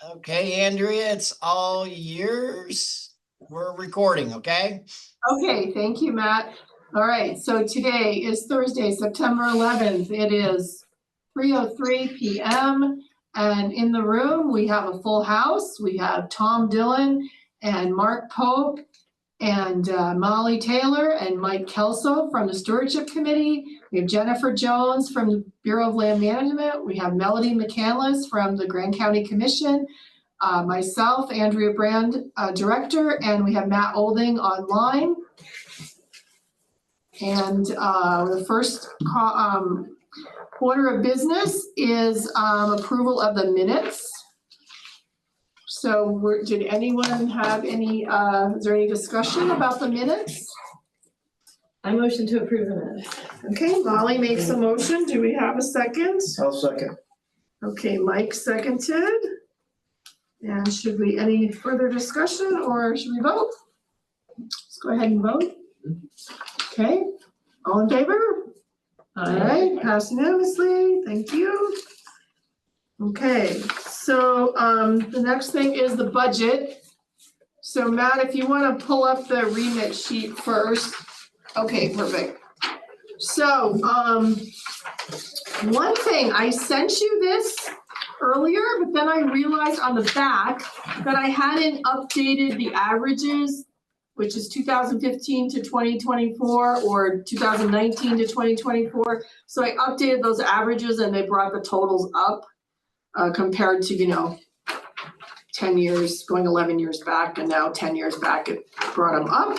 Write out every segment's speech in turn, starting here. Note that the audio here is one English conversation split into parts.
Okay, Andrea, it's all yours. We're recording, okay? Okay, thank you, Matt. All right, so today is Thursday, September 11th. It is 3:03 p.m. and in the room we have a full house. We have Tom Dillon and Mark Pope and Molly Taylor and Mike Kelso from the Stewardship Committee. We have Jennifer Jones from the Bureau of Land Management. We have Melody McCandless from the Grand County Commission. Myself, Andrea Brand, Director, and we have Matt Olding online. And the first order of business is approval of the minutes. So did anyone have any, is there any discussion about the minutes? I motion to approve the minutes. Okay, Molly makes a motion. Do we have a second? I'll second. Okay, Mike seconded. And should we, any further discussion or should we vote? Let's go ahead and vote. Okay, all in favor? All right, pass unanimously. Thank you. Okay, so the next thing is the budget. So Matt, if you want to pull up the remit sheet first. Okay, perfect. So one thing, I sent you this earlier, but then I realized on the back that I hadn't updated the averages, which is 2015 to 2024 or 2019 to 2024. So I updated those averages and they brought the totals up compared to, 10 years, going 11 years back, and now 10 years back, it brought them up,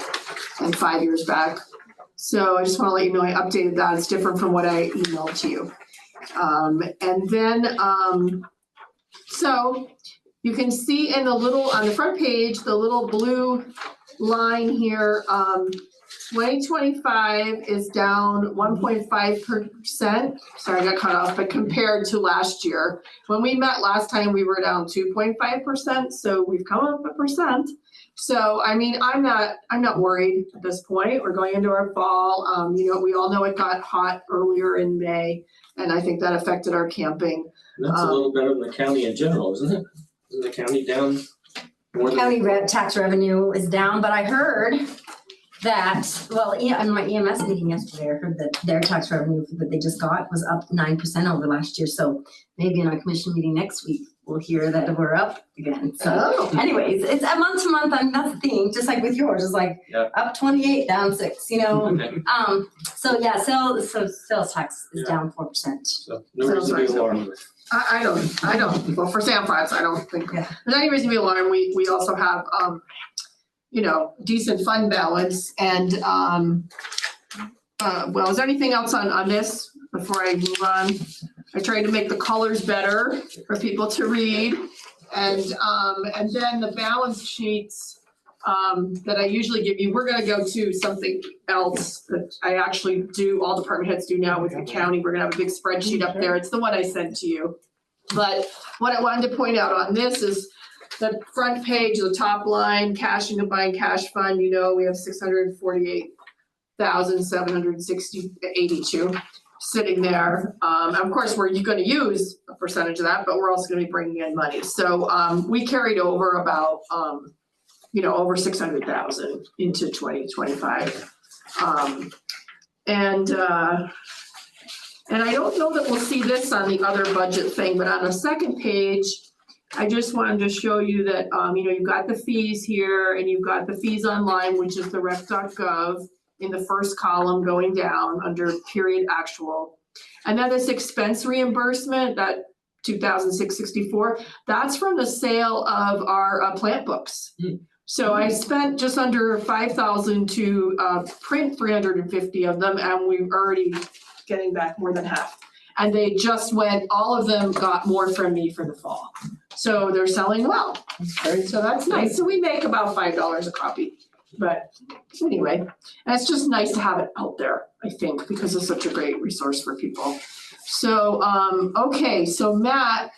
and 5 years back. So I just want to let you know I updated that. It's different from what I emailed to you. And then, so you can see in the little, on the front page, the little blue line here, 2025 is down 1.5%. Sorry, I got cut off, but compared to last year. When we met last time, we were down 2.5%, so we've come up 1%. So, I mean, I'm not worried at this point. We're going into our fall. We all know it got hot earlier in May, and I think that affected our camping. That's a little better than the county in general, isn't it? Isn't the county down more than? County tax revenue is down, but I heard that, well, in my EMS meeting yesterday, I heard that their tax revenue that they just got was up 9% over last year. So maybe in our commission meeting next week, we'll hear that we're up again. So anyways, it's a month to month, that's the thing, just like with yours, it's like up 28, down 6, Okay. So yeah, sales tax is down 4%. So no reason to be alarmed. I don't. Well, for Sam Flats, I don't think there's any reason to be alarmed. We also have, decent fund balance. And, well, is there anything else on this before I move on? I tried to make the colors better for people to read. And then the balance sheets that I usually give you, we're gonna go to something else that I actually do, all department heads do now with the county. We're gonna have a big spreadsheet up there. It's the one I sent to you. But what I wanted to point out on this is the front page, the top line, cash and combined cash fund, we have 648,782 sitting there. Of course, we're going to use a percentage of that, but we're also going to be bringing in money. So we carried over about, over 600,000 into 2025. And I don't know that we'll see this on the other budget thing, but on the second page, I just wanted to show you that, you've got the fees here and you've got the fees online, which is the rec.gov in the first column going down under period actual. And then this expense reimbursement, that 2,664, that's from the sale of our plant books. So I spent just under 5,000 to print 350 of them, and we're already getting back more than half. And they just all of them got more from me for the fall. So they're selling well. So that's nice. So we make about $5 a copy. But anyway, and it's just nice to have it out there, I think, because it's such a great resource for people. So, okay, so Matt,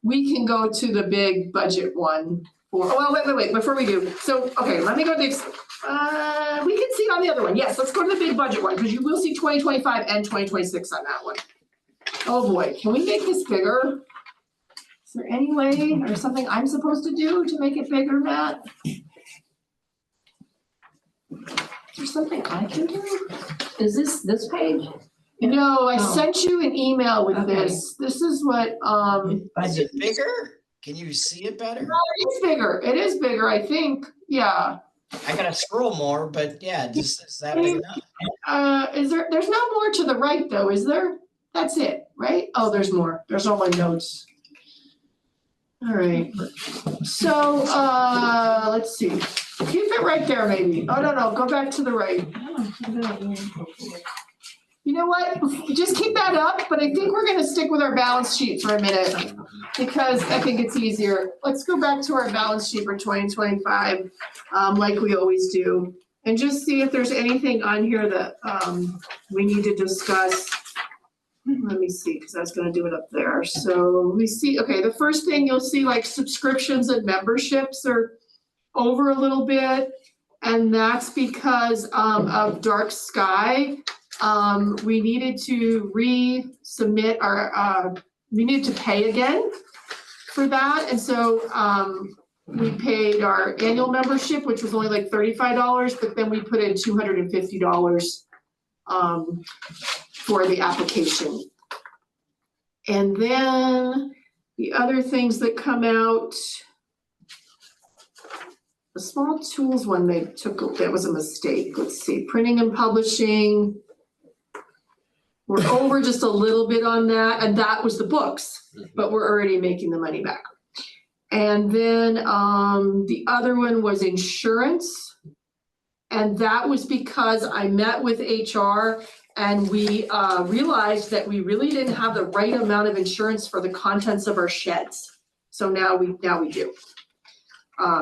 we can go to the big budget one. Wait, before we do. So, okay, let me go to this. We can see on the other one. Yes, let's go to the big budget one because you will see 2025 and 2026 on that one. Oh boy, can we make this bigger? Is there any way or something I'm supposed to do to make it bigger, Matt? Is there something I can do? Is this page? No, I Oh. sent you an email with Okay. this. This is what, Is it bigger? Can you see it better? it's bigger. It is bigger, I think. Yeah. I gotta scroll more, but yeah, just is that big enough? There's no more to the right though, is there? That's it, right? Oh, there's more. There's all my notes. All right. So, let's see. Keep it right there maybe. Oh, no, go back to the right. You know what? Just keep that up, but I think we're gonna stick with our balance sheet for a minute because I think it's easier. Let's go back to our balance sheet for 2025, like we always do. And just see if there's anything on here that, we need to discuss. Let me see, because I was gonna do it up there. So we see, okay, the first thing you'll see like subscriptions and memberships are over a little bit. And that's because, of Dark Sky. We needed to resubmit our, we needed to pay again for that. And so, we paid our annual membership, which was only like $35, but then we put in $250, for the application. And then the other things that come out, the small tools one they took, that was a mistake. Let's see, printing and publishing. We're over just a little bit on that, and that was the books, but we're already making the money back. And then the other one was insurance. And that was because I met with HR and we realized that we really didn't have the right amount of insurance for the contents of our sheds. So now we do.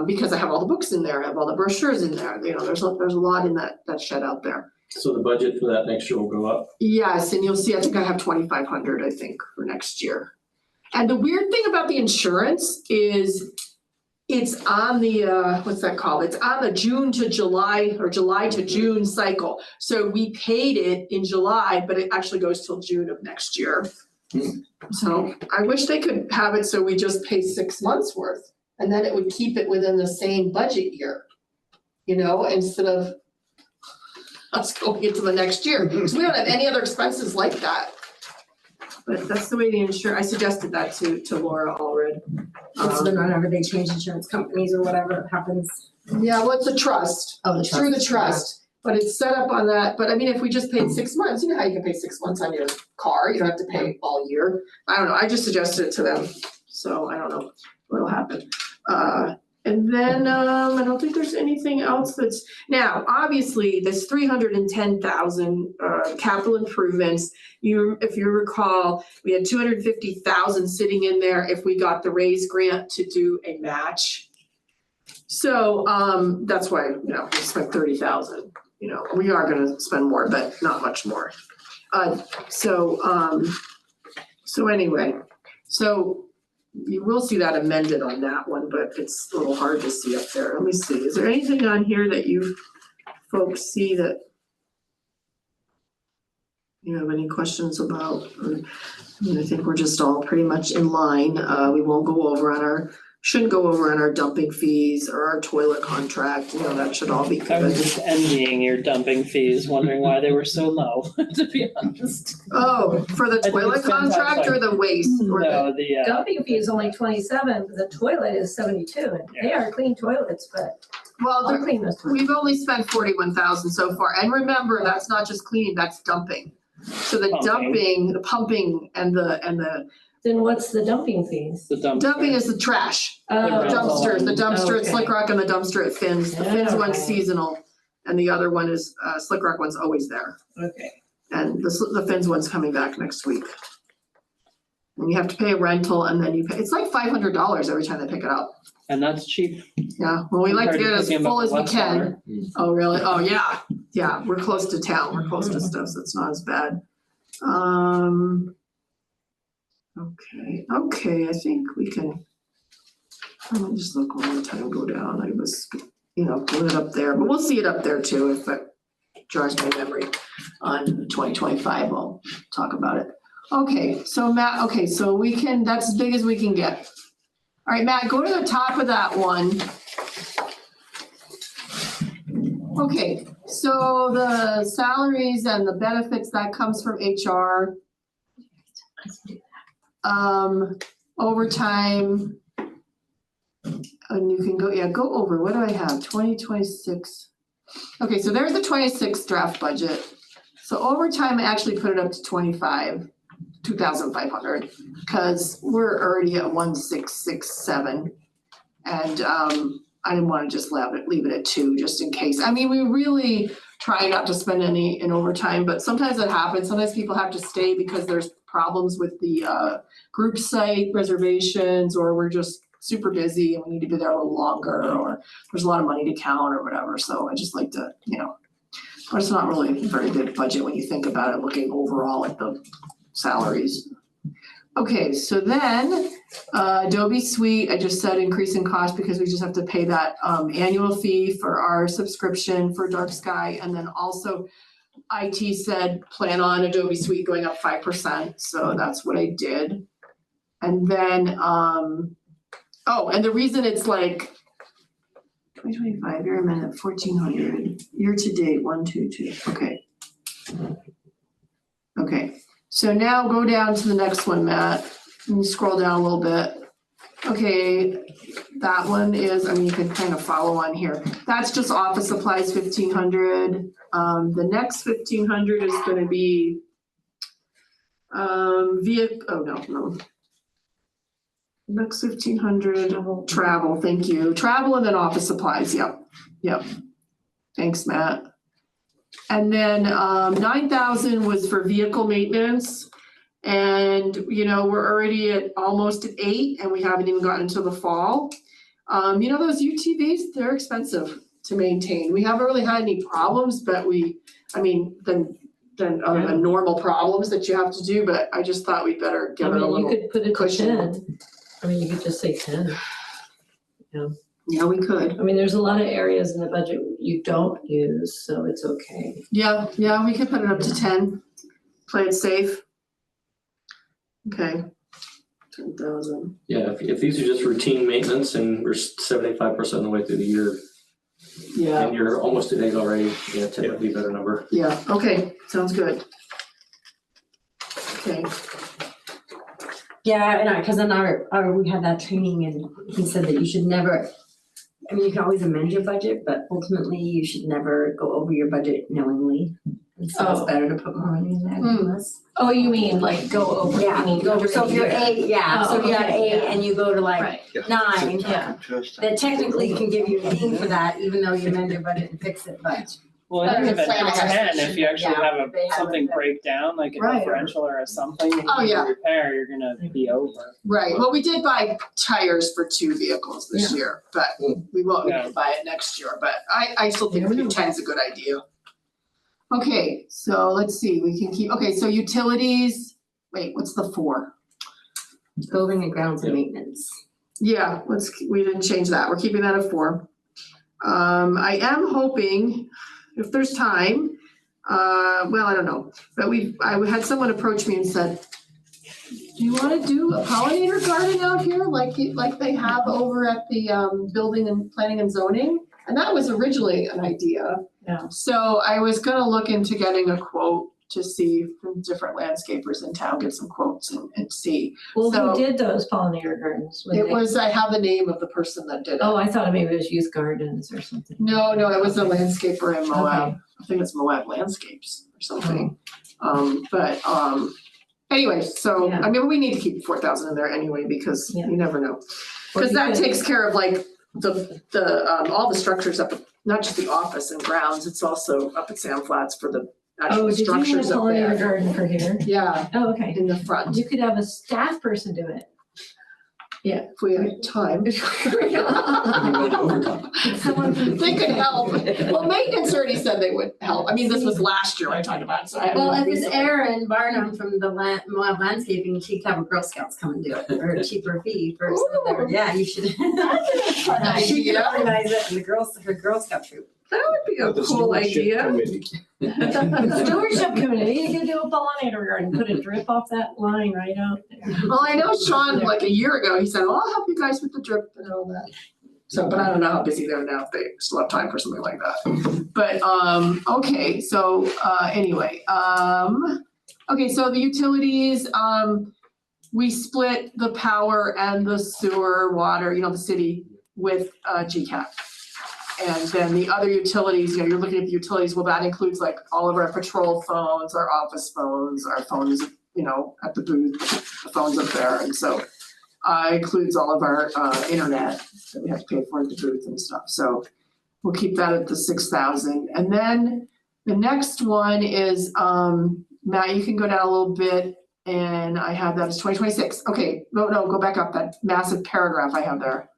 Because I have all the books in there, I have all the brochures in there, you know, there's a lot in that shed out there. So the budget for that next year will go up? Yes, and you'll see, I think I have 2,500, I think, for next year. And the weird thing about the insurance is it's on the, what's that called? It's on the June to July or July to June cycle. So we paid it in July, but it actually goes till June of next year. So I wish they could have it so we just pay 6 months worth and then it would keep it within the same budget year, you know, instead of us going into the next year. Because we don't have any other expenses like that. But that's the way the I suggested that to Laura Allred. It's been whenever they change insurance companies or whatever happens. Yeah, well, it's a trust. Oh, the It's through the trust, but it's set up on that. But I mean, if we just paid 6 months, you know how you can pay 6 months on your car, you don't have to pay all year. I don't know, I just suggested it to them, so I don't know what'll happen. And then, I don't think there's anything else that's, now, obviously, this 310,000 capital improvements, if you recall, we had 250,000 sitting in there if we got the raise grant to do a match. So, that's why, you know, we spent 30,000, you know, we are gonna spend more, but not much more. So anyway, so you will see that amended on that one, but it's a little hard to see up there. Let me see, is there anything on here that you folks see that you have any questions about? I mean, I think we're just all pretty much in line. We won't go over shouldn't go over on our dumping fees or our toilet contract, you know, that should all be I was good. just envying your dumping fees, wondering why they were so low, to be honest. Oh, for the think toilet it's contract or the waste? Or the- No, the, Dumping fee is only 27, but the toilet is 72, and they are clean toilets, but Well, I'll clean those toilets. we've only spent 41,000 so far, and remember, that's not just cleaning, that's dumping. So the Pumping. the pumping and the Then what's the dumping fees? the dumpster. dumping is the trash, Oh, rental. the dumpster at Okay. Slickrock and the dumpster at Finn's. The Finn's one's Okay. seasonal, and the other one is, Slickrock one's always there. Okay. And the Finn's one's coming back next week. And you have to pay a rental and then you pay, it's like $500 every time they pick it up. And that's cheap. Yeah, well, we like to Compared get it as picking 'em up full at as we West can. Water. Oh, really? Oh, yeah. Yeah, we're close to town. We're close to stuff, so it's not as bad. Okay, I think we can. Let me just look one more time, go down. I was, you know, put it up there, but we'll see it up there too if it jogs my memory on 2025. We'll talk about it. Okay, so Matt, okay, so we can, that's as big as we can get. right, Matt, go to the top of that one. Okay, so the salaries and the benefits, that comes from HR. Overtime. And you can go over, what do I have, 2026? Okay, so there's the 26 draft budget. So overtime, I actually put it up to 2,500, because we're already at 1,667. And I didn't want to just leave it at 2, just in case. I mean, we really try not to spend any in overtime, but sometimes it happens. Sometimes people have to stay because there's problems with the group site reservations, or we're just super busy and we need to be there a little longer, or there's a lot of money to count or whatever. So I just like to, but it's not really a very big budget when you think about it, looking overall at the salaries. Okay, so then Adobe Suite, I just said increase in cost because we just have to pay that annual fee for our subscription for Dark Sky. And then also IT said plan on Adobe Suite going up 5%. So that's what I did. And then, and the reason it's like 2025, you're a minute, 1,400, year to date, 122, okay. Okay, so now go down to the next one, Matt, and scroll down a little bit. Okay, that one is, you can kind of follow on here. That's just office supplies, 1,500. The next 1,500 is gonna be next 1,500, travel, thank you. Travel and then office supplies, yep. Thanks, Matt. And then 9,000 was for vehicle maintenance. And, we're already at almost at 8 and we haven't even gotten into the fall. Those UTVs, they're expensive to maintain. We haven't really had any problems, but than other than normal problems that you have to do, but I just thought we'd better give it a little you could put it to cushion. 10. You could just say 10. Yeah, we could. There's a lot of areas in the budget you don't use, so it's okay. Yeah, we could put it up to 10. Play it safe. Okay. 10,000. Yeah, if these are just routine maintenance and we're 75% of the way through the year, Yeah. and you're almost at 8 already, 10 would be a better number. Yeah, okay, sounds good. Okay. Yeah, and because in we had that training and he said that you should never, you can always amend your budget, but ultimately you should never go over your budget knowingly. And so it's better to put more money in there than less. Oh, you mean like go over? Yeah, go over. So if you're 8, so if you're at 8 and you go to like 9, then technically you can give you a ding for that, even though you amend your budget and fix it, but. Well, I think Plan at ahead. 10, if you actually Yeah, have they have something it. break down, like a Right. differential or something, you Oh, need yeah. to repair, you're gonna be over. Right, well, we did buy tires for 2 vehicles this year, but we won't need to buy it next year, but I still think 10's a good idea. Okay, so let's see, we can keep, so utilities, wait, what's the 4? Building and grounds and maintenance. Yeah, we didn't change that, we're keeping that at 4. I am hoping, if there's time, I don't know, but I had someone approach me and said, do you wanna do a pollinator garden out here like they have over at the building and planning and zoning? And that was originally an idea. Yeah. So I was gonna look into getting a quote to see from different landscapers in town, get some quotes and see. Well, So- who did those pollinator gardens? I have the name of the person that did it. Oh, I thought maybe it was youth gardens or something. No, it was a landscaper in Moab. Okay. I think it's Moab Landscapes or something. Anyway, so, Yeah. we need to keep 4,000 in there anyway, because Yeah. you never know. Or Cause you that could- takes care of like the all the structures up, not just the office and grounds, it's also up at Sam Flats for the actual Oh, did you want a structures up pollinator there. garden for here? Yeah, Oh, okay. in the front, You could have a staff person do it. if we had time. Someone They could help. Well, maintenance already said they would help. This was last year I talked about, so I haven't. Well, if it's recently. Erin Barnum from the Moab Landscaping, she could have a Girl Scouts come and do it for a cheaper fee for some of their, Ooh. yeah, you should. Fun She could idea. organize it and her Girl Scout troop That would be a The cool Stewardship idea. Committee. The Stewardship Committee, you could do a pollinator garden, put a drip off that line right out there. Well, I know Sean, like a year ago, he said, well, I'll help you guys with the drip and all that. So, but I don't know how busy they're now, if they still have time for something like that. But, okay, so, anyway, okay, so the utilities, we split the power and the sewer, water, you know, the city with, GCAP. And then the other utilities, you know, you're looking at the utilities, well, that includes like all of our patrol phones, our office phones, our phones, you know, at the booth, the phones up there. And so includes all of our internet that we have to pay for at the booth and stuff. So we'll keep that at the 6,000. And then the next one is, Matt, you can go down a little bit, and I have that as 2026. Okay, no, go back up, that massive paragraph I have there.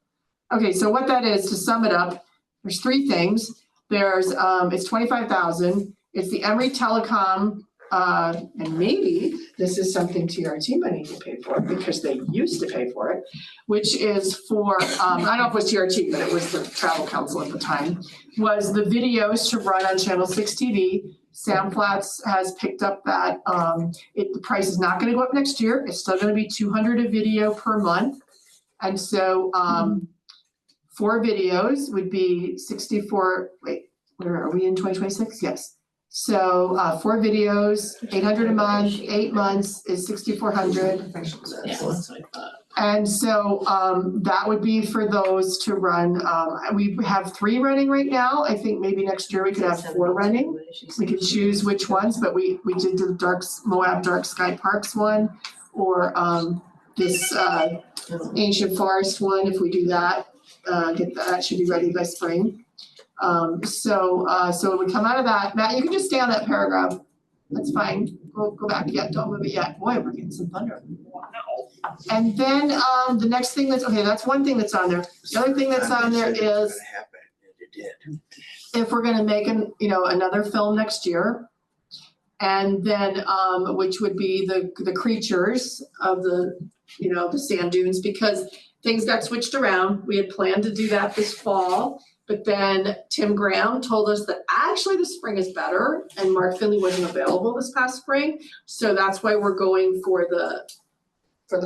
Okay, so what that is, to sum it up, there's three things. There's, it's 25,000. It's the Emory Telecom, and maybe this is something TRT might need to pay for because they used to pay for it, which is for, I don't know if it was TRT, but it was the Travel Council at the time, was the videos to run on Channel 6 TV. Sam Flats has picked up that, the price is not gonna go up next year. It's still gonna be $200 a video per month. And so, 4 videos would be 64, wait, where are we in 2026? Yes. So 4 videos, 800 a month, 8 months is 6,400. Yeah, that's what I thought. And so that would be for those to run. We have 3 running right now. I think maybe next year we could have 4 running. We could choose which ones, but we did the Moab Dark Sky Parks one, or this Ancient Forest one. If we do that, that should be ready by spring. So it would come out of that. Matt, you can just stay on that paragraph. That's fine. Go back yet. Don't move it yet. Boy, we're getting some thunder. Wow. And then the next thing that's one thing that's on there. The other thing that's on there is if we're gonna make another film next year. And then which would be the creatures of the sand dunes, because things got switched around. We had planned to do that this fall, but then Tim Graham told us that actually the spring is better, and Mark Finley wasn't available this past spring. So that's why we're going for the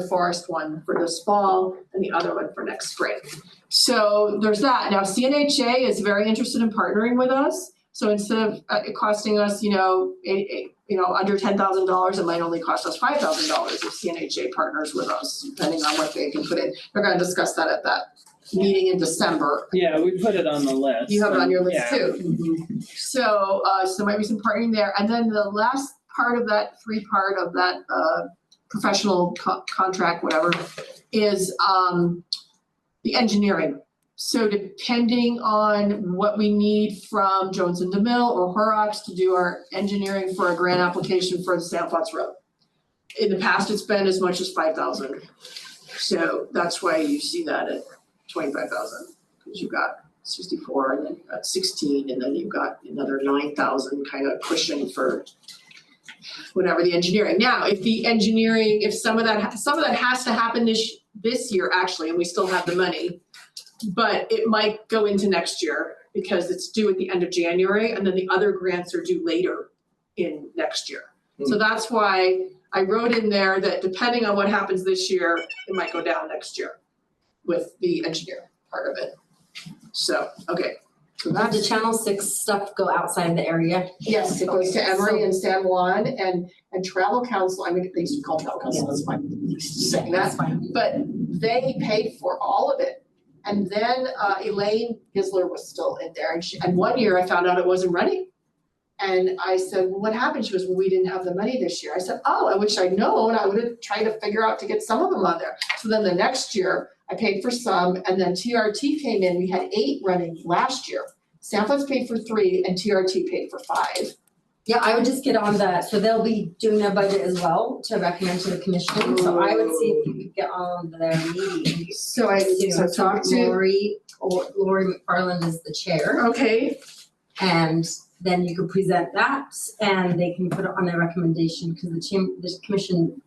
forest one for this fall and the other one for next spring. So there's that. Now CNHA is very interested in partnering with us. So instead of it costing us, under $10,000, it might only cost us $5,000 if CNHA partners with us, depending on what they can put in. We're going to discuss that at that meeting in December. Yeah, we put it on the list. You have it on your list Yeah. too. Mm-hmm. So there might be some partnering there. And then the last part of that, 3-part of that professional contract, whatever, is the engineering. So depending on what we need from Jones and DeMille or Horrocks to do our engineering for a grant application for the Sand Flats Road. In the past, it's been as much as 5,000. So that's why you see that at 25,000, because you've got 64 and then you've got 16 and then you've got another 9,000 kind of cushion for whatever the engineering. Now, if the engineering, if some of that has to happen this year actually, and we still have the money, but it might go into next year because it's due at the end of January, and then the other grants are due later in next year. So that's why I wrote in there that depending on what happens this year, it might go down next year with the engineer part of it. So, okay. So Does that's the Channel 6 stuff go outside the area? yes, it goes to Emory and San Juan and Travel Council. I mean, they used to call Travel Council, that's fine, saying that. That's fine. But they paid for all of it. And then Elaine Gisler was still in there, and one year I found out it wasn't running. And I said, well, what happened? She goes, well, we didn't have the money this year. I said, oh, I wish I'd known. I would have tried to figure out to get some of them on there. So then the next year I paid for some, and then TRT came in. We had 8 running last year. Sand Flats paid for 3 and TRT paid for 5. Yeah, I would just get on that. So they'll be doing their budget as well to recommend to the commission. So I would see if you could get on their meeting. So I talked to Lori McFarland is the chair. Okay. And then you could present that and they can put it on their recommendation because the commission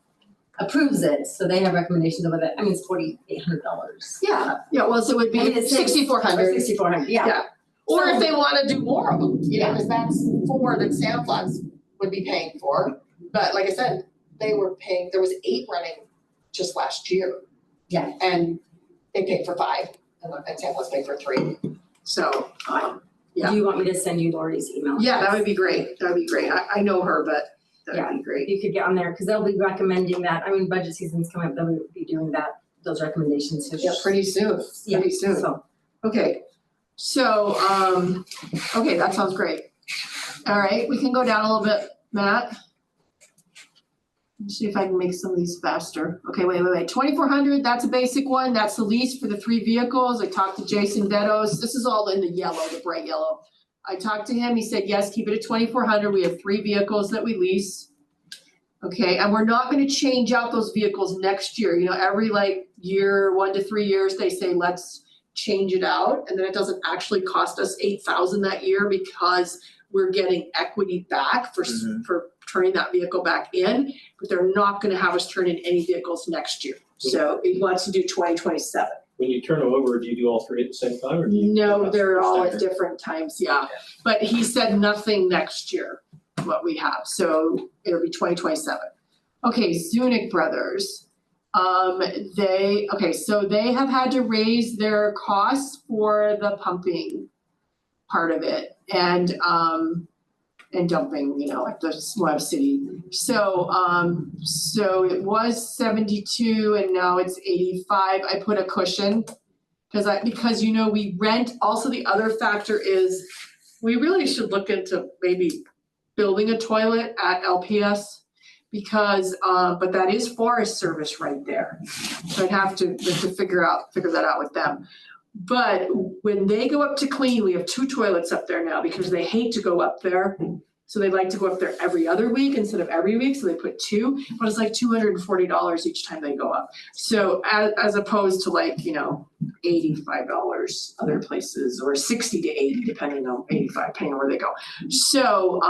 approves it. So they have recommendations over that. I mean, it's $4,800. Yeah. Well, so it would be I mean, it's $6,400. $6,400, yeah. Or if they wanna do more of them, you know, cause that's 4 that Santa Claus would be paying for. But like I said, they were paying, there was 8 running just last year. Yeah. And they paid for 5 and Santa Claus paid for 3. So, yeah. Do you want me to send you Lori's email? Yeah, that would be great. That would be great. I know her, but that would be great. You could get on there, cause they'll be recommending that. I mean, budget season's coming up, they'll be doing those recommendations. Yeah, pretty soon, pretty soon. So, Okay, so, okay, that sounds great. All right, we can go down a little bit, Matt. Let's see if I can make some of these faster. Okay, wait, 2,400, that's a basic one. That's the lease for the 3 vehicles. I talked to Jason Dedos. This is all in the yellow, the bright yellow. I talked to him, he said, yes, keep it at 2,400. We have 3 vehicles that we lease. Okay, and we're not gonna change out those vehicles next year. You know, every like year, 1 to 3 years, they say, let's change it out. And then it doesn't actually cost us $8,000 that year because we're getting equity back for turning that vehicle back in, but they're not gonna have us turn in any vehicles next year. So he wants to do 2027. When you turn them over, do you do all 3 at the same time, or do you? No, they're all at different times, yeah. But he said nothing next year, what we have, so it'll be 2027. Okay, Zunick Brothers, so they have had to raise their costs for the pumping part of it and dumping, you know, at the Moab City. So it was 72 and now it's 85. I put a cushion because you know, we rent. Also, the other factor is we really should look into maybe building a toilet at LPS because, but that is Forest Service right there. So I'd have to figure that out with them. But when they go up to clean, we have 2 toilets up there now because they hate to go up there. So they like to go up there every other week instead of every week. So they put 2, but it's like $240 each time they go up. So as opposed to like, you know, $85 other places or 60 to 80, depending on 85, depending on where they go. So,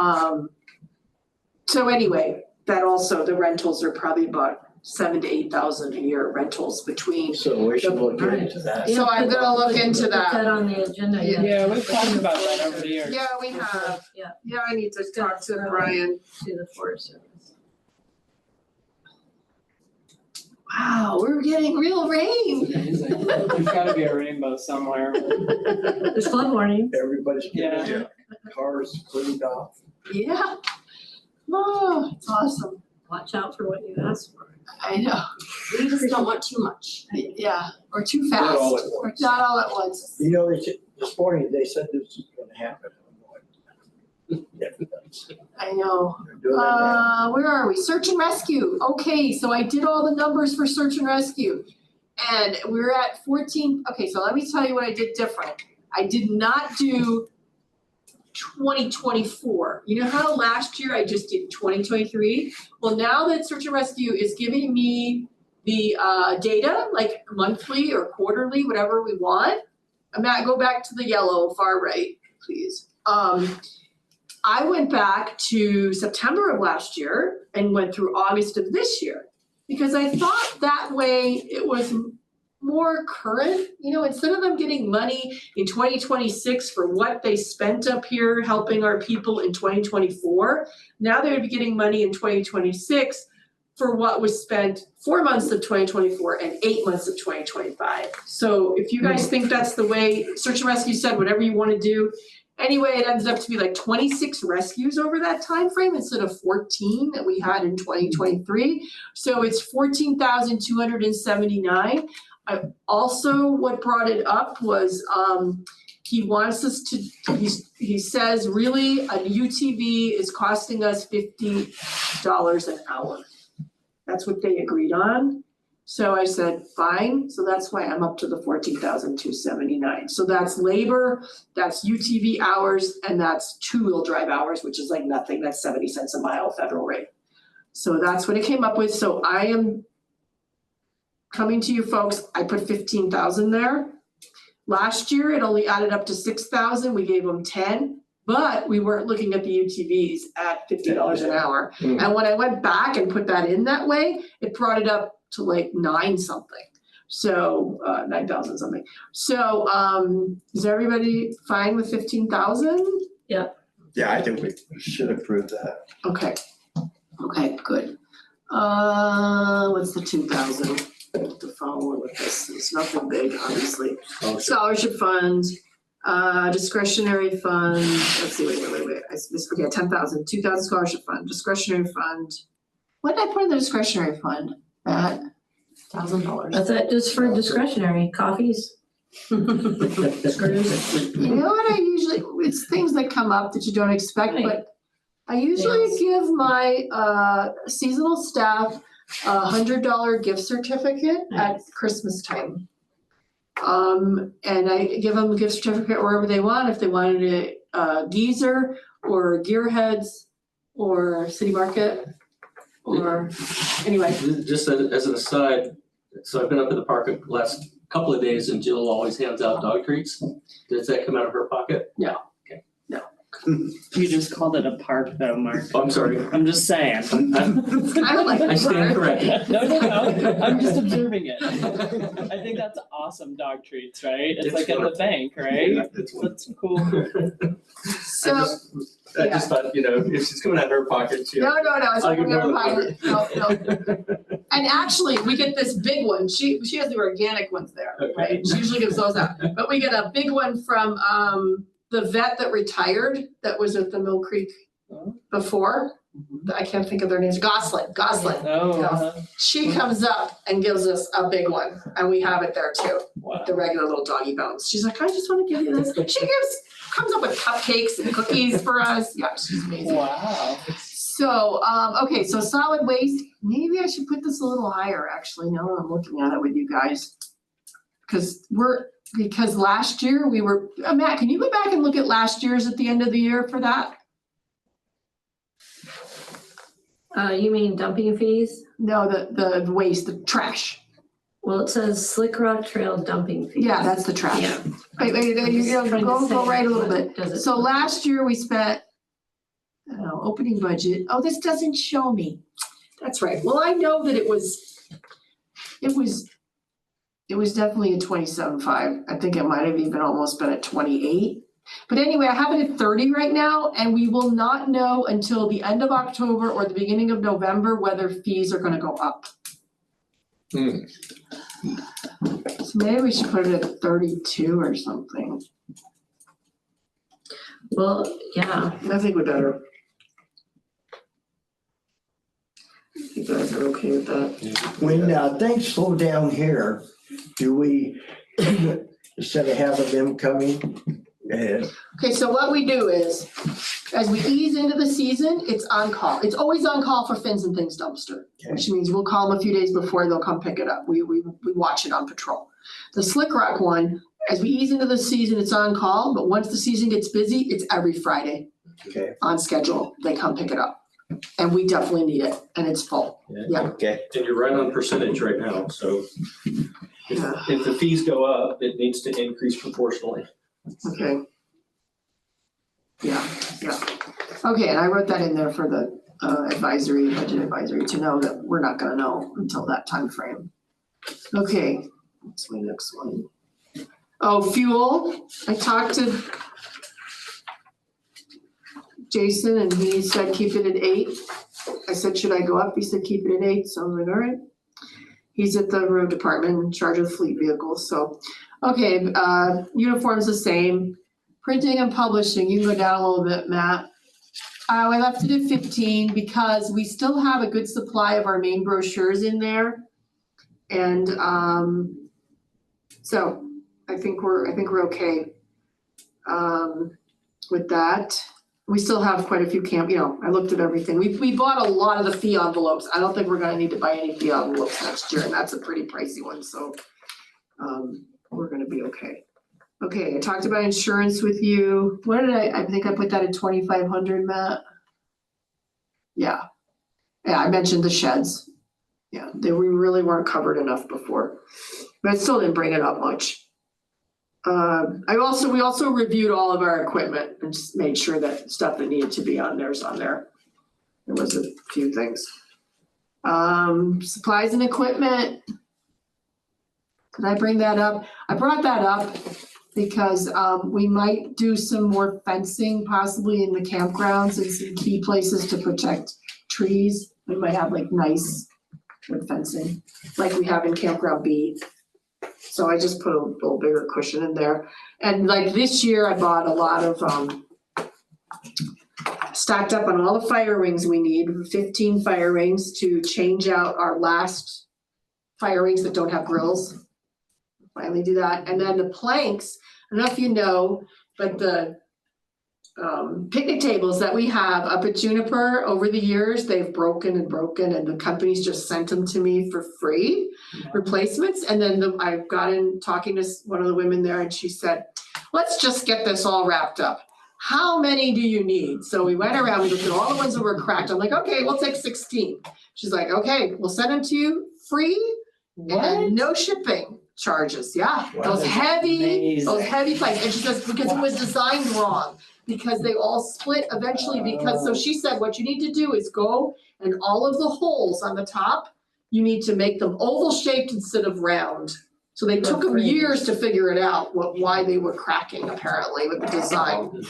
so anyway, that also the rentals are probably about $7,000 to $8,000 a year rentals between. So we should look into that. So I'm gonna look into Put that. that on the agenda. Yeah, we've talked about that over the years. Yeah, we have. Yeah. Yeah, I need to talk to Brian. To the Forest Service. Wow, we're getting real rain. There's gotta be a rainbow somewhere. There's flood warning. Everybody's getting Yeah. their cars cleaned off. Yeah. Oh, it's awesome. Watch out for what you ask for. I know. we just don't want too much. Yeah, or too fast. Not all at Or once. not all at once. You know, this morning they said this was gonna happen. I know. They're doing that. Where are we? Search and rescue. Okay, so I did all the numbers for search and rescue. And we're at 14. Okay, so let me tell you what I did different. I did not do 2024. You know how last year I just did 2023? Well, now that search and rescue is giving me the data, like monthly or quarterly, whatever we want. Matt, go back to the yellow far right, please. I went back to September of last year and went through August of this year because I thought that way it was more current, you know, instead of them getting money in 2026 for what they spent up here helping our people in 2024, now they would be getting money in 2026 for what was spent 4 months of 2024 and 8 months of 2025. So if you guys think that's the way, search and rescue said whatever you want to do. Anyway, it ended up to be like 26 rescues over that time frame instead of 14 that we had in 2023. So it's 14,279. Also, what brought it up was he wants us to, he says really a UTV is costing us $50 an hour. That's what they agreed on. So I said, fine. So that's why I'm up to the 14,279. So that's labor, that's UTV hours, and that's 2-wheel drive hours, which is like nothing. That's 70 cents a mile federal rate. So that's what it came up with. So I am coming to you folks. I put 15,000 there. Last year, it only added up to 6,000. We gave them 10, but we weren't looking at the UTVs at $50 an hour. And when I went back and put that in that way, it brought it up to like 9 something. So, 9,000 something. So, is everybody fine with 15,000? Yeah, I think we should approve that. Okay, okay, good. What's the 2,000 to follow with this? It's nothing big, obviously. Scholarship fund, discretionary fund, let's see, wait. Okay, 10,000, 2,000 scholarship fund, discretionary fund. What did I put in the discretionary fund? That $1,000. That's it, just for discretionary, coffees. Screws. You know what I usually, it's things that come up that you don't expect, but I usually Yes. give my seasonal staff a $100 gift certificate at Christmas time. And I give them a gift certificate wherever they want, if they wanted a Geezer or Gearheads or City Market or, anyway. Just as an aside, so I've been up in the park the last couple of days and Jill always hands out dog treats. Does that come out of her pocket? You just called it a park though, Mark. Oh, I'm sorry. I'm just saying. It's kind of like I stand corrected. No, I'm just observing it. I think that's awesome dog treats, right? It's like at the bank, right? Yeah, it's one. That's cool. So, I just thought, if she's coming out of her pocket, she. no, it's I'll like give we're her gonna the find it. No. And actually, we get this big one. She has the organic ones there, right? She usually gives those out. But we get a big one from the vet that retired, that was at the Mill Creek before. I can't think of their names. Goslin. Oh, Yeah. She comes up and gives us a big one, and we have it there too. wow. The regular little doggy bones. She's like, I just want to give you this. Comes up with cupcakes and cookies for us. Yeah, she's amazing. Wow. So, okay, so solid waste, maybe I should put this a little higher, actually, now that I'm looking at it with you guys. Because last year we were, Matt, can you go back and look at last year's at the end of the year for that? You mean dumping fees? No, the waste, the trash. Well, it says Slickrock Trail dumping fees. Yeah, that's the trash. Yeah. Wait, go right a little bit. Does it? So last year we spent, opening budget, this doesn't show me. That's right, well, I know that it was definitely a 27.5. I think it might have even almost been at 28. But anyway, I have it at 30 right now, and we will not know until the end of October or the beginning of November whether fees are gonna go up. So maybe we should put it at 32 or something. Well, yeah, I think we better. You guys are okay with that? When things slow down here, do we, instead of having them coming, Okay, so what we do is, as we ease into the season, it's on call. It's always on call for Fins and Things dumpster, which means we'll call them a few days before they'll come pick it up. We watch it on patrol. The Slickrock one, as we ease into the season, it's on call, but once the season gets busy, it's every Friday okay, on schedule. They come pick it up. And we definitely need it, and it's full. Yeah. okay. And you're right on percentage right now, so if the fees go up, it needs to increase proportionally. Okay. Yeah. Okay, and I wrote that in there for the budget advisory, to know that we're not gonna know until that time frame. Okay, what's my next one? Oh, fuel. I talked to Jason and he said keep it at 8. I said, should I go up? He said keep it at 8, so I was like, all right. He's at the road department in charge of the fleet vehicles, so. Okay, uniform's the same. Printing and publishing, you can go down a little bit, Matt. I left it at 15 because we still have a good supply of our main brochures in there. And so I think we're okay with that. We still have quite a few I looked at everything. We bought a lot of the fee envelopes. I don't think we're gonna need to buy any fee envelopes next year, and that's a pretty pricey one, so we're gonna be okay. Okay, I talked about insurance with you. What did I think I put that at 2,500, Matt? Yeah, I mentioned the sheds. Yeah, we really weren't covered enough before, but I still didn't bring it up much. We also reviewed all of our equipment and just made sure that stuff that needed to be on there is on there. There was a few things. Supplies and equipment. Could I bring that up? I brought that up because we might do some more fencing possibly in the campgrounds and some key places to protect trees. We might have like nice wood fencing, like we have in Campground B. So I just put a little bigger cushion in there. And like this year, I bought a lot of stocked up on all the fire rings we need, 15 fire rings to change out our last fire rings that don't have grills. Finally do that. And then the planks, I don't know if you know, but the picnic tables that we have up at Juniper over the years, they've broken and the companies just sent them to me for free, replacements. And then I've gotten talking to one of the women there and she said, let's just get this all wrapped up. How many do you need? So we went around, we looked at all the ones that were cracked. I'm like, okay, we'll take 16. She's like, okay, we'll send them to you free and no shipping charges. Yeah, Wow. those heavy planks. And she says, because it was designed wrong, because they all split eventually because, so she said, what you need to do is go and all of the holes on the top, you need to make them oval shaped instead of round. So they took them years to figure it out, why they were cracking apparently with the design.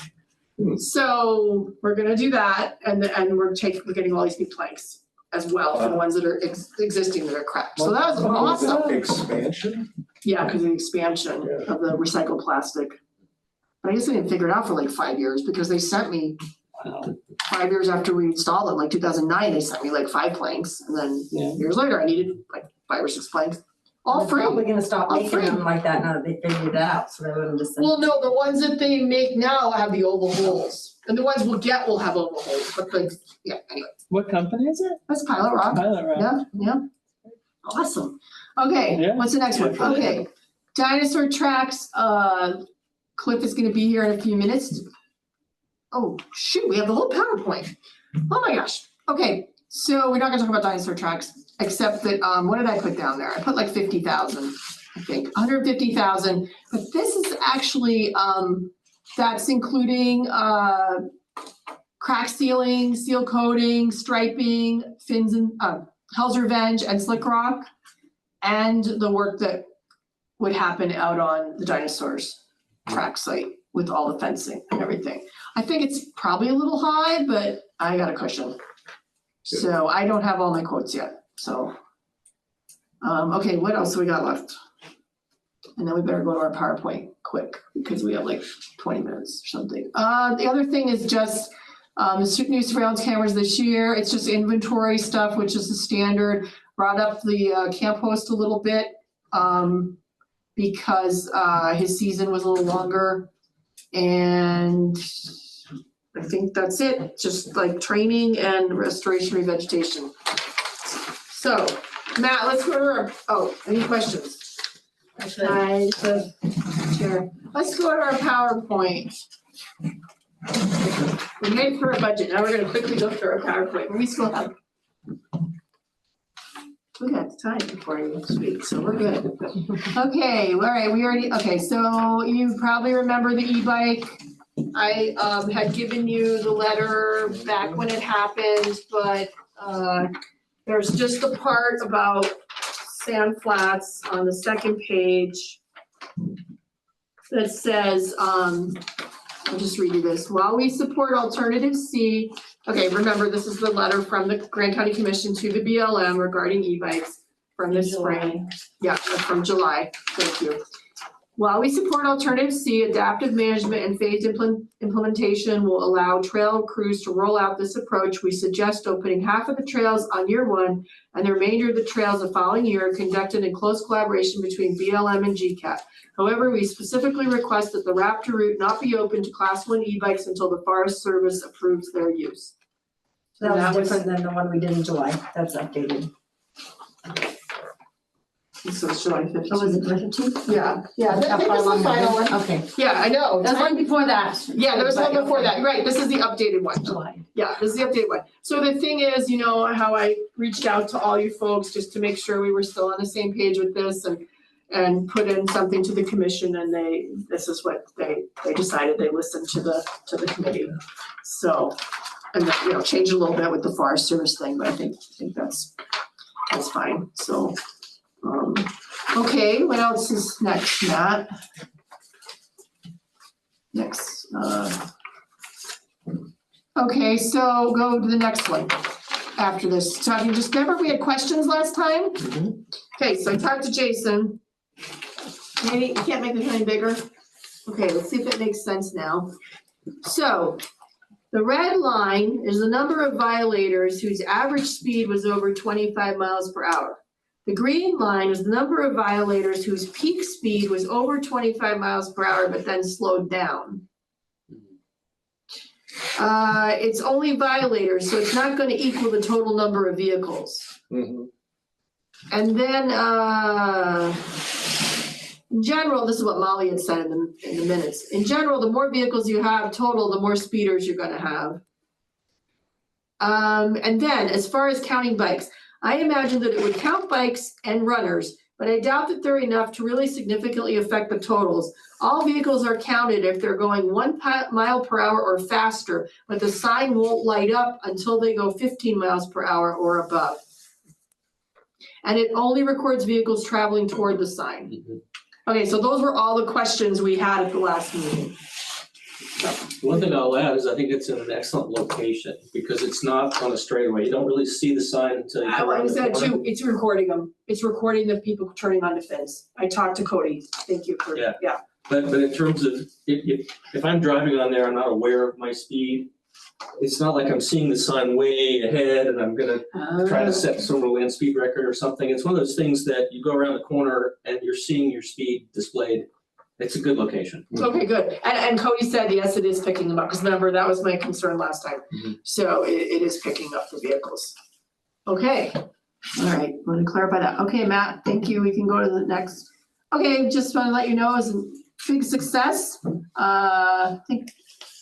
So we're gonna do that and we're getting all these new planks as well for the ones that are existing that are cracked. So that was awesome. Expansion? Yeah, because of the expansion of the recycled plastic. But I guess I didn't figure it out for like 5 years because they sent me 5 years after we installed it, like 2009, they sent me like 5 planks. And then years later, I needed like 5 or 6 planks. All free. They're probably gonna stop All making free. them like that now that they figured that out, so they wouldn't just. Well, no, the ones that they make now have the oval holes. And the ones we'll get will have oval holes, but like, yeah, anyway. What company is it? That's Pilot Rock. Pilot Rock. Yeah. Awesome. Okay, Yeah. what's the next one? Okay, Dinosaur Tracks, Clif is gonna be here in a few minutes. Oh, shoot, we have the whole PowerPoint. Oh my gosh. Okay, so we're not gonna talk about Dinosaur Tracks, except that, what did I put down there? I put like 50,000, I think, 150,000. But this is actually, that's including, crack sealing, seal coating, striping, fins and, Hell's Revenge and Slickrock, and the work that would happen out on the Dinosaurs Track Site with all the fencing and everything. I think it's probably a little high, but I got a cushion. So I don't have all my quotes yet, so. Okay, what else we got left? And then we better go to our PowerPoint quick, because we have like 20 minutes or something. The other thing is just, the new surveillance cameras this year. It's just inventory stuff, which is the standard. Brought up the camp host a little bit because his season was a little longer. And I think that's it. Just like training and restoration revegetation. So Matt, let's go to our, any questions? Hi, Chair. Let's go to our PowerPoint. We made for a budget, now we're gonna quickly go through our PowerPoint, we still have. We got time before next week, so we're good. Okay, all right, okay, so you probably remember the e-bike. I had given you the letter back when it happened, but there's just the part about Sand Flats on the second page that says, I'll just read you this. While we support alternative C, okay, remember this is the letter from the Grand County Commission to the BLM regarding e-bikes from the spring. Yeah, from July, thank you. While we support alternative C, adaptive management and phased implementation will allow trail crews to roll out this approach. We suggest opening half of the trails on year 1 and the remainder of the trails the following year, conducted in close collaboration between BLM and GCAT. However, we specifically request that the Raptor route not be open to Class 1 e-bikes until the Forest Service approves their use. That was different than the one we did in July, that's updated. So it's July 15th. Oh, was it July 15th? Yeah, that was the final one. Okay, Yeah, I know. there's one before that. Yeah, there was one before that, right, this is the updated one. July. Yeah, this is the updated one. So the thing is, you know, how I reached out to all you folks just to make sure we were still on the same page with this and put in something to the commission, and this is what they decided. They listened to the committee. So, and then, you know, change a little bit with the Forest Service thing, but I think that's fine. So, Okay, what else is next, Matt? Next, okay, so go to the next one after this. So I can just, remember we had questions last time? Mhm. Okay, so I talked to Jason. Maybe, you can't make this any bigger? Okay, let's see if it makes sense now. So, the red line is the number of violators whose average speed was over 25 miles per hour. The green line is the number of violators whose peak speed was over 25 miles per hour but then slowed down. It's only violators, so it's not gonna equal the total number of vehicles. Mhm. And then, in general, this is what Molly had said in the minutes. In general, the more vehicles you have total, the more speeders you're gonna have. And then, as far as counting bikes, I imagine that it would count bikes and runners, but I doubt that they're enough to really significantly affect the totals. All vehicles are counted if they're going 1 mile per hour or faster, but the sign won't light up until they go 15 miles per hour or above. And it only records vehicles traveling toward the sign. Mhm. Okay, so those were all the questions we had at the last meeting. One thing I'll add is I think it's in an excellent location because it's not on a straightaway. You don't really see the sign until you come I around the said corner. too, it's recording them. It's recording the people turning onto Fins. I talked to Cody. Thank you for, Yeah. yeah. But in terms of, if I'm driving on there, I'm not aware of my speed. It's not like I'm seeing the sign way ahead and I'm gonna try to set some land speed record or something. It's one of those things that you go around the corner and you're seeing your speed displayed. It's a good location. Okay, good. And Cody said, yes, it is picking them up, because remember, that was my concern last time. Mhm. So it is picking up the vehicles. Okay, all right, want to clarify that. Okay, Matt, thank you. We can go to the next. Okay, just want to let you know, it was a big success. I think,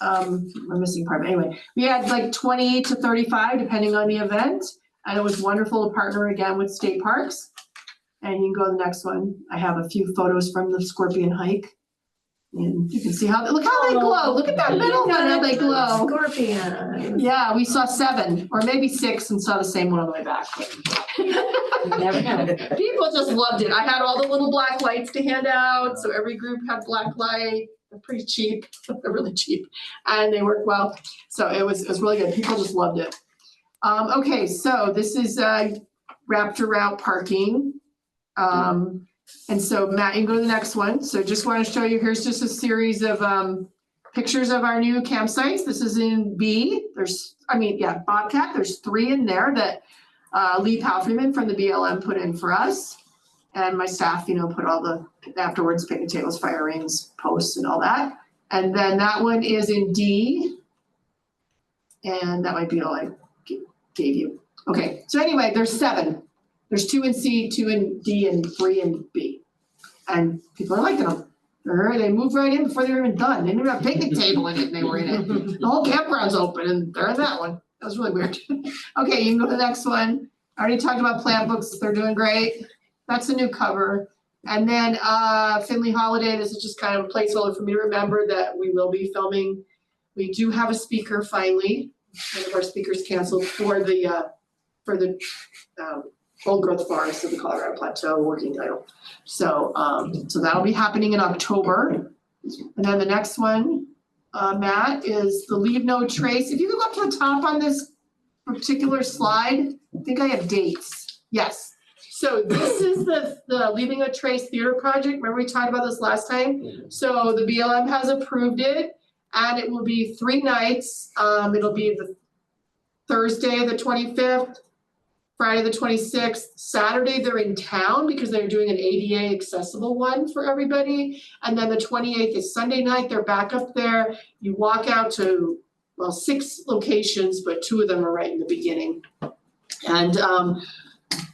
we're missing part, but anyway, we had like 20 to 35, depending on the event. And it was wonderful to partner again with state parks. And you can go to the next one. I have a few photos from the Scorpion hike. And you can see how, look how they glow. Look at that middle one, how they glow. Scorpion. Yeah, we saw 7 or maybe 6 and saw the same one on the way back. Never know. People just loved it. I had all the little black lights to hand out, so every group had black light. They're pretty cheap. They're really cheap, and they work well. So it was really good. People just loved it. Okay, so this is Raptor Route parking. And so Matt, you can go to the next one. So just want to show you, here's just a series of pictures of our new campsites. This is in B. Bobcat. There's 3 in there that Lee Palfreyman from the BLM put in for us. And my staff, put all the afterwards, picnic tables, fire rings, posts and all that. And then that one is in D. And that might be all I gave you. Okay, so anyway, there's 7. There's 2 in C, 2 in D, and 3 in B. And people are liking them. They move right in before they're even done. They didn't even have a picnic table in it, and they were in it. The whole campground's open, and they're in that one. That was really weird. Okay, you can go to the next one. I already talked about plant books. They're doing great. That's a new cover. And then Finley Holiday, this is just kind of a placeholder for me to remember that we will be filming. We do have a speaker finally. One of our speakers canceled for the old growth forest of the Colorado Plateau working title. So that'll be happening in October. And then the next one, Matt, is the Leave No Trace. If you can go up to the top on this particular slide, I think I have dates. Yes. So this is the Leaving a Trace Theater Project. Remember we talked about this last time? So the BLM has approved it, and it will be 3 nights. It'll be the Thursday, the 25th, Friday, the 26th, Saturday, they're in town because they're doing an ADA accessible one for everybody. And then the 28th is Sunday night, they're back up there. You walk out to, 6 locations, but 2 of them are right in the beginning. And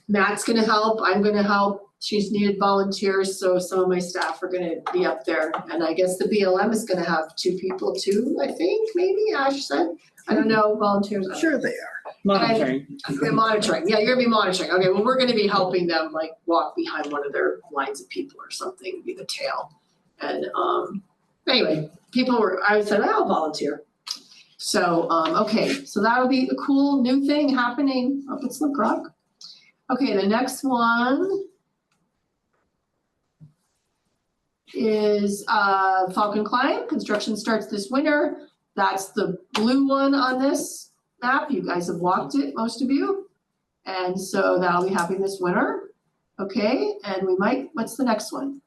Matt's gonna help, I'm gonna help. She's needed volunteers, so some of my staff are gonna be up there. And I guess the BLM is gonna have 2 people too, I think, maybe, Ash said. I don't know, volunteers. Sure they are. Monitoring. They're monitoring, yeah, you're gonna be monitoring, okay, well, we're gonna be helping them, like, walk behind one of their lines of people or something, be the tail. And, anyway, I said, I'll volunteer. So, okay, so that'll be a cool new thing happening up at Slickrock. Okay, the next one is Falcon Climb. Construction starts this winter. That's the blue one on this map. You guys have walked it, most of you. And so that'll be happening this winter. Okay, and we might, what's the next one?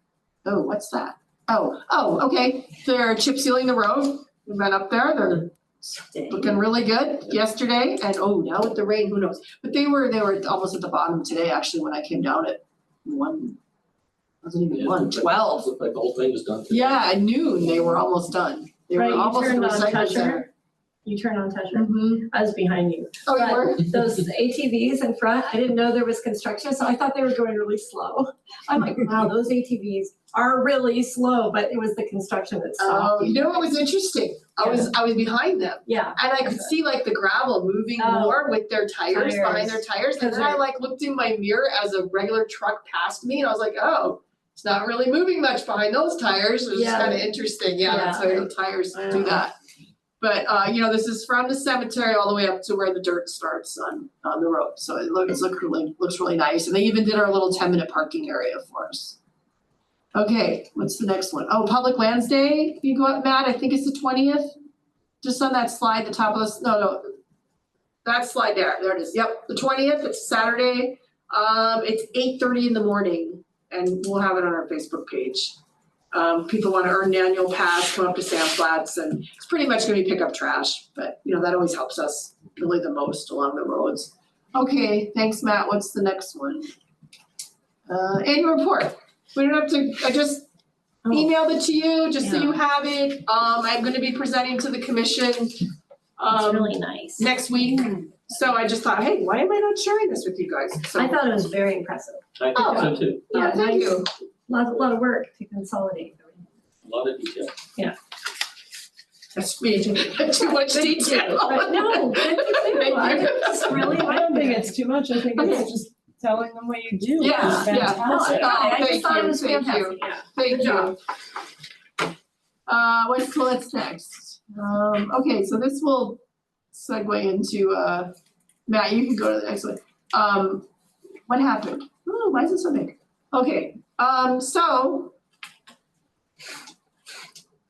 Oh, what's that? Oh, okay. They're chip sealing the road. We've been up there. They're looking really good yesterday. And now with the rain, who knows? But they were almost at the bottom today, actually, when I came down at 1, wasn't even 1:12. Looked like the whole thing was done. Yeah, at noon, they were almost done. They were Right, almost in you the turned on recycle Tusher. center. You turn on Tusher. Mhm. I was behind you. Oh, you But were? those ATVs in front, I didn't know there was construction, so I thought they were going really slow. I'm like, wow, those ATVs are really slow, but it was the construction that Oh, stopped. you know what was interesting? I was behind them. Yeah, And I could see like the gravel moving Oh. more with their tires, behind their tires. And then I like looked in my mirror as a regular truck passed me and I was like, oh, it's not really moving much behind those tires. It was Yeah. kind of interesting. Yeah, that's how the tires do that. But this is from the cemetery all the way up to where the dirt starts on the road. So it looks really nice. And they even did our little 10-minute parking area for us. Okay, what's the next one? Oh, Public Lands Day, you go up, Matt, I think it's the 20th. Just on that slide, the top of this, no. That slide there it is. Yep, the 20th, it's Saturday. It's 8:30 in the morning and we'll have it on our Facebook page. People want to earn an annual pass, come up to Sand Flats, and it's pretty much gonna be pick up trash, but that always helps us really the most along the roads. Okay, thanks, Matt. What's the next one? Annual report. We don't have to, I just emailed it to you, just so you have it. I'm gonna be presenting to the commission it's really nice. next week. So I just thought, hey, why am I not sharing this with you guys? So, I thought it was very impressive. I think so too. Yeah, thank nice. you. Lot of work to consolidate. A lot of detail. That's me, too much detail. But no, thank you. I just really I like don't think it. it's too much. I think it's just telling them what you do. Yeah, It's yeah. fantastic. No, I thank just thought you, it was thank you. fantastic, yeah. Thank you. What's next? Okay, so this will segue into, Matt, you can go to the next one. What happened? Oh, why is it so big? Okay, so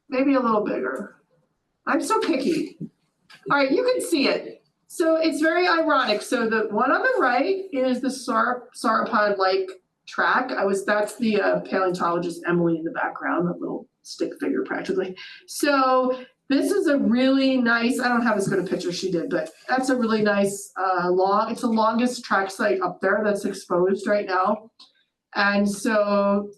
maybe a little bigger. I'm so picky. All right, you can see it. So it's very ironic. So the one on the right is the sauropod like track. That's the paleontologist Emily in the background, a little stick figure practically. So this is a really nice, I don't have as good a picture as she did, but that's a really nice it's the longest track site up there that's exposed right now. And so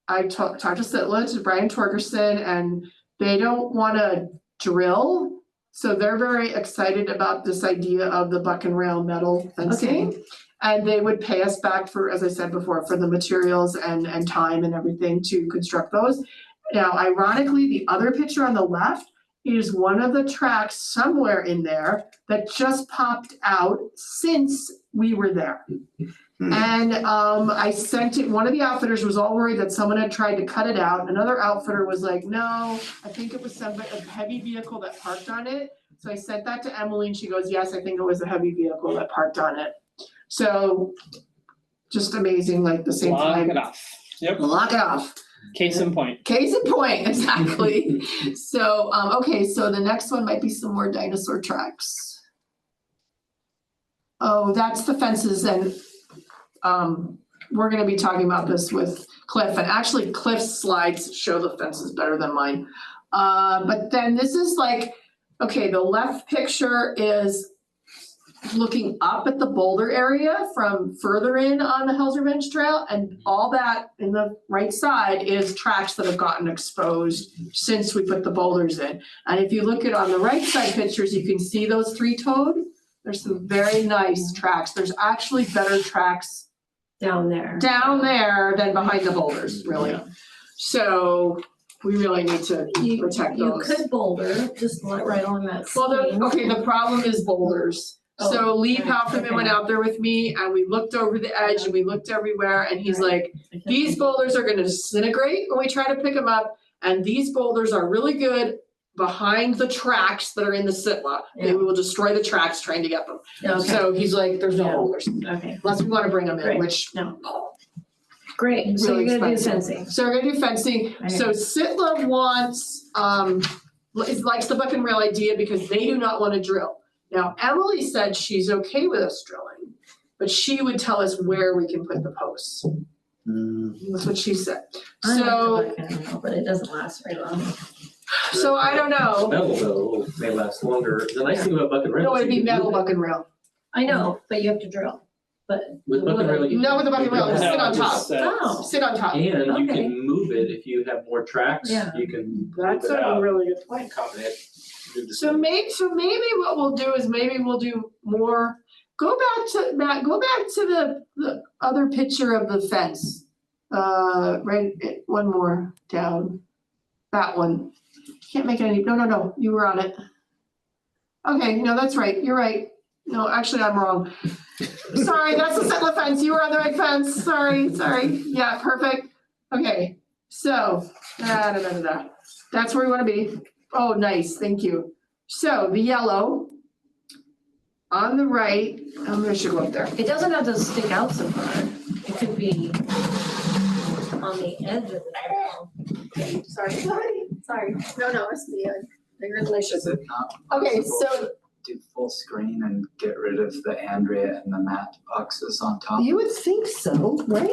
I talked to Sitla, to Brian Torgerson, and they don't want to drill. So they're very excited about this idea of the buck and rail metal fencing. Okay. And they would pay us back for, as I said before, for the materials and time and everything to construct those. Now, ironically, the other picture on the left is one of the tracks somewhere in there that just popped out since we were there. And I sent it, one of the outfitters was all worried that someone had tried to cut it out. Another outfitter was like, no, I think it was a heavy vehicle that parked on it. So I sent that to Emily and she goes, yes, I think it was a heavy vehicle that parked on it. So just amazing, like the same time. Lock it off. Yep. Lock it off. Case in point. Case in point, exactly. So, okay, so the next one might be some more dinosaur tracks. Oh, that's the fences, and we're gonna be talking about this with Clif, and actually Clif's slides show the fences better than mine. But then this is like, okay, the left picture is looking up at the boulder area from further in on the Hell's Revenge Trail, and all that in the right side is tracks that have gotten exposed since we put the boulders in. And if you look at on the right side pictures, you can see those three-toed. There's some very nice tracks. There's actually better tracks Down there than behind the boulders, really. Yeah. So we really need to protect those. You could boulder, just right on that. Well, scheme. the problem is boulders. So Lee Palfreyman went out there with me and we looked over the edge and we looked everywhere and he's like, these boulders are gonna disintegrate when we try to pick them up. And these boulders are really good behind the tracks that are in the sitla. They will destroy the tracks trying to get them. Okay. So he's like, there's no boulders. Okay. Unless we wanna bring them in, Right. which. No. Great, so Really you're gonna do expensive. fencing. So we're gonna do fencing. So Sitla wants, likes the buck and rail idea because they do not want to drill. Now, Emily said she's okay with us drilling, but she would tell us where we can put the posts. That's what she said. I like the So, buck and rail, but it doesn't last very long. so I don't know. Metal though may last longer. The nice thing about buck and rail. No, is it'd you be can metal move it. buck and rail. I know, but you have to drill. But With buck and rail, you. No, with the buck and rail, you just sit can- on top. Oh. Sit on top. And you Okay. can move it if you have more tracks, Yeah. you can. That's move it a out. really good point. Accommodate. Do the So same. maybe what we'll do is maybe we'll do more, go back to, Matt, go back to the other picture of the fence. Right, one more down, that one. Can't make it any, no, you were on it. Okay, no, that's right, you're right. No, actually, I'm wrong. Sorry, that's the Sitla fence, you were on the right fence, sorry, yeah, perfect. Okay, so, that's where we wanna be. Oh, nice, thank you. So the yellow on the right, I'm gonna should go up there. it doesn't have to stick out so far. It could be on the edge of the trail. Sorry. No, it's the Is it not Okay, possible so to do full screen and get rid of the Andrea and the matte boxes on top? you would think so, right?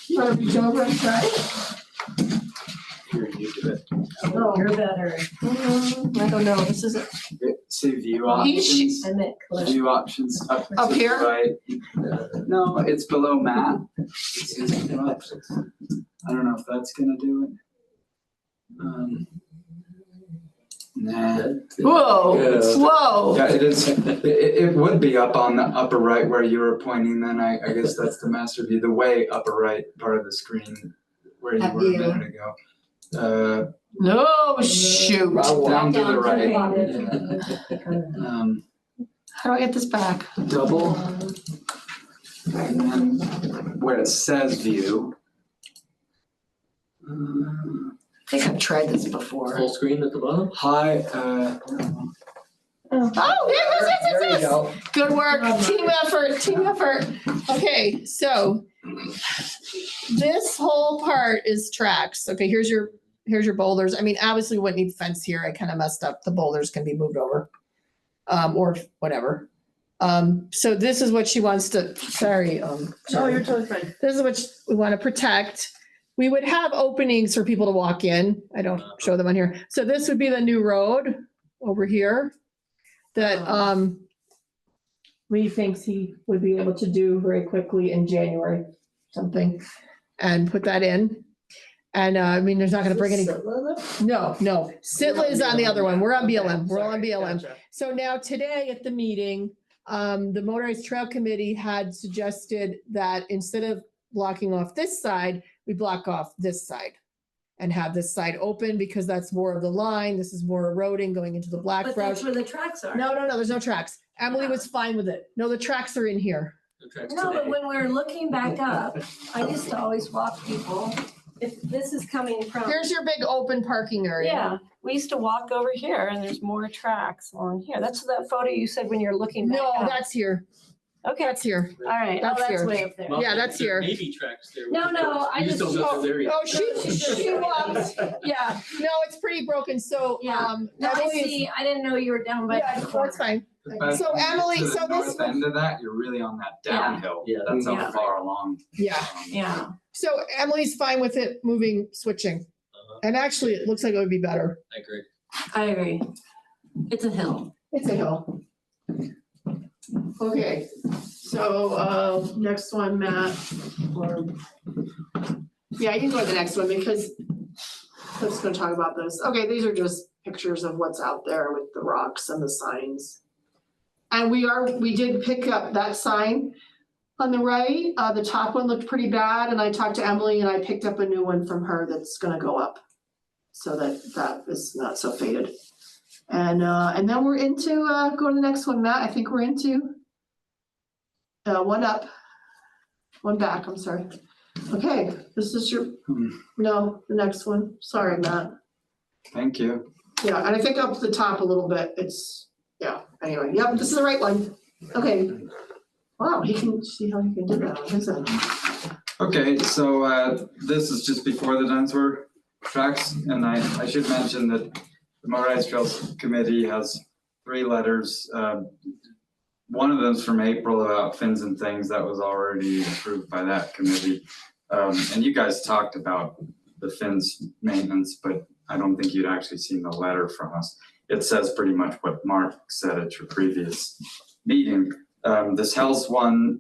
You wanna reach over and try? Here, you do it. No. You're better. I don't know, this isn't. See view He- options, I meant Clif. view options up Up to the here? right. No, it's below matte. It says view options. I don't know if that's gonna do it. Nah. Whoa, Yeah. whoa. Yeah, it is, it would be up on the upper right where you were pointing, then I guess that's the master view, the way upper right part of the screen where you That were a view. minute ago. No, shoot. Down to the right. How do I get this back? Double, and then where it says view. I think I've tried this before. Full screen at the bottom? High, Oh, There you yes. go. Good work, team effort. Okay, so this whole part is tracks. Okay, here's your boulders. I mean, obviously we wouldn't need fence here. I kind of messed up. The boulders can be moved over. Or whatever. So this is what she wants to, sorry. totally fine. This is what we want to protect. We would have openings for people to walk in. I don't show them on here. So this would be the new road over here that Lee thinks he would be able to do very quickly in January, something, and put that in. And I mean, there's not gonna bring any, no. Sitla is on the other one. We're on BLM. We're all on BLM. So now today at the meeting, the Motorized Trail Committee had suggested that instead of blocking off this side, we block off this side and have this side open because that's more of the line. This is more eroding going into the black But brush. that's where the tracks are. No, there's no tracks. Emily was fine with it. No, the tracks are in here. The tracks No, but today. when we're looking back up, I used to always walk people, if this is coming from, Here's your big open parking area. yeah, we used to walk over here and there's more tracks along here. That's that photo you said when you're looking back No, up. that's here. Okay, That's here. all right. Oh, that's that's here. way up there. Well, Yeah, that's there here. may be tracks there. No, I You just- don't know if they're there yet. Oh, she walked. Yeah, no, it's pretty broken. So, Yeah. No, I Emily is- see, I didn't know you were down by Yeah, the corner. that's fine. But So Emily, to the so this north was- end of that, you're really on that Yeah. downhill. Yeah. That's how Yeah. far along. Yeah. Yeah, So Emily's fine with it moving, switching. And actually, it looks like it would be better. I agree. I agree. It's a hill. It's a hill. Okay, so, next one, Matt. Yeah, you can go to the next one because I'm just gonna talk about this. Okay, these are just pictures of what's out there with the rocks and the signs. And we did pick up that sign on the right. The top one looked pretty bad and I talked to Emily and I picked up a new one from her that's gonna go up. So that is not so faded. And then we're into, go to the next one, Matt. I think we're into one up, one back, I'm sorry. Okay, this is your, no, the next one. Sorry, Matt. Thank you. Yeah, and I think up the top a little bit, it's, yeah, anyway, yep, this is the right one. Okay. Wow, he can see how he can do that on his end. Okay, so this is just before the Dinosaur Tracks, and I should mention that the Motorized Trails Committee has 3 letters. One of them's from April about fins and things that was already approved by that committee. And you guys talked about the fins maintenance, but I don't think you'd actually seen the letter from us. It says pretty much what Mark said at your previous meeting. This health one,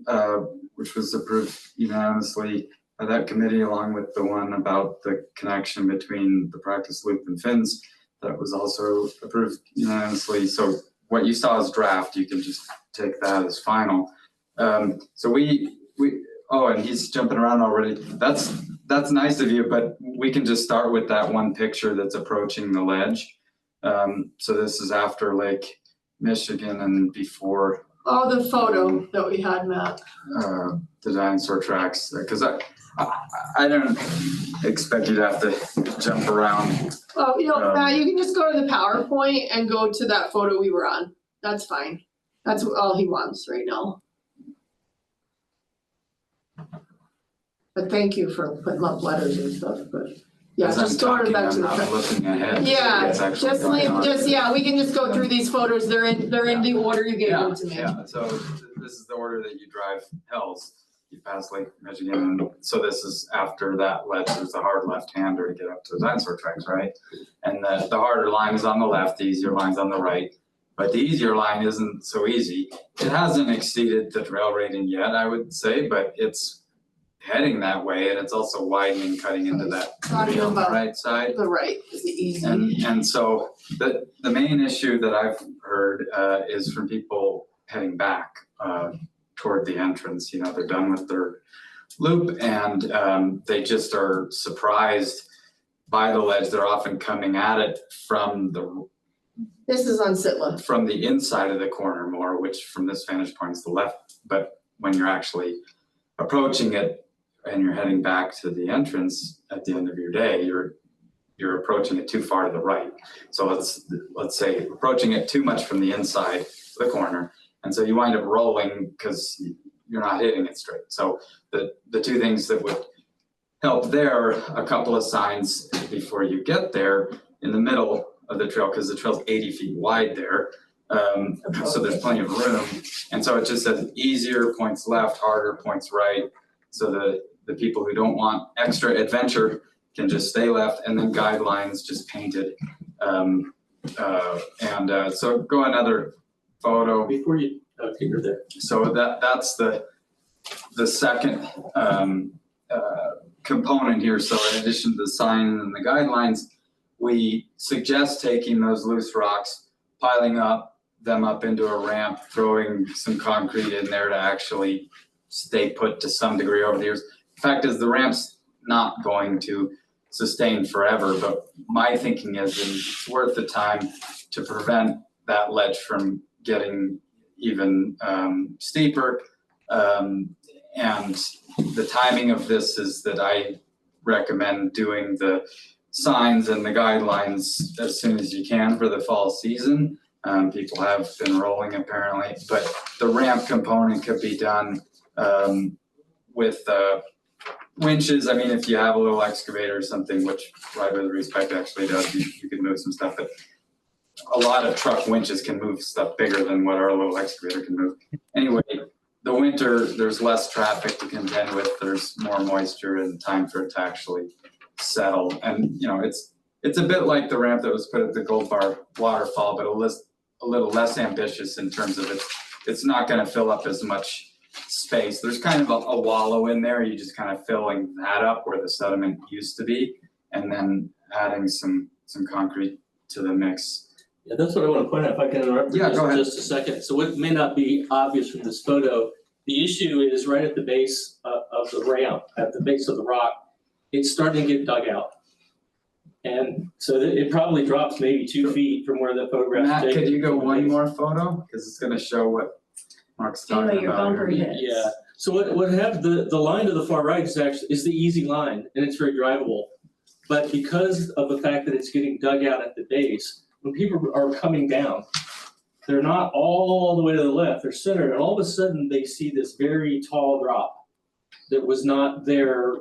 which was approved unanimously by that committee, along with the one about the connection between the practice loop and fins, that was also approved unanimously. So what you saw as draft, you can just take that as final. So oh, and he's jumping around already. That's nice of you, but we can just start with that one picture that's approaching the ledge. So this is after Lake Michigan and before. Oh, the photo that we had, Matt. The Dinosaur Tracks, because I don't expect you to have to jump around. Oh, Matt, you can just go to the PowerPoint and go to that photo we were on. That's fine. That's all he wants right now. But thank you for putting up letters and stuff, but yeah, just go to back to the. I'm not looking ahead. Yeah, we can just go through these photos. They're in the order you gave them to me. Yeah, so this is the order that you drive hills. You pass Lake Michigan, and so this is after that ledge. There's a hard left-hander to get up to the Dinosaur Tracks, right? And the harder line is on the left, the easier line's on the right. But the easier line isn't so easy. It hasn't exceeded the trail rating yet, I would say, but it's heading that way, and it's also widening, cutting into that on the right side. The right is the easy. And so the main issue that I've heard is from people heading back toward the entrance. You know, they're done with their loop, and they just are surprised by the ledge. They're often coming at it from the. This is on Sitla. From the inside of the corner more, which from this vantage point is the left. But when you're actually approaching it and you're heading back to the entrance at the end of your day, you're approaching it too far to the right. So let's say approaching it too much from the inside of the corner. And so you wind up rolling because you're not hitting it straight. So the two things that would help there, a couple of signs before you get there in the middle of the trail, because the trail's 80 feet wide there. So there's plenty of room. And so it just says easier points left, harder points right. So the people who don't want extra adventure can just stay left, and then guidelines just painted. So go another photo. Before you figure there. So that's the second component here. So in addition to the sign and the guidelines, we suggest taking those loose rocks, piling them up into a ramp, throwing some concrete in there to actually stay put to some degree over the years. The fact is the ramp's not going to sustain forever, but my thinking is it's worth the time to prevent that ledge from getting even steeper. And the timing of this is that I recommend doing the signs and the guidelines as soon as you can for the fall season. People have been rolling apparently, but the ramp component could be done with winches. I mean, if you have a little excavator or something, which Ride with Respect actually does, you can move some stuff, but a lot of truck winches can move stuff bigger than what our little excavator can move. Anyway, the winter, there's less traffic to contend with, there's more moisture and time for it to actually settle. And you know, it's a bit like the ramp that was put at the Gold Bar waterfall, but a little less ambitious in terms of it's not going to fill up as much space. There's kind of a wallow in there. You just kind of filling that up where the sediment used to be, and then adding some concrete to the mix. Yeah, that's what I want to point out, if I can interrupt for just a second. So what may not be obvious from this photo, the issue is right at the base of the ramp, at the base of the rock, it's starting to get dug out. And so it probably drops maybe 2 feet from where the photograph's taken. Matt, could you go one more photo? Because it's going to show what Mark's talking your about. bumper hits. Yeah. So what happened, the line to the far right is the easy line, and it's very drivable. But because of the fact that it's getting dug out at the base, when people are coming down, they're not all the way to the left, they're centered, and all of a sudden they see this very tall drop. that was not there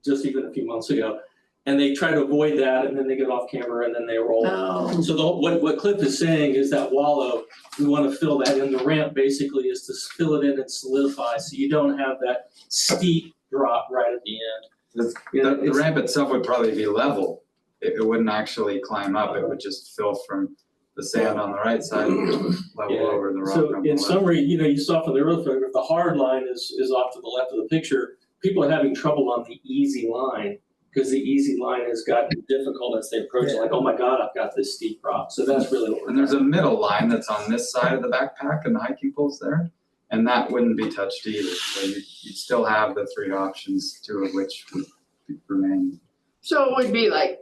just even a few months ago. And they try to avoid that, and then they get off camera, and then they roll. Oh. So what Clif is saying is that wallow, we want to fill that in. The ramp basically is to fill it in and solidify, so you don't have that steep drop right at the end. The ramp itself would probably be level. It wouldn't actually climb up. It would just fill from the sand on the right side and level over the rock on the left. So in summary, you saw from the earlier photograph, the hard line is off to the left of the picture. People are having trouble on the easy line, because the easy line has gotten difficult as they approach it, like, oh my God, I've got this steep drop. So that's really what we're And there's a middle line that's on this side of the backpack and the hiking poles there, and that wouldn't be touched either. So you'd still have the 3 options, 2 of which would remain. So it would be like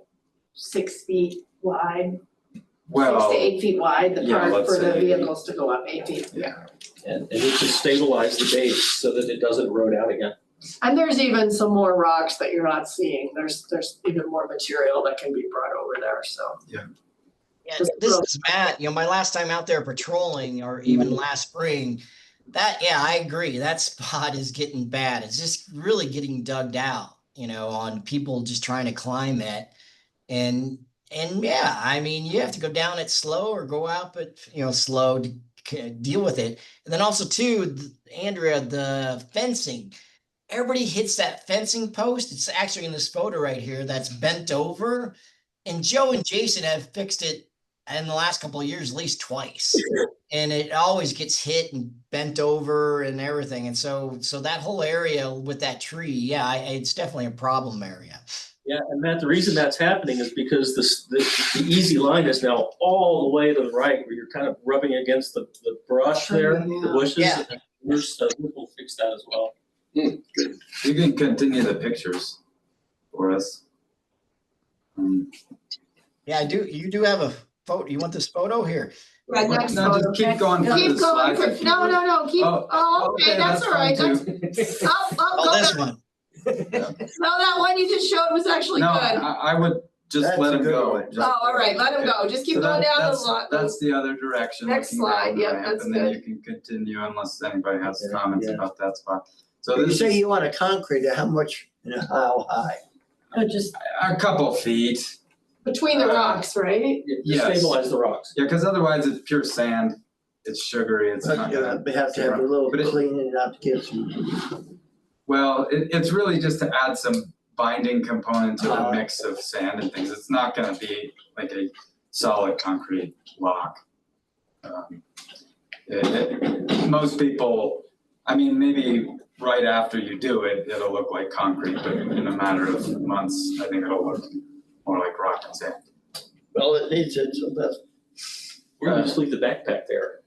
6 feet wide, 6 Well, to 8 feet wide, the yeah, part let's for the say- vehicles to go up 8 feet. yeah. And it needs to stabilize the base so that it doesn't erode out again. And there's even some more rocks that you're not seeing. There's even more material that can be brought over there, so. Yeah, Just this real- is Matt. My last time out there patrolling, or even last spring, I agree. That spot is getting bad. It's just really getting dug out, on people just trying to climb it. And yeah, I mean, you have to go down it slow or go out, but slow to deal with it. And then also too, Andrea, the fencing. Everybody hits that fencing post. It's actually in this photo right here that's bent over. And Joe and Jason have fixed it in the last couple of years at least twice. And it always gets hit and bent over and everything. And so that whole area with that tree, it's definitely a problem area. Yeah, and Matt, the reason that's happening is because the easy line is now all the way to the right, where you're kind of rubbing against the brush there, the bushes. Yeah. We'll fix that as well. You can continue the pictures for us. Yeah, I do. You do have a photo. You want this photo here? Right, next No, photo, just keep okay? going through Keep the going, slides if you no, would. no, keep, okay, that's all right, fine that's, too. Oh, go this back. one. No, that one you just showed was actually No, good. I would just That's let a him good go. one. Just- Oh, all right, let him go, just keep So going down the that's- lot. That's the other direction. Next looking down slide, the yep, ramp, that's and then good. you can continue unless anybody has Yeah, comments yeah. about that spot. So You this say is you want a concrete, how much and how high? Just, a couple feet. Between the rocks, right? Yes. Stabilize the rocks. Yeah, because otherwise it's pure sand. It's sugary. It's not gonna. They have to have a little But it- cleaning up to get you. Well, it's really just to add some binding component to the Uh-huh. mix of sand and things. It's not gonna be like a solid concrete block. Most people, I mean, maybe right after you do it, it'll look like concrete, but in a matter of months, I think it'll look more like rock and sand. Well, it needs it, so that's. We're gonna just leave the backpack there.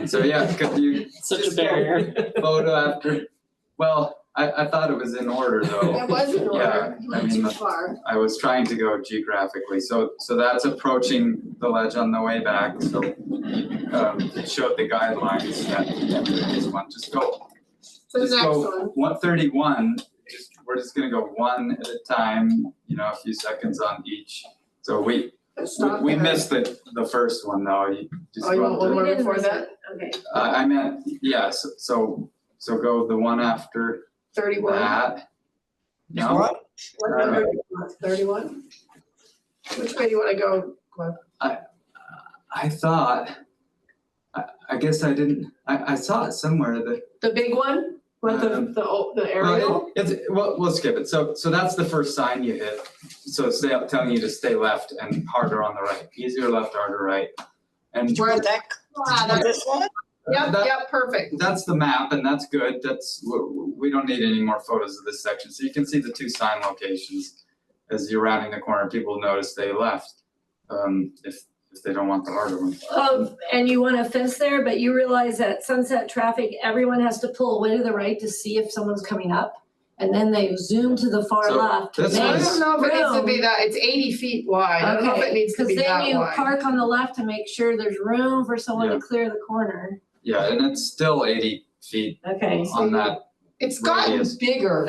So yeah, could you Such a just go barrier. photo after? Well, I thought it was in order though. That was in order, Yeah, I not too mean, far. I was trying to go geographically, so that's approaching the ledge on the way back, so it showed the guidelines that this one, just go. So the Just next go one, 131, we're just gonna go one at a time, a few seconds on each. So we stop we there. missed the first one though, you just Oh, you go want up one to. more We didn't before miss that? okay. I meant, yeah, so go the one after 31. that. No, What? What number do you want? 31? Which way do you wanna go, Cliff? I thought, I guess I didn't, I saw it somewhere that. The big one? With the aerial? We'll skip it. So that's the first sign you hit. So it's telling you to stay left and harder on the right. Easier left, harder right. And Where Put that, Ah, this one? Yep, that- yep, perfect. that's the map and that's good. We don't need any more photos of this section. So you can see the 2 sign locations as you're rounding the corner. People notice they left, if they don't want the harder one. And you want a fence there, but you realize that sunset traffic, everyone has to pull away to the right to see if someone's coming up. And then they zoom to the far So left. to this make I was- don't know if it needs to be room. that, it's 80 feet wide. I don't know if it needs to be Cause then that you wide. park on the left to make sure there's room for someone Yeah. to clear the corner. Yeah, and it's still 80 feet Okay. on that It's gotten Radius. bigger.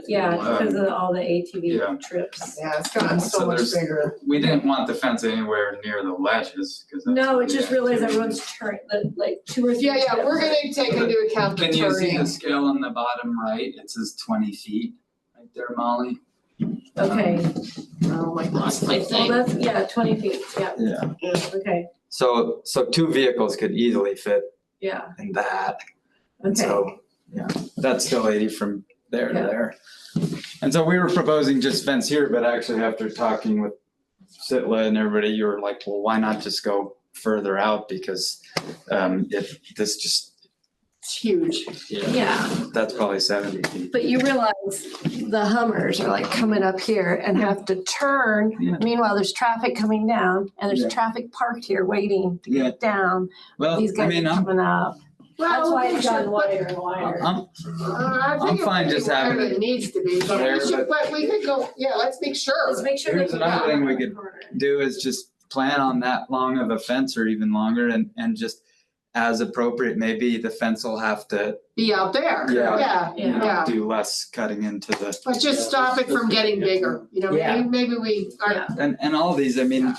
Yeah, because of all the ATV Yeah. trips. Yeah, it's gotten so So much there's- bigger. We didn't want the fence anywhere near the ledges, because. No, it just realized everyone's turn, like 2 or 3. Yeah, we're gonna take into account the Can you see the turning. scale on the bottom right? It says 20 feet right there, Molly. Okay, Oh, my gosh, my well, thing. that's, yeah, 20 feet, yeah, Yeah. okay, So 2 vehicles could easily fit yeah, in that. okay. So, yeah, that's still 80 from there to Yeah. there. And so we were proposing just fence here, but actually after talking with Sitla and everybody, you were like, well, why not just go further out? Because if this just, It's huge. Yeah, that's probably 70 feet. but you realize the Hummers are like coming up here and have to turn. Yeah. Meanwhile, there's traffic coming down and there's Yeah. traffic parked here waiting to Yeah. get down. Well, These I guys mean, are coming up. That's why it's gotten wider and wider. I'm I think it's fine just where having it needs to be, but there, we should, but we could go, yeah, let's make sure. Let's make sure. Here's they another can thing we get could around the corner. do is just plan on that long of a fence or even longer and just as appropriate, maybe the fence will have to Be out there. Yeah. Yeah, you know, yeah. do less cutting into the, But just stop it from getting bigger, you know, Yeah. maybe we are, Yeah. and all these, I mean,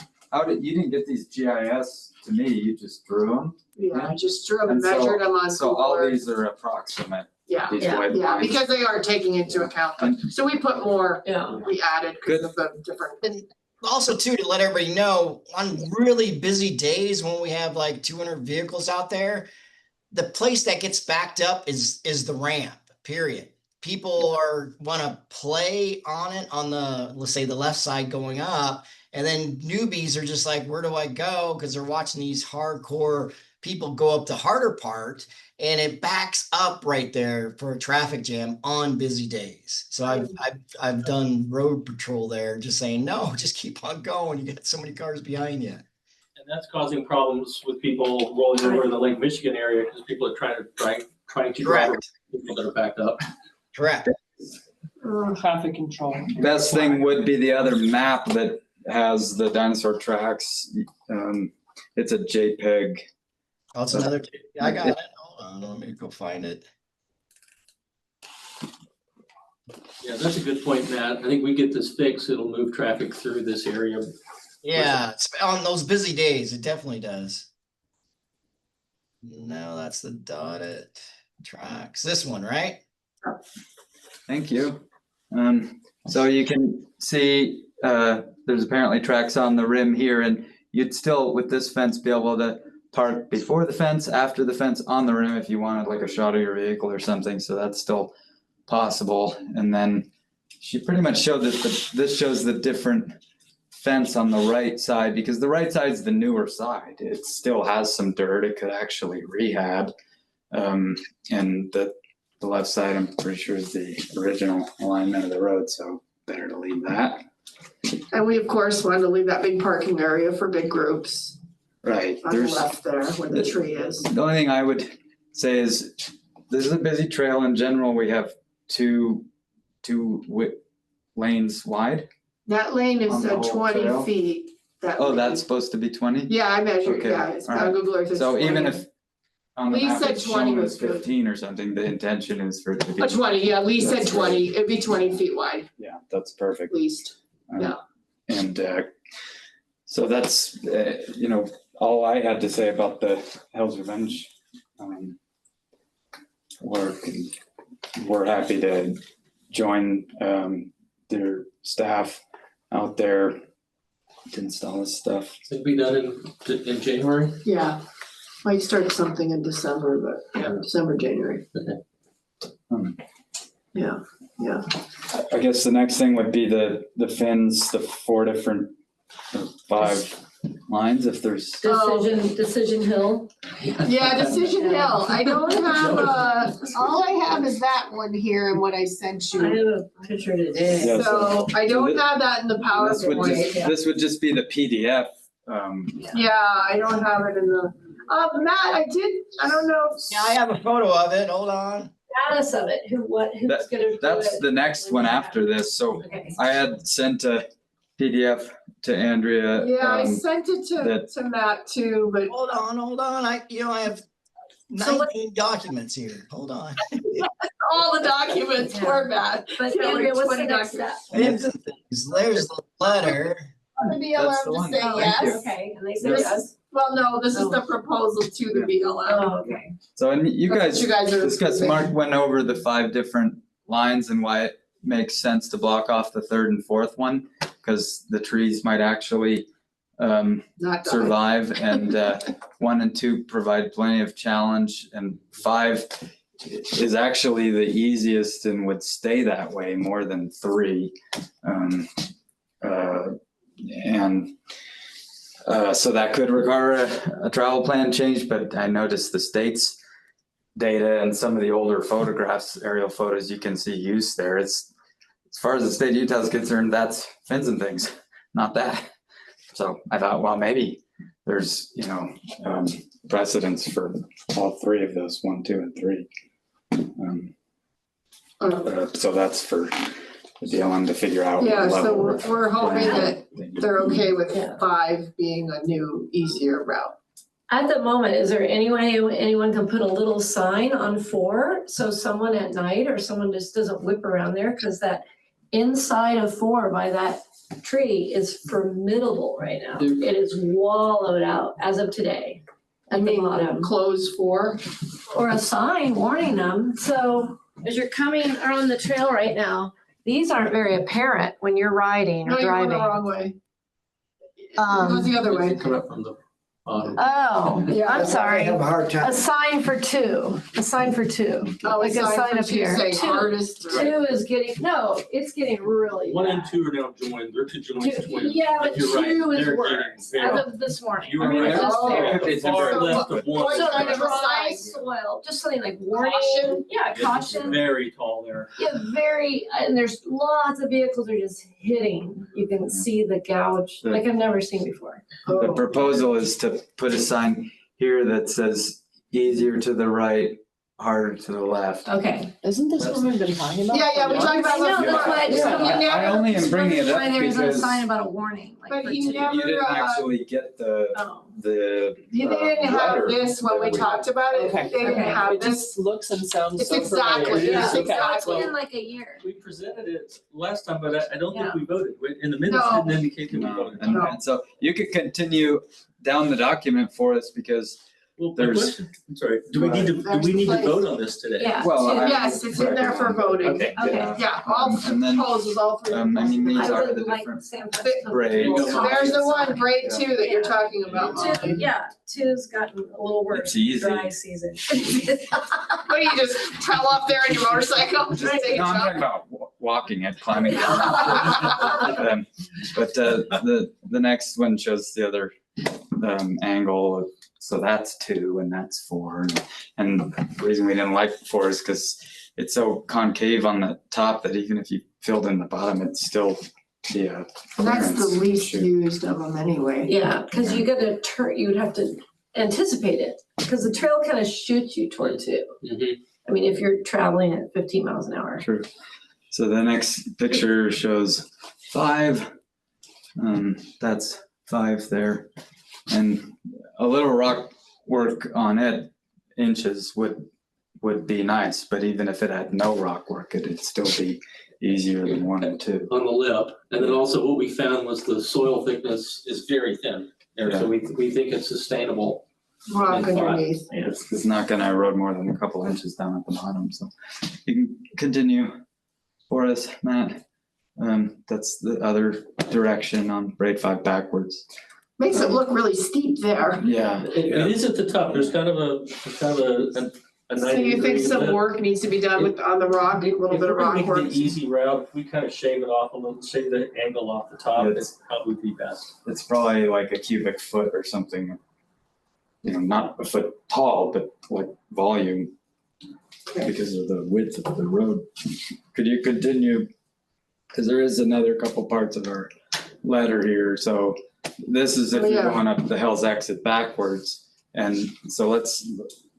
you didn't get these GIS to me, you just drew them. yeah, I just drew them and And so- measured them on So Google all Earth. these are approximate, Yeah, these Yeah. white yeah, lines. because they are taking into account, so we put more, Yeah. we added because of the different. Also too, to let everybody know, on really busy days when we have like 200 vehicles out there, the place that gets backed up is the ramp, period. People wanna play on it on the, let's say, the left side going up. And then newbies are just like, where do I go? Cause they're watching these hardcore people go up the harder part and it backs up right there for a traffic jam on busy days. So I've done road patrol there, just saying, no, just keep on going. You got so many cars behind you. And that's causing problems with people rolling over in the Lake Michigan area because people are trying to drive Correct. people that are backed up. Correct. Traffic control. Best thing would be the other map that has the dinosaur tracks. It's a JPEG. Oh, it's another, I got it. Hold on, let me go find it. Yeah, that's a good point, Matt. I think we get this fixed, it'll move traffic through this area. Yeah, it's on those busy days, it definitely does. No, that's the dotted tracks. This one, right? Thank you. So you can see, there's apparently tracks on the rim here and you'd still, with this fence, be able to park before the fence, after the fence, on the rim if you wanted like a shot of your vehicle or something. So that's still possible. And then she pretty much showed that this shows the different fence on the right side because the right side's the newer side. It still has some dirt. It could actually rehab. And the left side, I'm pretty sure, is the original alignment of the road. So better to leave that. And we, of course, wanted to leave that big parking area for big groups Right. on the left there where the tree is. The only thing I would say is this is a busy trail in general. We have two lanes wide. That lane On is the whole 20 trail? feet. That Oh, lane. that's supposed to be 20? Yeah, I measured, Okay, yeah, it's all on right. Google Earth. It's So 20. even if on the Lee map said it's 20 shown was as good. 15 or something, the intention is for it to be. 20, yeah, Lee said That's 20, it'd be 20 feet wide, Yeah, that's perfect. at least. Yeah. And so that's, all I had to say about the Hell's Revenge work. And we're happy to join their staff out there to install this stuff. It'll be done in January. Yeah, might start something in December, but yeah, December, January. Um, Yeah, yeah. I guess the next thing would be the fins, the 4 different, 5 lines if there's. Decision Hill. Yeah, Decision Hill, I don't have all I have is that one here and what I sent I you. have a picture today. Yeah, So I don't this- have that in the PowerPoint. This would just be the PDF. Yeah, I don't have it in the, Matt, I don't know. Yeah, I have a photo of it. Hold on. Status of it, who's gonna do it? That's the next one after this. So Okay. I had sent a PDF to Andrea. Yeah, I sent it that- to Matt too, but Hold on. I have So what- 19 documents here. Hold on. All the documents format. But Yeah, like Andrea, what's the 20 next step? There's the letter. The That's the BLM one. to say Oh, yes. Okay, and they said This yes. is, well, no, this is the proposal to the BLM. Oh, okay. So, and you That's what guys you guys are discussed, approving. Mark went over the 5 different lines and why it makes sense to block off the 3rd and 4th one, because the trees might actually Not done. survive, and 1 and 2 provide plenty of challenge, and 5 is actually the easiest and would stay that way more than 3. So that could require a travel plan change, but I noticed the state's data and some of the older photographs, aerial photos, you can see use there. It's, as far as the state of Utah is concerned, that's fins and things, not that. So I thought, well, maybe there's, precedence for all 3 of those, 1, 2, and 3. So that's for the BLM to figure out. what Yeah, so level we're hoping that they do. they're okay with Yeah. 5 being a new, easier route. At the moment, is there any way anyone can put a little sign on 4? So someone at night or someone just doesn't whip around there? Because that inside of 4 by that tree is formidable right now. It is wallowed out as of today I at the mean, bottom. close 4. Or a sign warning them. So as you're coming on the trail right now, these aren't very apparent when you're riding No, or you're going the driving. wrong way. It goes the other way. Come up from the bottom. Oh, Yeah, I'm I sorry. have a hard time. A sign for 2, a sign for 2. Oh, Like a sign up here. Say 2 artist. 2 is getting, no, it's getting really 1 and bad. 2 are now joined, they're 2 joints twins. Yeah, but You're right, 2 is they're worse getting as very- of this morning. You I were mean, right. it's just Oh, there. The far So left of 1. what So kind of a dry sign? soil, just something like warning. Caution? Yeah, It's caution. very tall there. Yeah, very, and there's lots of vehicles are just hitting. You can see the gouge, like I've never seen before. The proposal is to put a sign here that says easier to the right, harder to the left. Okay. Isn't this what we've been talking about? Yeah, we talked about I know, that that's why I just. before. Yeah, He I only am never, bringing it up Why there isn't a because sign about a warning, like But for he 2. never- you didn't actually get the Oh. the they didn't have letter this when we that talked about it. Okay. They didn't Okay. have It this. just looks and sounds It's so exactly, familiar. yeah, Okay. It's exactly. been like a year. We presented it last time, but I don't think Yeah. we voted. In the minutes, No. it didn't indicate that we No, voted. and so you could continue down the document for us because Well, my there's- question, I'm sorry, do we need to There's vote on this today? Yeah. well, I- Yes, it's in there for voting. Okay. Okay. Yeah, all And then, proposals, all 3. I mean, these I are the would like different San Francisco. grades. There's the one, grade 2 that you're talking about, Molly. 2, yeah, 2's gotten a little worse. It's easy. Dry season. What do you just travel up there on your motorcycle? Just take a No, I'm shot? talking about walking it, climbing down. But the next one shows the other angle. So that's 2 and that's 4. And the reason we didn't like 4 is because it's so concave on the top that even if you filled in the bottom, it'd still be a That's the clearance least issue. used of them anyway. Yeah, because you gotta turn, you would have to anticipate it, because the trail kind of shoots you toward 2. Mhm. I mean, if you're traveling at 15 miles an hour. True. So the next picture shows 5. That's 5 there. And a little rock work on it, inches would be nice, but even if it had no rock work, it'd still be easier than 1 and 2. On the lip, and then also what we found was the soil thickness is very thin there, so we think it's sustainable. Rock And 5. underneath. It's not gonna erode more than a couple inches down at the bottom, so you can continue for us, Matt. That's the other direction on grade 5 backwards. Makes it look really steep there. Yeah. It is at the top, there's kind of a 90 So you think degree some lip. work needs to be done with, on the rock, a little If bit of we're gonna rock make work? the easy route, if we kind of shave it off a little, shave the angle off the top, Yes. it's probably be best. It's probably like a cubic foot or something. Not a foot tall, but like volume because of the width of the road. Could you continue? Because there is another couple parts of our letter here. So this is if Oh, you're yeah. going up the Hell's Exit backwards. And so let's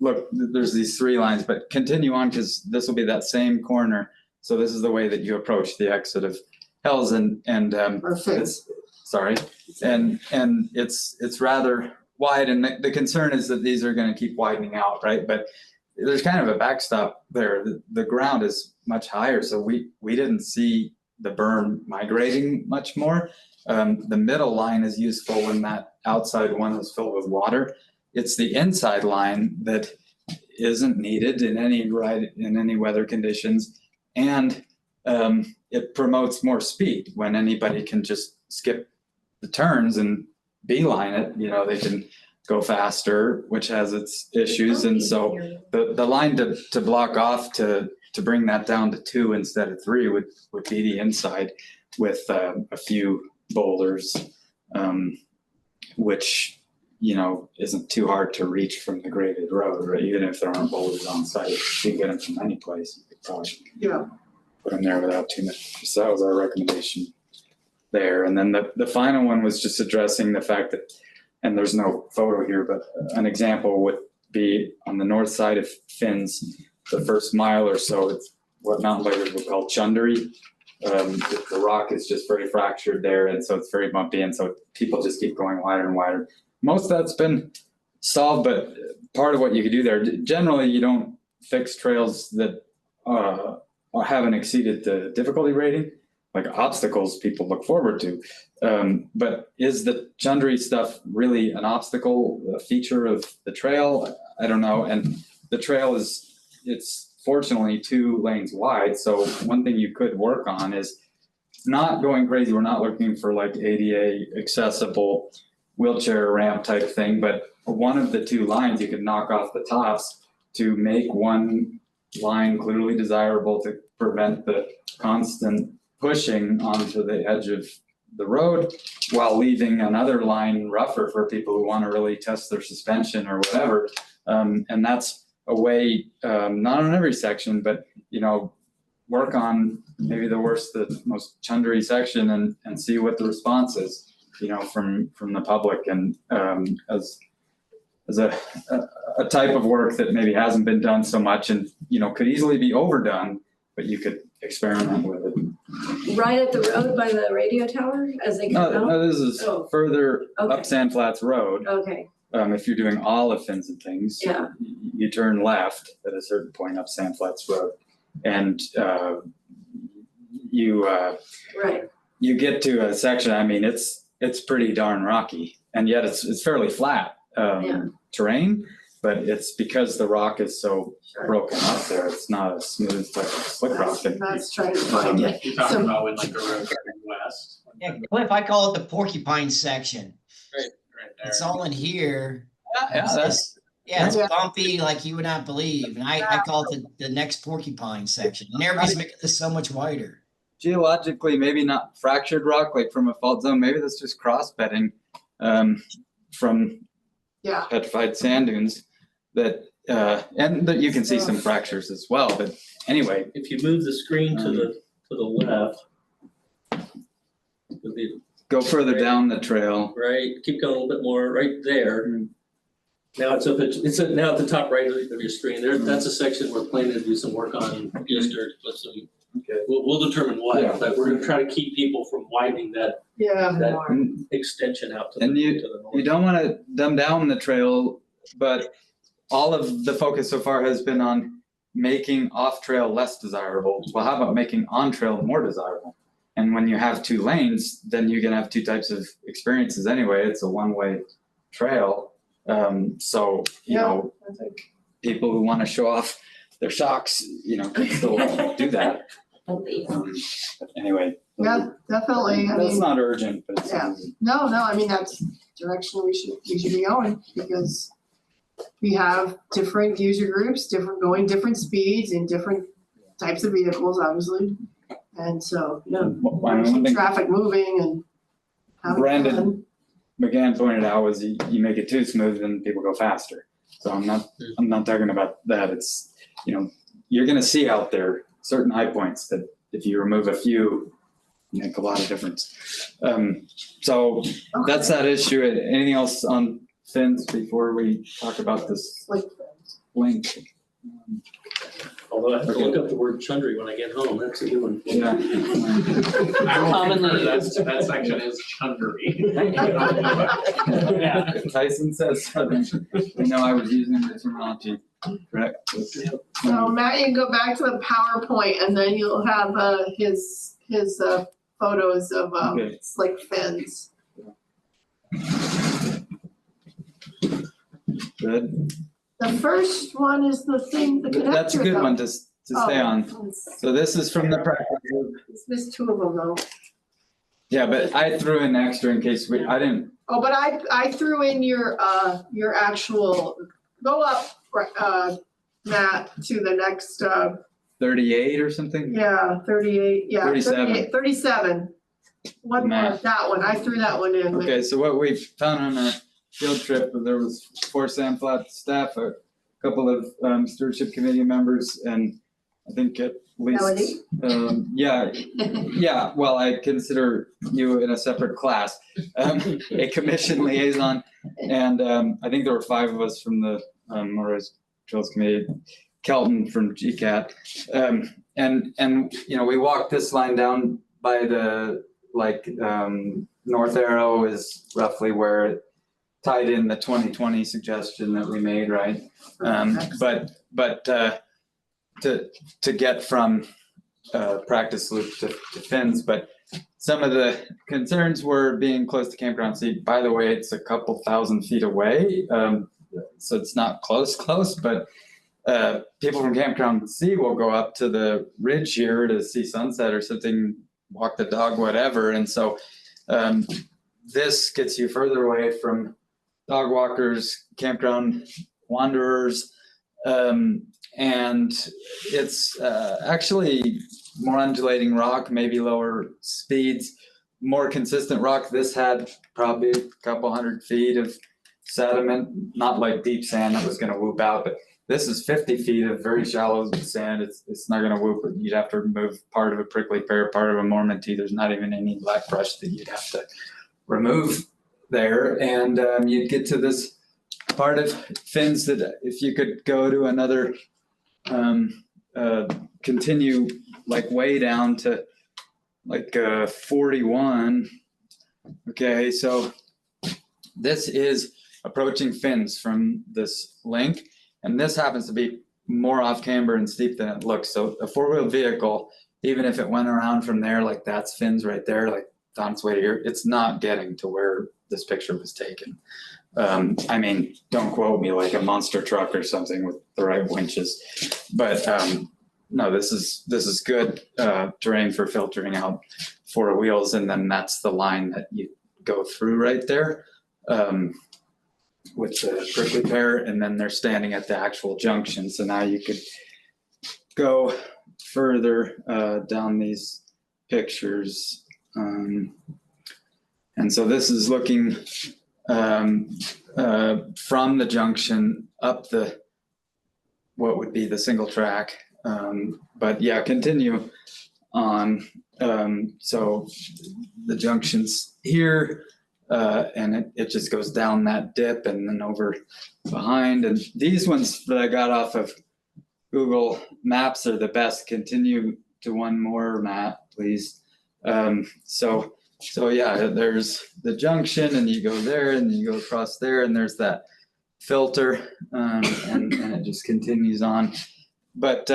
look, there's these 3 lines, but continue on because this will be that same corner. So this is the way that you approach the exit of Hell's and Perfect. it's, sorry, and it's rather wide, and the concern is that these are gonna keep widening out, right? But there's kind of a backstop there. The ground is much higher, so we didn't see the berm migrating much more. The middle line is useful when that outside one is filled with water. It's the inside line that isn't needed in any weather conditions, and it promotes more speed when anybody can just skip the turns and beeline it. You know, they can go faster, which has its issues, and so the line to block off to bring that down to 2 instead of 3 would be the inside with a few boulders, which, you know, isn't too hard to reach from the graded road, right? Even if there aren't boulders on site, you can get them from any place. You could probably put them there without too much. So that was our recommendation there. And then the final one was just addressing the fact that, and there's no photo here, but an example would be on the north side of Finn's, the first mile or so, it's what mountain bikers would call chundery. The rock is just very fractured there, and so it's very bumpy, and so people just keep going wider and wider. Most of that's been solved, but part of what you could do there, generally you don't fix trails that haven't exceeded the difficulty rating, like obstacles people look forward to. But is the chundery stuff really an obstacle, a feature of the trail? I don't know. And the trail it's fortunately 2 lanes wide. So one thing you could work on is not going crazy. We're not looking for like ADA accessible wheelchair ramp type thing, but one of the 2 lines you could knock off the tops to make one line clearly desirable to prevent the constant pushing onto the edge of the road, while leaving another line rougher for people who want to really test their suspension or whatever. And that's a way, not on every section, but, you know, work on maybe the most chundery section and see what the response is, you know, from the public, and as a type of work that maybe hasn't been done so much, and, you know, could easily be overdone, but you could experiment with it. Right at the road by the radio tower as they come out? No, this is further Okay. up Sand Flats Road. Okay, If you're doing all of Fins and things, yeah, you turn left at a certain point up Sand Flats Road, and right. you get to a section. I mean, it's pretty darn rocky, and yet it's fairly flat terrain. But it's because the rock is so broken up there. It's not a smooth type of slickrock. That's trying to find it. You're talking about when like a road turning west. Yeah, Cliff, I call it the porcupine section. Right there. It's all in here. Yeah, It's bumpy like you would not believe. And I call it the next porcupine section. And everybody's making this so much wider. Geologically, maybe not fractured rock like from a fault zone. Maybe that's just cross bedding from petrified sand dunes. And that you can see some fractures as well. But anyway, If you move the screen to the left, go further down the trail. right, keep going a little bit more, right there. Now it's now at the top right of your screen. That's a section we're planning to do some work on Easter, with some. Okay. We'll determine what, Yeah. but we're gonna try to keep people from widening that extension out to the And north. You don't want to dumb down the trail, but all of the focus so far has been on making off-trail less desirable. Well, how about making on-trail more desirable? And when you have 2 lanes, then you can have 2 types of experiences anyway. It's a one-way trail. So, you know, people who want to show off their shocks, you know, can still do that. But anyway. Yeah, definitely. I That's mean, not urgent, but it's. no, I mean, that's the direction we should be going, because we have different user groups, going different speeds in different types of vehicles, obviously. And so, keep traffic moving and having Brandon fun. McGann pointed out was you make it too smooth and people go faster. So I'm not talking about that. It's, you know, you're gonna see out there certain high points that if you remove a few, you make a lot of difference. So that's that issue. Anything else on Fins before we talk about this link? Although I have to look up the word chundry when I get home, that's a good one. Yeah. Commonly That section is chundry. Yeah. Tyson says, you know, I was using the terminology, correct? So Matt, you can go back to the PowerPoint and then you'll have his photos of Okay. slick fins. Good. The first one is the thing, the connector. That's a good though. one to stay on. So this is from the practice group. There's two of them though. Yeah, but I threw in extra in case I didn't. Oh, but I threw in your actual, go up, Matt, to the next, 38 or something? yeah, 38, yeah. 37. 37. One more, Matt. that one, I threw that one in. Okay, so what we found on our field trip, there was 4 Sand Flat staff, a couple of stewardship committee members, and I think at least, yeah, well, I consider you in a separate class, a commission liaison, and I think there were 5 of us from the Motorized Trails Committee, Kelton from GCAT, and you know, we walked this line down by the North Arrow is roughly where it tied in the 2020 suggestion that we made, right? But to get from practice loop to fins, but some of the concerns were being close to campground C. By the way, it's a couple thousand feet away, so it's not close, but people from campground C will go up to the ridge here to see sunset or something, walk the dog, whatever, and so this gets you further away from dog walkers, campground wanderers, and it's actually more undulating rock, maybe lower speeds, more consistent rock. This had probably a couple 100 feet of sediment, not like deep sand that was going to whoop out, but this is 50 feet of very shallow sand. It's not going to whoop. You'd have to remove part of a prickly pear, part of a Mormon tea. There's not even any black brush that you'd have to remove there, and you'd get to this part of fins that if you could go to another continue like way down to like 41. Okay, so this is approaching fins from this link, and this happens to be more off camber and steep than it looks. So a 4-wheel vehicle, even if it went around from there, like that's fins right there, like on its way here, it's not getting to where this picture was taken. I mean, don't quote me, like a monster truck or something with the right winches, but no, this is good terrain for filtering out 4 wheels, and then that's the line that you go through right there with the prickly pear, and then they're standing at the actual junction. So now you could go further down these pictures. And so this is looking from the junction up the, what would be the single track. But yeah, continue on. So the junction's here, and it just goes down that dip and then over behind. And these ones that I got off of Google Maps are the best. Continue to one more, Matt, please. So yeah, there's the junction, and you go there, and you go across there, and there's that filter, and it just continues on. But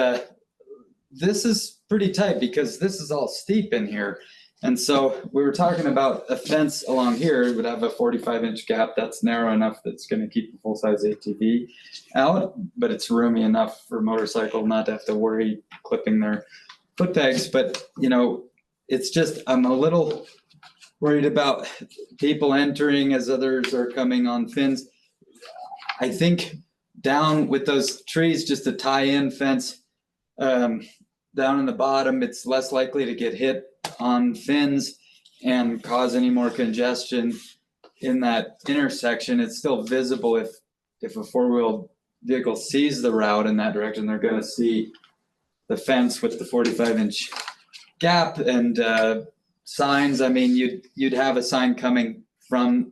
this is pretty tight because this is all steep in here. And so we were talking about a fence along here. It would have a 45-inch gap that's narrow enough that's going to keep a full-size ATV out, but it's roomy enough for a motorcycle not to have to worry clipping their foot pegs. But, you know, it's just, I'm a little worried about people entering as others are coming on fins. I think down with those trees, just a tie-in fence down in the bottom, it's less likely to get hit on fins and cause any more congestion in that intersection. It's still visible if a 4-wheel vehicle sees the route in that direction, they're going to see the fence with the 45-inch gap and signs. I mean, you'd have a sign coming from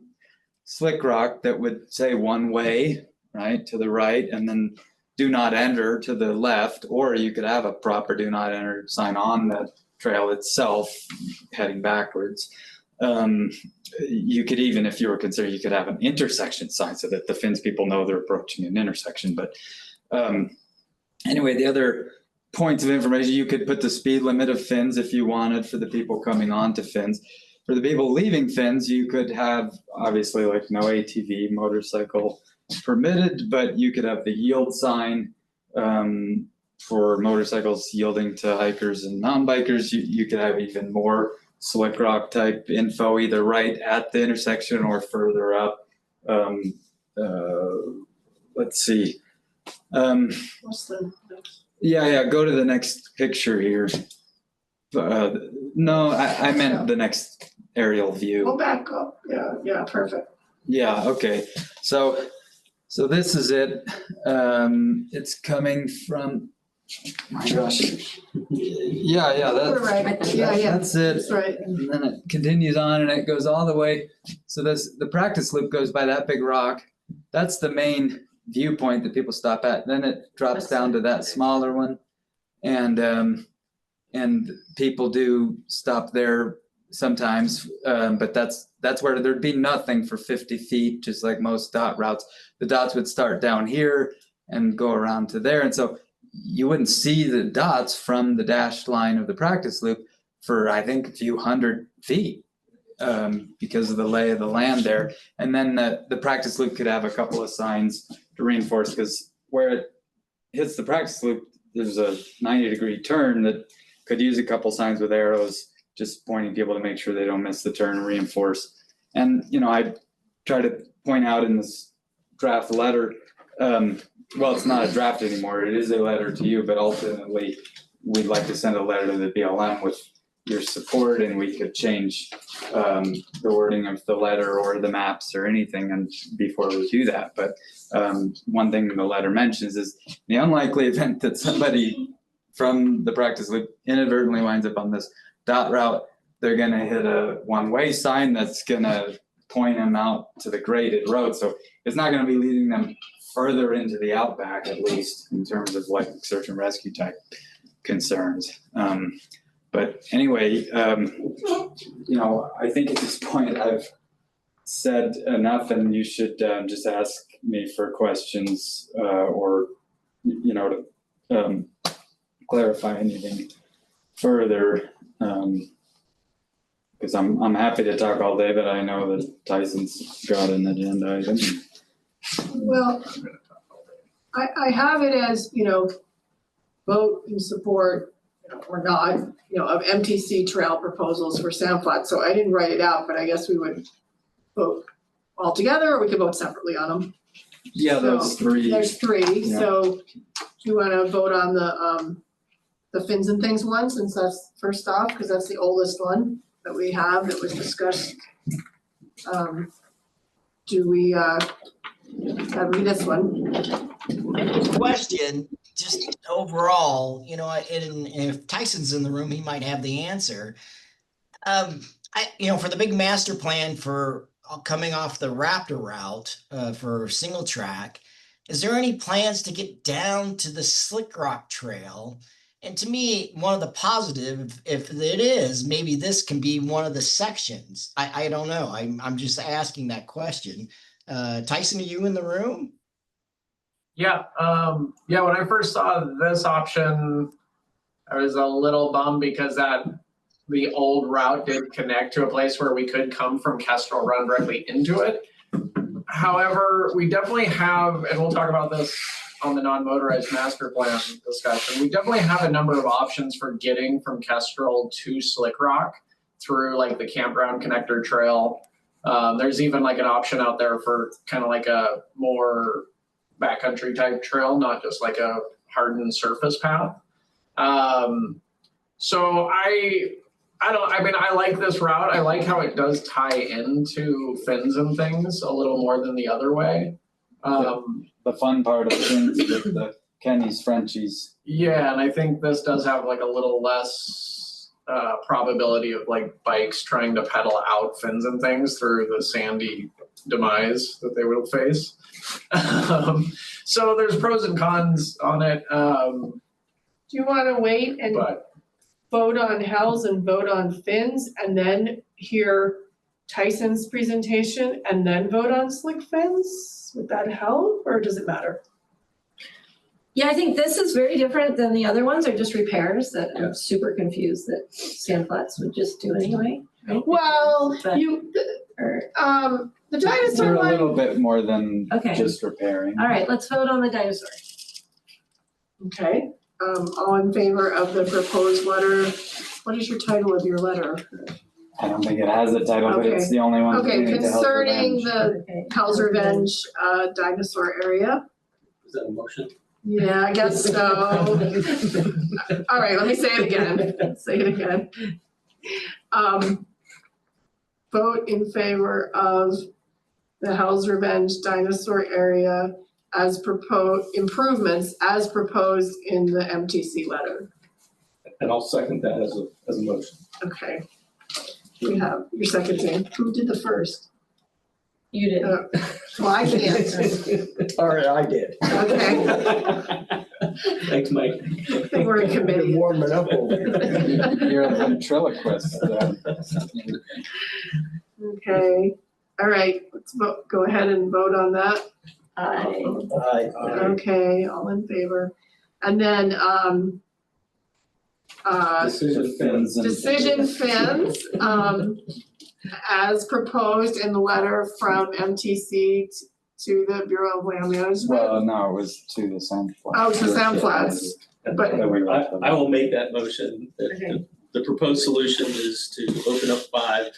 Slickrock that would say one way, right, to the right, and then do not enter to the left, or you could have a proper do not enter sign on the trail itself heading backwards. You could even, if you were concerned, you could have an intersection sign so that the Finns people know they're approaching an intersection. But anyway, the other points of information, you could put the speed limit of Finns if you wanted for the people coming on to Finns. For the people leaving Finns, you could have obviously like no ATV, motorcycle permitted, but you could have the yield sign for motorcycles yielding to hikers and non-bikers. You could have even more Slickrock type info either right at the intersection or further up. Let's see. What's the next? Yeah, go to the next picture here. No, I meant the next aerial view. Go back up. Yeah, perfect. Yeah, okay. So this is it. It's coming from, my gosh. Yeah, You're right. that's it. That's right. And then it continues on and it goes all the way. So the practice loop goes by that big rock. That's the main viewpoint that people stop at. Then it drops down to that smaller one. And people do stop there sometimes, but that's where there'd be nothing for 50 feet, just like most dot routes. The dots would start down here and go around to there. And so you wouldn't see the dots from the dashed line of the practice loop for, I think, a few hundred feet because of the lay of the land there. And then the practice loop could have a couple of signs to reinforce, because where it hits the practice loop, there's a 90-degree turn that could use a couple signs with arrows, just pointing people to make sure they don't miss the turn and reinforce. And, I try to point out in this draft letter, well, it's not a draft anymore, it is a letter to you, but ultimately we'd like to send a letter to the BLM with your support, and we could change the wording of the letter or the maps or anything and before we do that. But one thing the letter mentions is the unlikely event that somebody from the practice loop inadvertently winds up on this dot route, they're going to hit a one-way sign that's going to point them out to the graded road. So it's not going to be leading them further into the outback, at least in terms of like search and rescue type concerns. But anyway, I think at this point I've said enough, and you should just ask me for questions or, to clarify anything further. Because I'm happy to talk all day, but I know that Tyson's got an agenda item. Well, I have it as, vote in support, or not, of MTC Trail proposals for Sound Flat. So I didn't write it out, but I guess we would vote all together, or we could vote separately on them. Yeah, those three. There's three. Yeah. So do you want to vote on the Fins and Things one, since that's first off, because that's the oldest one that we have that was discussed. Do we read this one? Question, just overall, and if Tyson's in the room, he might have the answer. For the big master plan for coming off the Raptor route for single track, is there any plans to get down to the Slickrock Trail? And to me, one of the positive, if it is, maybe this can be one of the sections. I don't know. I'm just asking that question. Tyson, are you in the room? Yeah, when I first saw this option, I was a little bummed because the old route did connect to a place where we could come from Kestrel, run directly into it. However, we definitely have, and we'll talk about this on the non-motorized master plan discussion, we definitely have a number of options for getting from Kestrel to Slickrock through like the campground connector trail. There's even like an option out there for kind of like a more backcountry type trail, not just like a hardened surface path. So I like this route. I like how it does tie into Fins and Things a little more than the other way. The fun part of things with the Kenny's Frenchies. Yeah, and I think this does have like a little less probability of like bikes trying to pedal out Fins and Things through the sandy demise that they will face. So there's pros and cons on it, Do you wanna wait and but vote on Hell's and vote on Finn's and then hear Tyson's presentation and then vote on Slick Finn's? Would that help or does it matter? Yeah, I think this is very different than the other ones, are just repairs that Yeah. I'm super confused that sand flats would just do anyway, right? Well, But- you, Or, the dinosaur They're a one, little bit more than Okay. just repairing. all right, let's vote on the dinosaur. okay, all in favor of the proposed letter, what is your title of your letter? I don't think it has a title, but it's the only one. Okay, related to health concerning revenge. the Okay. Hell's Revenge, dinosaur area. Is that a motion? Yeah, I guess so. All right, let me say it again. Say it again. Vote in favor of the Hell's Revenge dinosaur area as proposed, improvements as proposed in the MTC letter. And I'll second that as a motion. Okay. We have your seconding. Who did the first? You did. Well, I can answer. All right, I did. Okay, Thanks, Mike. I think we're in Been committee. warming up over here. You're a ventriloquist. Okay, all right, let's vote, go ahead and vote on that. I, Okay, all in favor. And then, Decision Fins. decision fins, as proposed in the letter from MTC to the Bureau of Land Management. Well, no, it was to the sand flats. Oh, to sand flats. But- That we left them. I will make that motion. That Okay. the proposed solution is to open up 5,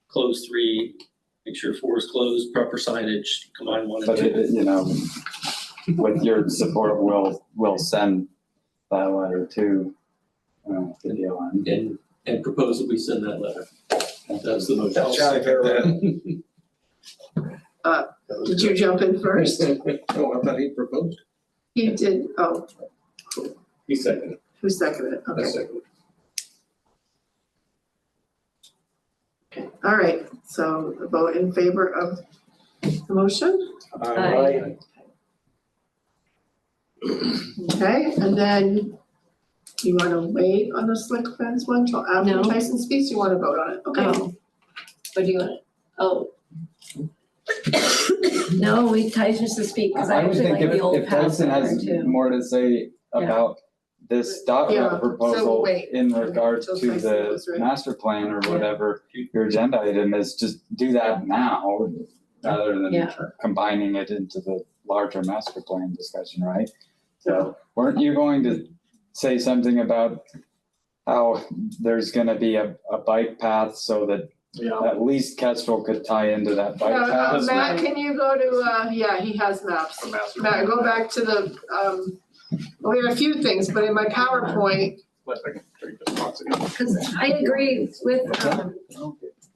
close 3, make sure 4 is closed, proper signage, combine 1 and But 2. you know, with your support, we'll send that letter to the BLM. And propose that we send that letter. That's the motion. That's out of here. Did you jump in first? Oh, I thought he proposed. He did, oh, He seconded. who seconded it? I Okay, seconded. all right, so the vote in favor of the motion? Aye. Okay, and then you wanna wait on the Slick Fence one till after No. Tyson speaks, you wanna vote on it? Okay. oh, what do you want? Oh. No, we Tyson to speak, because I would actually think like the old if path Tyson better has too. more to say about this Yeah, document so we'll proposal wait in regards until to Tyson the goes, right? master plan or whatever your agenda item is, just do that now rather than Yeah. combining it into the larger master plan discussion, right? So weren't you going to say something about how there's gonna be a bike path so that yeah. at least Kestrel could tie into that bike Yeah, path? Matt, can you go to, yeah, he has maps. Matt, go back to the, well, we have a few things, but in my PowerPoint, Because I agree with,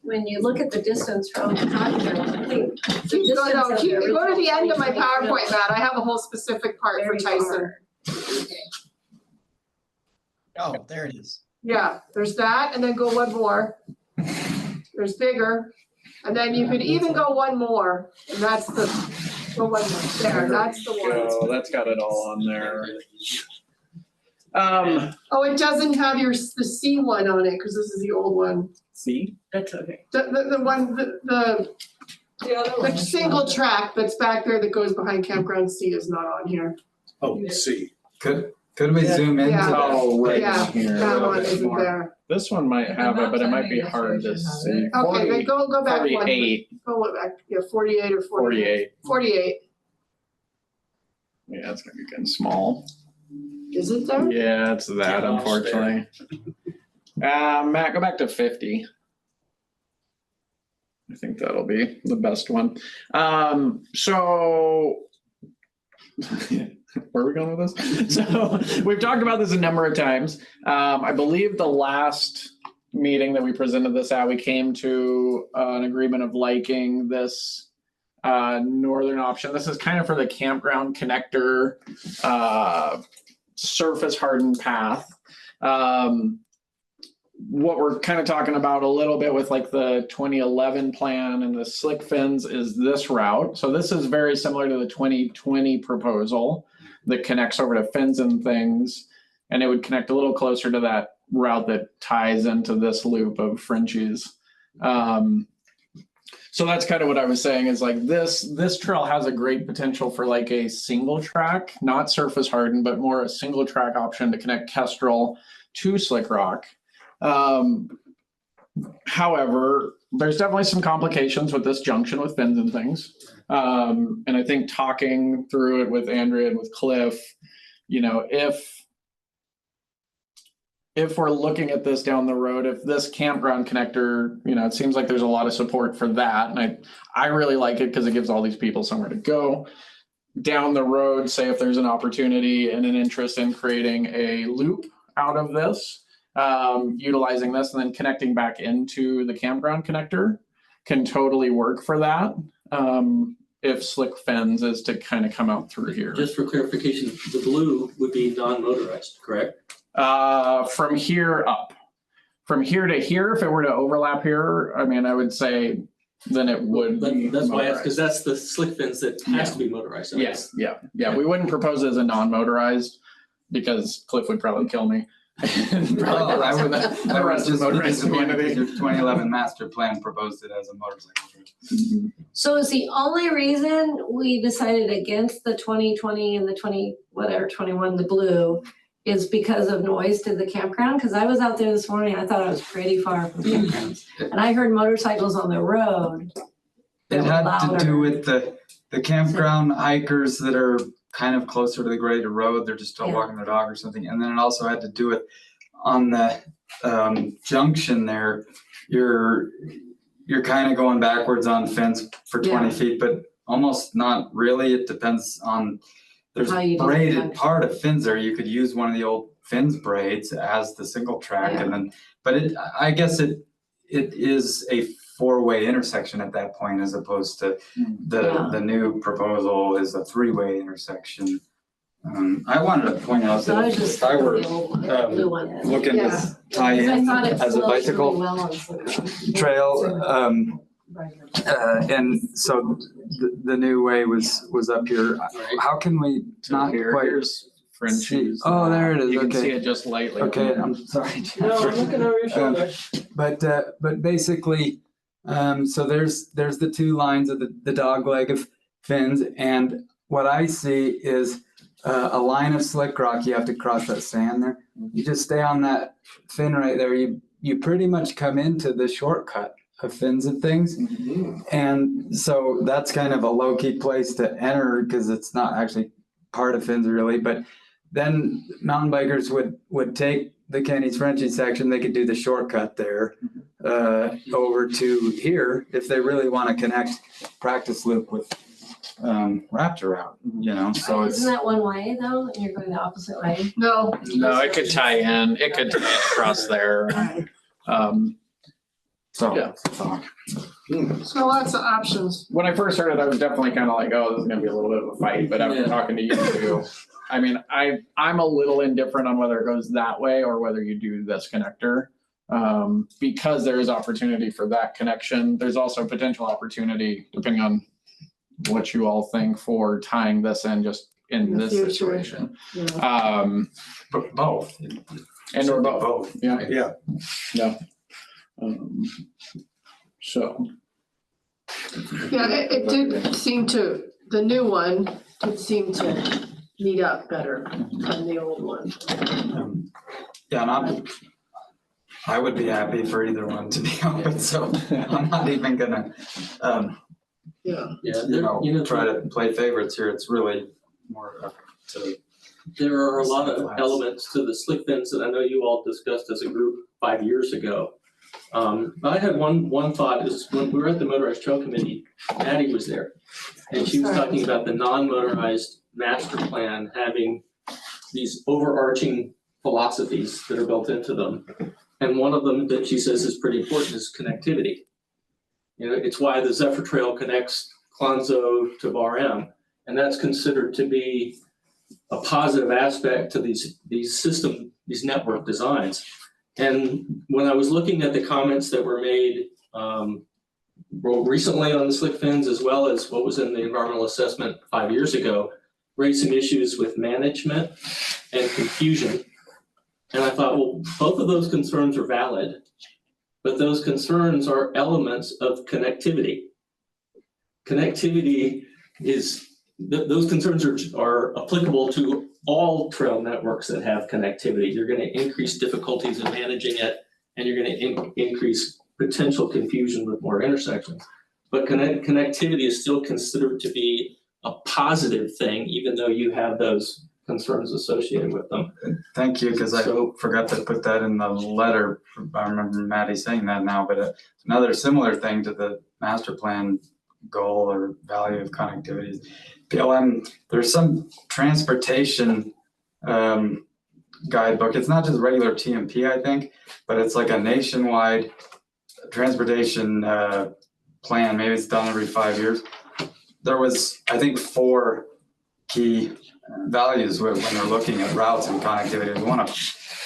when you look at the distance from the Concord, I think the go, distance no, of keep, the go to the end of my original PowerPoint, Matt, I have a whole specific part for very Tyson. far. Oh, there it is. Yeah, there's that, and then go one more. There's bigger, and then you could even go one more, and that's the, go one more, there, that's the one. So that's got it all on there. Oh, it doesn't have your, the C one on it, because this is the old one. See? That's okay. The one, the single track that's back there that goes behind Campground C is not on here. Oh, see. Could we zoom into Yeah. that? Oh, right Yeah, here. a That little one bit isn't more. there. This one might have it, but it might be hard to see. Okay, then go back one. 48, Go back, yeah, 48 or 48. 48. 48, Yeah, it's gonna be getting small. is it there? Yeah, it's that Yeah, unfortunately. Matt, go back to 50. I think that'll be the best one. So where are we going with this? So we've talked about this a number of times. I believe the last meeting that we presented this at, we came to an agreement of liking this northern option. This is kind of for the campground connector, surface hardened path. what we're kind of talking about a little bit with like the 2011 plan and the slick fins is this route. So this is very similar to the 2020 proposal that connects over to fins and things. And it would connect a little closer to that route that ties into this loop of Frenchies. So that's kind of what I was saying is like this trail has a great potential for like a single track, not surface hardened, but more a single track option to connect Kestrel to Slickrock. However, there's definitely some complications with this junction with fins and things. And I think talking through it with Andrea and with Cliff, you know, if we're looking at this down the road, if this campground connector, you know, it seems like there's a lot of support for that. And I really like it because it gives all these people somewhere to go. Down the road, say if there's an opportunity and an interest in creating a loop out of this, utilizing this and then connecting back into the campground connector can totally work for that. If slick fins is to kind of come out through here. Just for clarification, the blue would be non-motorized, correct? From here up. From here to here, if it were to overlap here, I mean, I would say then it would be That's why I asked, motorized. because that's the slick fins that has to be motorized. Yes, yeah. We wouldn't propose it as a non-motorized because Cliff would probably kill me. And probably the rest of the rest of the motorized community. Your 2011 master plan proposed it as a motorcycle trail. Mhm. So is the only reason we decided against the 2020 and the 21, the blue, is because of noise to the campground? Because I was out there this morning, I thought I was pretty far from campgrounds. And I heard motorcycles on the road. It had to louder. do with the campground hikers that are kind of closer to the graded road. They're just Yeah. walking their dog or something. And then it also had to do with on the junction there, you're kind of going backwards on fence for 20 Yeah. feet, but almost not really. It depends on, there's How you do the braided junction. part of fins there. You could use one of the old fins braids as the single track and then, but I guess it is a four-way intersection at that point as opposed to the new proposal is a three-way intersection. I wanted to point out So I was that just if I were the old one, blue one. looking Yeah. to tie Because I in thought it as a flowed really bicycle well on Slickrock. trail, and so the new way was up here. How can we not quite? Here's Frenchies. Oh, there it is. You can Okay. see it just lightly. Okay, I'm sorry. No, I'm looking over your shoulder. But basically, so there's the two lines of the dog leg of fins, and what I see is a line of slick rock. You have to cross that sand there. You just stay on that fin right there. You pretty much come into the shortcut of fins and things, and so that's kind of a low key place to enter because it's not actually part of fins really. But then mountain bikers would take the Kenny's Frenchie section. They could do the shortcut there over to here if they really want to connect practice loop with Raptor route, you know, so it's. Isn't that one way though, and you're going the opposite way? No. No, it could tie in. It could tie across there. So, Yeah. So lots of options. When I first heard it, I was definitely kind of like, oh, this is gonna be a little bit of a fight, but after Yeah. talking to you too, I mean, I'm a little indifferent on whether it goes that way or whether you do this connector. Because there is opportunity for that connection. There's also potential opportunity, depending on what you all think, for tying this in just in In the this future. situation. Yeah. But both. And or both. Yeah. Yeah. So. Yeah, it did seem to, the new one did seem to meet up better than the old one. Yeah, and I would be happy for either one to be honest, so I'm not even gonna, Yeah. Yeah, try to play favorites here. It's really more up to. there are a lot of elements to the slick fins that I know you all discussed as a group 5 years ago. I had one thought is when we were at the Motorized Trail Committee, Maddie was there. And she was talking about the non-motorized master plan having these overarching philosophies that are built into them. And one of them that she says is pretty important is connectivity. You know, it's why the Zephyr Trail connects Clonzo to Bar M. And that's considered to be a positive aspect to these network designs. And when I was looking at the comments that were made recently on the slick fins, as well as what was in the environmental assessment 5 years ago, raised some issues with management and confusion. And I thought, well, both of those concerns are valid, but those concerns are elements of connectivity. Connectivity is, those concerns are applicable to all trail networks that have connectivity. You're going to increase difficulties in managing it, and you're going to increase potential confusion with more intersections. But connectivity is still considered to be a positive thing, even though you have those concerns associated with them. Thank you, because I forgot to put that in the letter. I remember Maddie saying that now, but another similar thing to the master plan goal or value of connectivity. BLM, there's some transportation guidebook. It's not just regular TMP, I think, but it's like a nationwide transportation plan. Maybe it's done every 5 years. There was, I think, 4 key values when they're looking at routes and connectivity is one of them,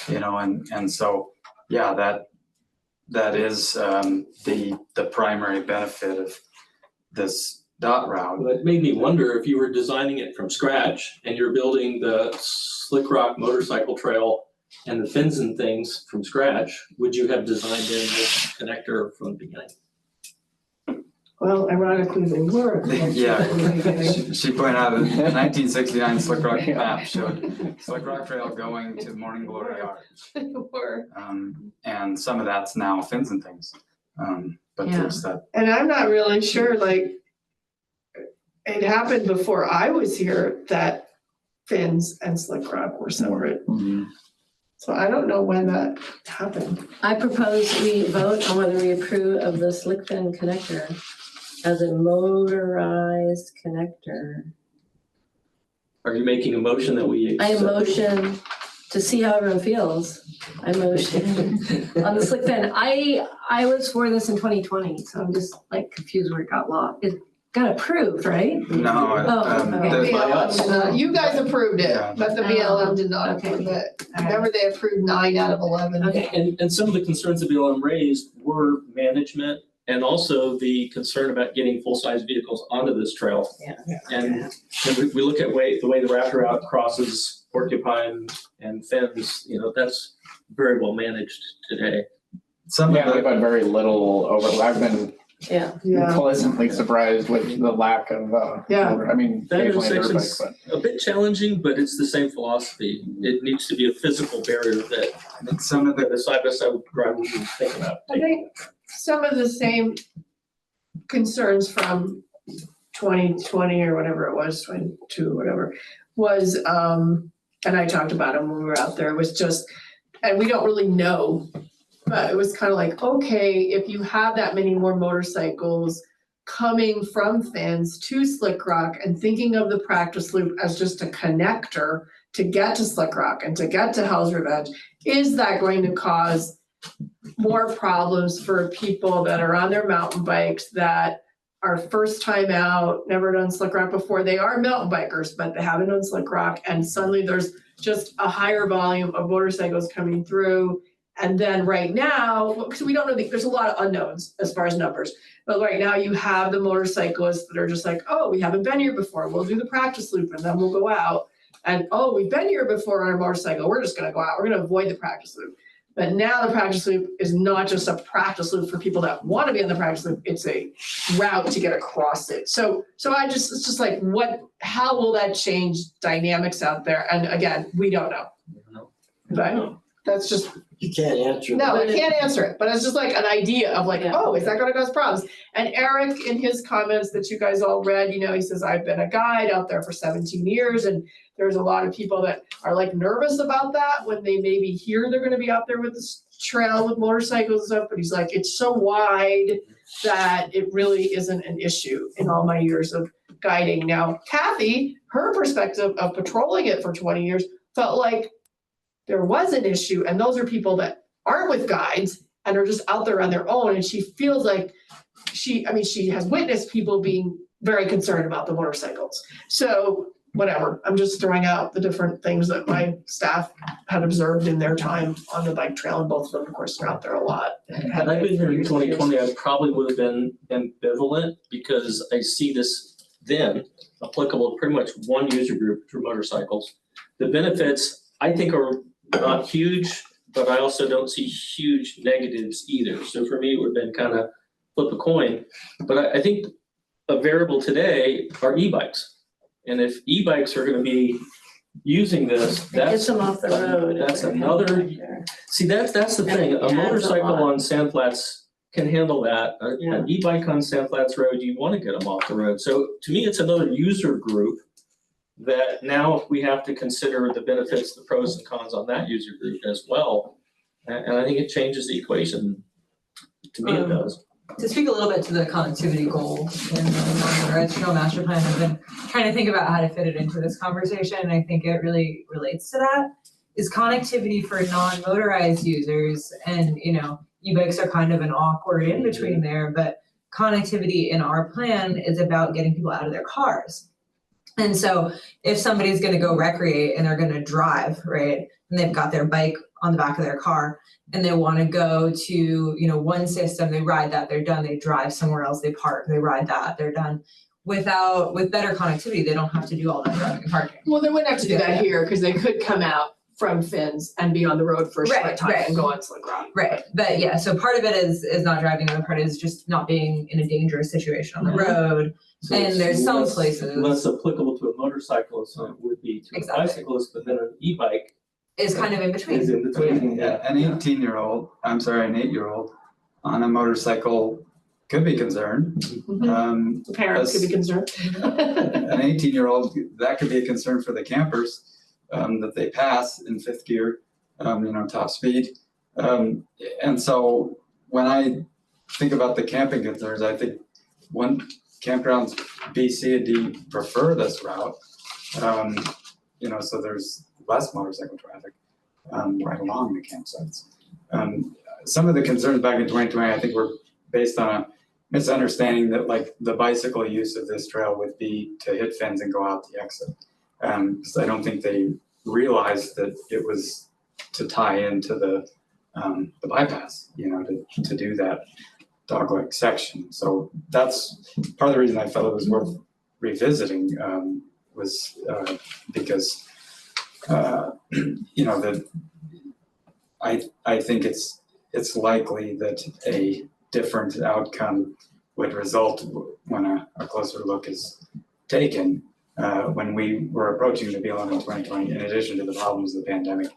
you know, and so, yeah, that is the primary benefit of this dot route. Well, it made me wonder if you were designing it from scratch and you're building the Slickrock motorcycle trail and the fins and things from scratch, would you have designed in this connector from the beginning? Well, ironically, they were. Yeah, she pointed out that the 1969 Slickrock map showed Slickrock Trail going to Morning Glory Yard. They were. And some of that's now fins and things. But there's that. And I'm not really sure, like, it happened before I was here that fins and Slickrock were separate. Mm-hmm. So I don't know when that happened. I propose we vote on whether we approve of the slick fin connector as a motorized connector. Are you making a motion that we I accept? motion to see how everyone feels. I motion on the slick fin. I was for this in 2020, so I'm just like confused where it got lost. It got approved, right? No, okay. By us. You guys approved it, Yeah. but the BLM did not Okay. approve it. All right. Remember, they approved 9 out of 11. Okay. And some of the concerns that BLM raised were management and also the concern about getting full-size vehicles onto this trail. Yeah. And we look at the way the raptor route crosses Porcupine and Fins, you know, that's very well managed today. some Yeah, of we've the, had very little overlap. I've been Yeah. Yeah. pleasantly surprised with the lack of, Yeah. I mean, That occasionally a dirt bike, intersection's but. a bit challenging, but it's the same philosophy. It needs to be a physical barrier that I think some of the the side-by-side driver would think about. I think some of the same concerns from 2020 or whatever it was, 22, whatever, was, and I talked about them when we were out there, was just, and we don't really know, but it was kind of like, okay, if you have that many more motorcycles coming from Fins to Slickrock and thinking of the practice loop as just a connector to get to Slickrock and to get to Hell's Revenge, is that going to cause more problems for people that are on their mountain bikes that are first time out, never done Slickrock before? They are mountain bikers, but they haven't done Slickrock, and suddenly there's just a higher volume of motorcycles coming through. And then right now, because we don't know, there's a lot of unknowns as far as numbers, but right now you have the motorcyclists that are just like, oh, we haven't been here before, we'll do the practice loop and then we'll go out. And oh, we've been here before on a motorcycle, we're just gonna go out, we're gonna avoid the practice loop. But now the practice loop is not just a practice loop for people that want to be on the practice loop, it's a route to get across it. So it's just like, how will that change dynamics out there? And again, we don't know. But that's just, You can't answer no, that. I can't answer it, but it's just like an idea of like, Yeah. oh, is that gonna cause problems? And Eric, in his comments that you guys all read, he says, I've been a guide out there for 17 years, and there's a lot of people that are like nervous about that when they maybe hear they're gonna be out there with this trail with motorcycles and stuff, but he's like, it's so wide that it really isn't an issue in all my years of guiding. Now, Kathy, her perspective of patrolling it for 20 years felt like there was an issue, and those are people that aren't with guides and are just out there on their own, and she feels like she has witnessed people being very concerned about the motorcycles. So whatever. I'm just throwing out the different things that my staff had observed in their time on the bike trail, and both of them, of course, are out there a lot. Had I been here in 2020, I probably would have been ambivalent because I see this then applicable to pretty much one user group for motorcycles. The benefits, I think, are not huge, but I also don't see huge negatives either. So for me, it would have been kind of flip a coin. But I think a variable today are e-bikes. And if e-bikes are going to be using this, It gets them off the road. that's another, see, that's the thing. A Adds a motorcycle lot. on sand flats can handle that. Yeah. An e-bike on sand flats road, you want to get them off the road. So to me, it's another user group that now we have to consider the benefits, the pros and cons on that user group as well. And I think it changes the equation. To me, it does. To speak a little bit to the connectivity goal in the non-motorized trail master plan, I've been trying to think about how to fit it into this conversation, and I think it really relates to that, is connectivity for non-motorized users. And, you know, e-bikes are kind of an awkward in between there, but connectivity in our plan is about getting people out of their cars. And so if somebody's gonna go recreate and they're gonna drive, right, and they've got their bike on the back of their car, and they want to go to, you know, one system, they ride that, they're done, they drive somewhere else, they park, they ride that, they're done. With better connectivity, they don't have to do all that driving and parking. Well, they wouldn't have to do that here, because they could come out from Finn's and be on the road for a short Right, time right. and go on Slickrock. Right, but yeah, so part of it is not driving, the other part is just not being in a dangerous situation on the road. So And it's there's some less- places- Less applicable to a motorcyclist than it would be to a Exactly. bicyclist, but then an e-bike Is kind of in between. is in between. Yeah, an 8-year-old on a motorcycle could be concerned. Mhm. The parents could be concerned. An 18-year-old, that could be a concern for the campers, that they pass in fifth gear, top speed. And so when I think about the camping concerns, I think one, campgrounds B, C, and D prefer this route. So there's less motorcycle traffic right along the campsites. Some of the concerns back in 2020, I think, were based on a misunderstanding that like the bicycle use of this trail would be to hit fins and go out the exit. Because I don't think they realized that it was to tie into the bypass, to do that dogleg section. So that's part of the reason I felt it was worth revisiting, was because that I think it's likely that a different outcome would result when a closer look is taken. When we were approaching the BLM in 2020, in addition to the problems of the pandemic,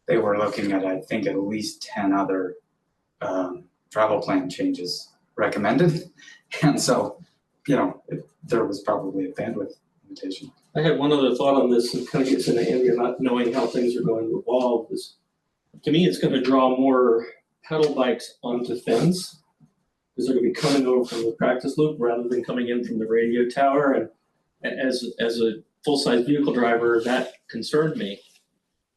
they were looking at, I think, at least 10 other travel plan changes recommended. And so, there was probably a bandwidth limitation. I had one other thought on this, and kind of gets into Andrea not knowing how things are going to evolve. Is, to me, it's going to draw more pedal bikes onto fins, because they're going to be coming over from the practice loop rather than coming in from the radio tower. And as a full-size vehicle driver, that concerned me.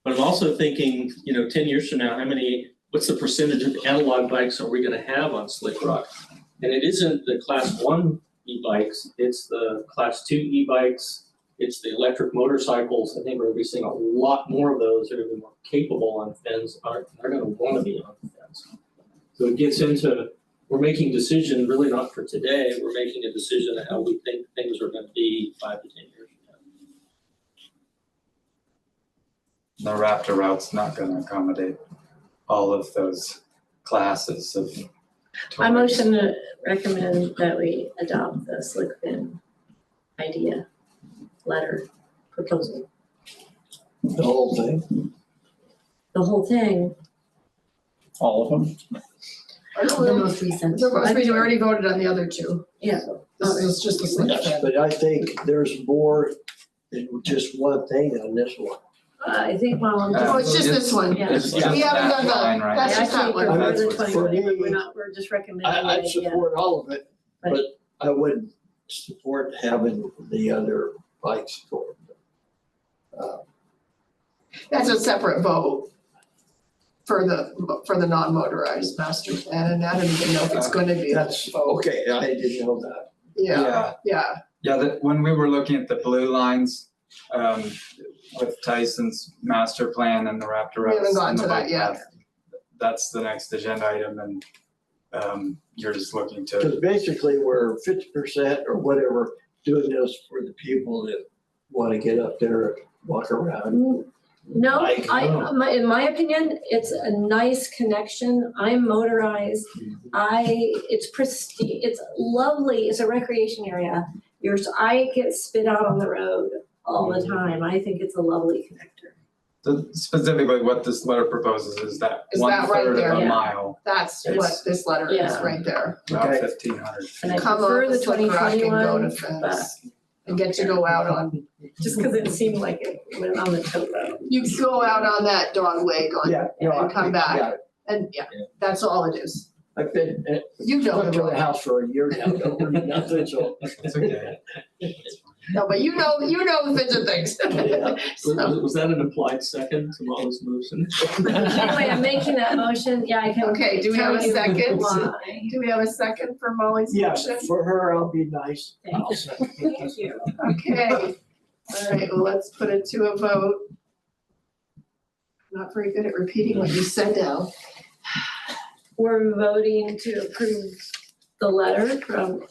But I'm also thinking, 10 years from now, what's the percentage of analog bikes are we going to have on Slickrock? And it isn't the class 1 e-bikes, it's the class 2 e-bikes, it's the electric motorcycles. I think we're going to be seeing a lot more of those that are going to be more capable on fins, are going to want to be on fins. So it gets into, we're making decisions really not for today, we're making a decision on how we think things are going to be 5 to 10 years from now. The Raptor route's not going to accommodate all of those classes of. I motion to recommend that we adopt the slick fin idea, letter, proposal. The whole thing. The whole thing, All of them? The most recent. The most recent, we already voted on the other two. yeah. This is just a slick Yes, fin. but I think there's more than just one thing on this one. I think, well, Oh, it's just this one. Yeah. It's We just haven't that done line the, right that's there. just that actually, one. we're That's the what's 2020, for me. we're just recommending I'd it, yeah. support all of it, But- but I wouldn't support having the other bikes going. That's a separate vote for the non-motorized master plan, and I don't even know if it's gonna be. That's, okay, I didn't know that. Yeah, yeah. Yeah, when we were looking at the blue lines, with Tyson's master plan and the wrapped We haven't routes gotten and the to that bike yet. path. That's the next agenda item, and you're just looking to. Because basically we're 50% or whatever doing this for the people that want to get up there and walk around. No, Like, in my opinion, it's a nice connection. I'm motorized. It's pristine, it's lovely, it's a recreation area. I get spit out on the road all the time. I think it's a lovely connector. So specifically what this letter proposes is that Is that right 1/3 there? of a Yeah. mile, That's what It's- this letter is Yeah. right there. about Okay. 1,500 And I feet. Come prefer over the the Slickrock and go to 2021, but Fence and get to go out on, just because it seemed like it went on the tote road. you can go out on that dog leg on, Yeah, no, and come back. yeah, and that's all it is. I've been at You know the the road. house for a year now, don't worry, nothing, so. It's okay. No, but you know the fidget things. Yeah. So, Was that an implied second to Molly's motion? Anyway, I'm making that motion. Yeah, I can. Okay, do we have a tell you second? why. Do we have a second for Molly's Yeah, motion? for her, I'll be nice. Thank I'll second. Thank you. Okay, all right, well, let's put it to a vote. Not very good at repeating what you said now. We're voting to approve the letter from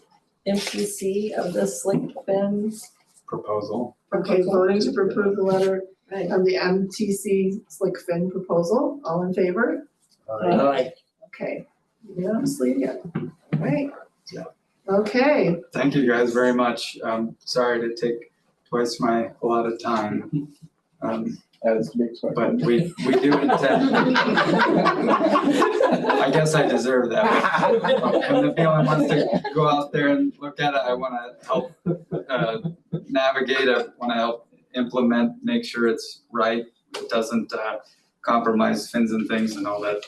MTC of the slick fins. Proposal. Okay, voting to approve the letter Right. of the MTC Slick Fin proposal, all in favor? Aye. Okay, unanimously again, right? Yeah. Okay, Thank you guys very much. Sorry to take twice my allotted time. As we expected. But we do intend. I guess I deserve that. When the BLM wants to go out there and look at it, I wanna help navigate it, wanna help implement, make sure it's right. It doesn't compromise fins and things and all that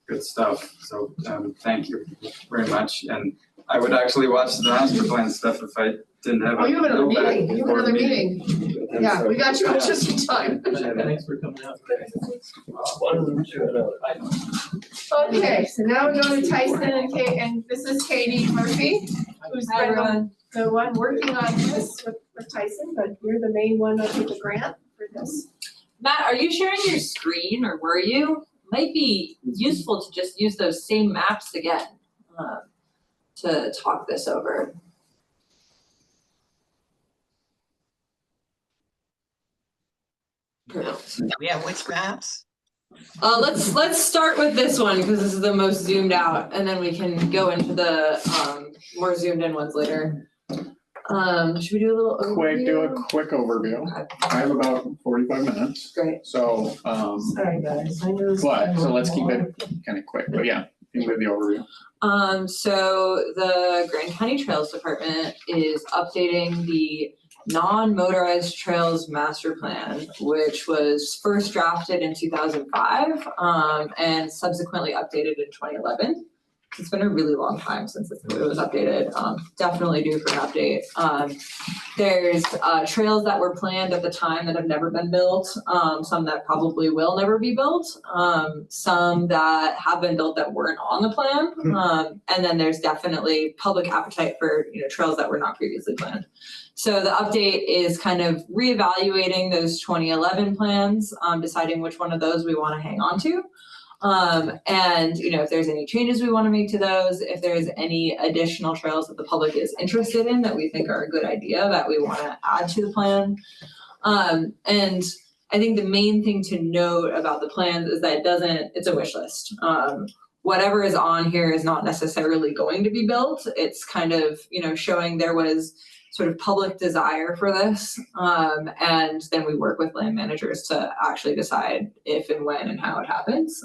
good stuff. So thank you very much. And I would actually watch the master plan stuff if I didn't have oh, a. you have another go back meeting, you have board another meeting. Yeah, we got you out just in time. Thanks for coming out. Okay, so now we go to Tyson and Kate, and this is Katie Murphy, who's Hi, been everyone. the one working on this with Tyson, but you're the main one with the grant for this. Matt, are you sharing your screen or were you? Might be useful to just use those same maps again to talk this over. Yeah, which maps? Let's start with this one because this is the most zoomed out, and then we can go into the more zoomed in ones later. Should we do a little overview? Do a quick overview. I have about 45 minutes, Great. so, Sorry, guys, I know. so let's keep it kind of quick, but yeah, you can do the overview. So the Grand County Trails Department is updating the non-motorized trails master plan, which was first drafted in 2005 and subsequently updated in 2011. It's been a really long time since it was updated. Definitely due for an update. There's trails that were planned at the time that have never been built, some that probably will never be built, some that have been built that weren't on the plan, and then there's definitely public appetite for trails that were not previously planned. So the update is kind of reevaluating those 2011 plans, deciding which one of those we want to hang on to. And if there's any changes we want to make to those, if there's any additional trails that the public is interested in that we think are a good idea that we want to add to the plan. And I think the main thing to note about the plans is that it's a wish list. Whatever is on here is not necessarily going to be built. It's kind of, showing there was sort of public desire for this. And then we work with land managers to actually decide if and when and how it happens.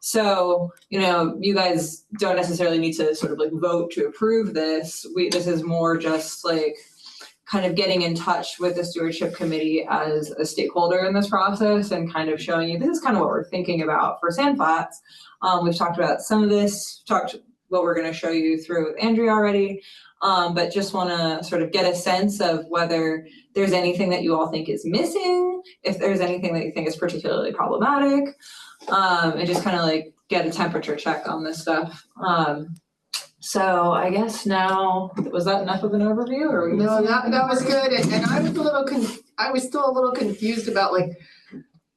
So, you guys don't necessarily need to sort of vote to approve this. This is more just kind of getting in touch with the stewardship committee as a stakeholder in this process and kind of showing you, this is kind of what we're thinking about for Sand Flats. We've talked about some of this, what we're gonna show you through with Andrea already. But just want to sort of get a sense of whether there's anything that you all think is missing, if there's anything that you think is particularly problematic, and just kind of get a temperature check on this stuff. So I guess now, was that enough of an overview or? No, that was good, and I was a little I was still a little confused about like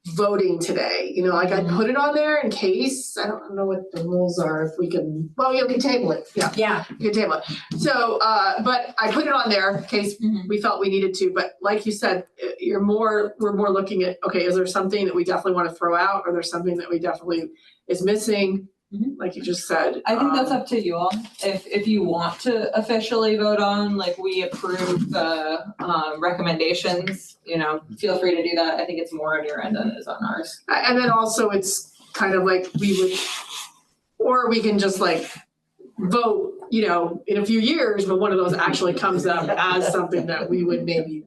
voting today, you know, like I put it on there in case, I don't know what the rules are, if we can, well, you can table it, yeah. Yeah. You can table it. So, but I put it on there in case we felt we needed to, but like you said, we're more looking at, okay, is there something that we definitely want to throw out, or there's something that we definitely is missing? Like you just said. I think that's up to you all. If you want to officially vote on, like, we approve the recommendations, you know, feel free to do that. I think it's more on your end than it is on ours. And then also it's kind of like we would, or we can just like vote, you know, in a few years, but one of those actually comes up as something that we would maybe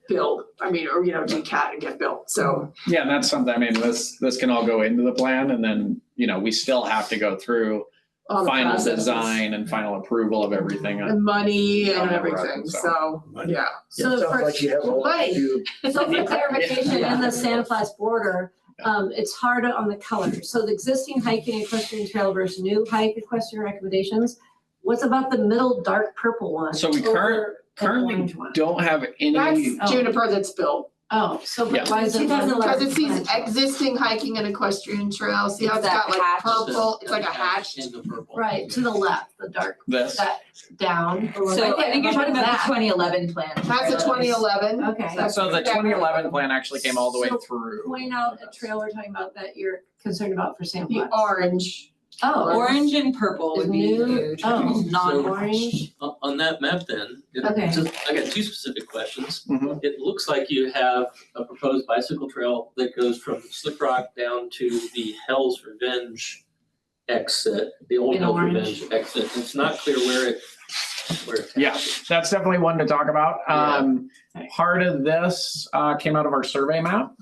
build. I mean, or, you know, decat and get built. So. Yeah, and that's something, I mean, this can all go into the plan, and then, you know, we still have to go through final processes. design and final approval of everything. And money and on the everything, road, so, yeah. So It sounds like you have a lot Money. to do. So for clarification, in the Santa Flats border, it's hard on the colors. So the existing hiking equestrian trail versus new hike equestrian recommendations. What's about the middle dark purple one? So we over the currently orange one? don't have any. That's Juniper that's built. Oh, so Yeah. why is it? 'Cause it's these existing hiking and equestrian trails. See how it's got like Hatch. purple, it's like a hatch. In the purple. Right, to the left, the dark, This. that down. So I think you're What talking is about that? the 2011 plan. That's a 2011. Okay. So the 2011 plan actually came all the way So through. Point out a trail we're talking about that you're concerned about for Santa The Flats. orange. Oh, Orange and purple would be New- new. oh, Non-orange. On that map then, Okay. I got two specific questions. Mhm. It looks like you have a proposed bicycle trail that goes from Slickrock down to the Hell's Revenge exit, the old In Hell's orange. Revenge exit. It's not clear where it. Yeah, that's definitely one to talk about. Okay. Part of this came out of our survey map.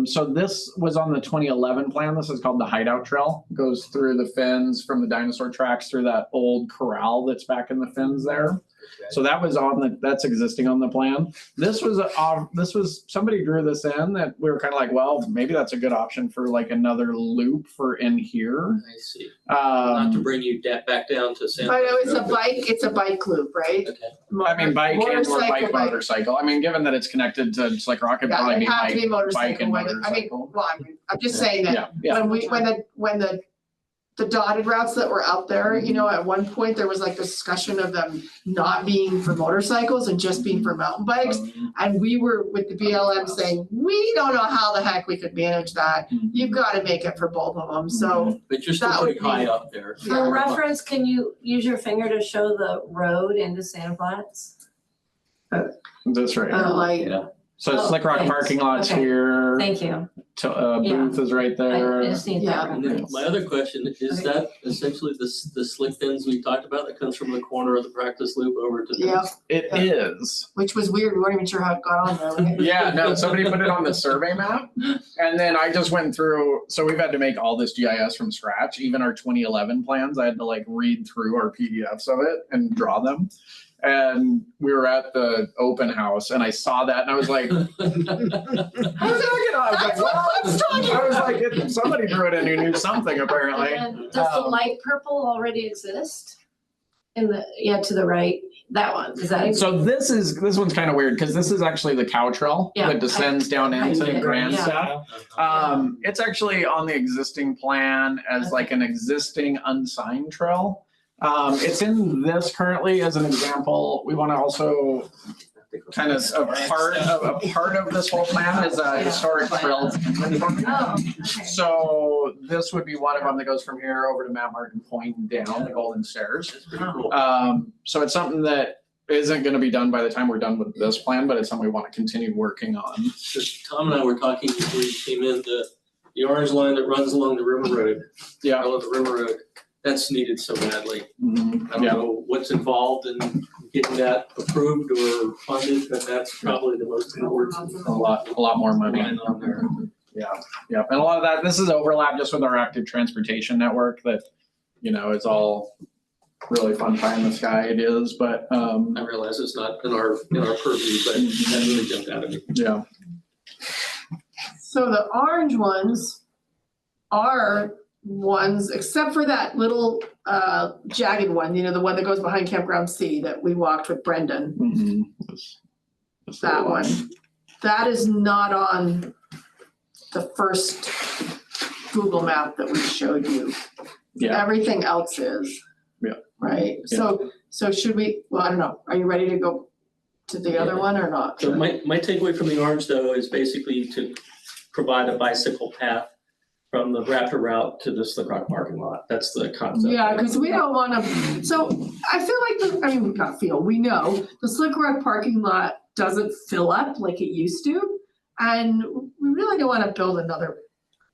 So this was on the 2011 plan. This is called the Hideout Trail. Goes through the fens from the dinosaur tracks through that old corral that's back in the fens there. So that was that's existing on the plan. This was somebody drew this in that we were kind of like, well, maybe that's a good option for like another loop for in here. I see. Not to Um, bring you back down to San. I know it's a bike loop, right? Okay. I mean, bike and or Motorcycle, bike, motorcycle. I mean, given that it's connected to Slickrock, it'd Yeah, probably it'd be have to be bike motorcycle. and When motorcycle. I'm just saying that Yeah, yeah. when the dotted routes that were out there, you know, at one point there was like discussion of them not being for motorcycles and just being for mountain bikes. And we were with the BLM saying, we don't know how the heck we could manage that. You've got to make it for both of them. So But you're still That pretty would be- high up there. For reference, can you use your finger to show the road into Santa Flats? That's right. they're like, Yeah. So Oh, Slickrock thanks. parking lot's Okay. here. Thank you. Yeah. Booth is right I there. just need Yeah. that And then reference. my other question, is Okay. that essentially the slick fins we talked about that comes from the corner of the practice loop over to the. yeah, It is. which was weird. We weren't even sure how it got on there. Right? Yeah, no, somebody put it on the survey map. And then I just went through, so we've had to make all this GIS from scratch, even our 2011 plans. I had to like read through our PDFs of it and draw them. And we were at the open house and I saw that and I was like, I was like, That's what I'm talking I was like, somebody drew it and who knew something apparently. And does the light purple already exist? To the right, that one, is that? So this one's kind of weird because this is actually the cow trail Yeah, that descends down I into get it, Grandstaff. yeah. It's actually on the existing plan as like an existing unsigned trail. It's in this currently as an example. We want to also kind of a part of this whole plan is a historic trail inventory. Oh, okay. So this would be one of them that goes from here over to Mount Martin Point and down the Golden Stairs. That's pretty cool. So it's something that isn't going to be done by the time we're done with this plan, but it's something we want to continue working on. So Tom and I were talking before you came in, the orange line that runs along the river road. Yeah. I love the river road. That's needed so badly. Mhm. I don't Yeah. know what's involved in getting that approved or funded, but that's probably the most important A lot more money. line on there. Yeah. And a lot of that, this is overlap just with our active transportation network that, you know, it's all really fun pie in the sky it is, but, I realize it's not in our purview, but that really jumped out at me. yeah. So the orange ones are ones, except for that little jagged one, the one that goes behind Campground C that we walked with Brendan. That one. That is not on the first Google map that we showed you. Yeah. Everything else is. Yeah. Right? Yeah. So should we, well, I don't know, are you ready to go to the other one or not? So my takeaway from the orange though is basically to provide a bicycle path from the Raptor route to the Slickrock parking lot. That's the concept. Yeah, because we don't want to, so I feel like, we know the Slickrock parking lot doesn't fill up like it used to. And we really don't want to build another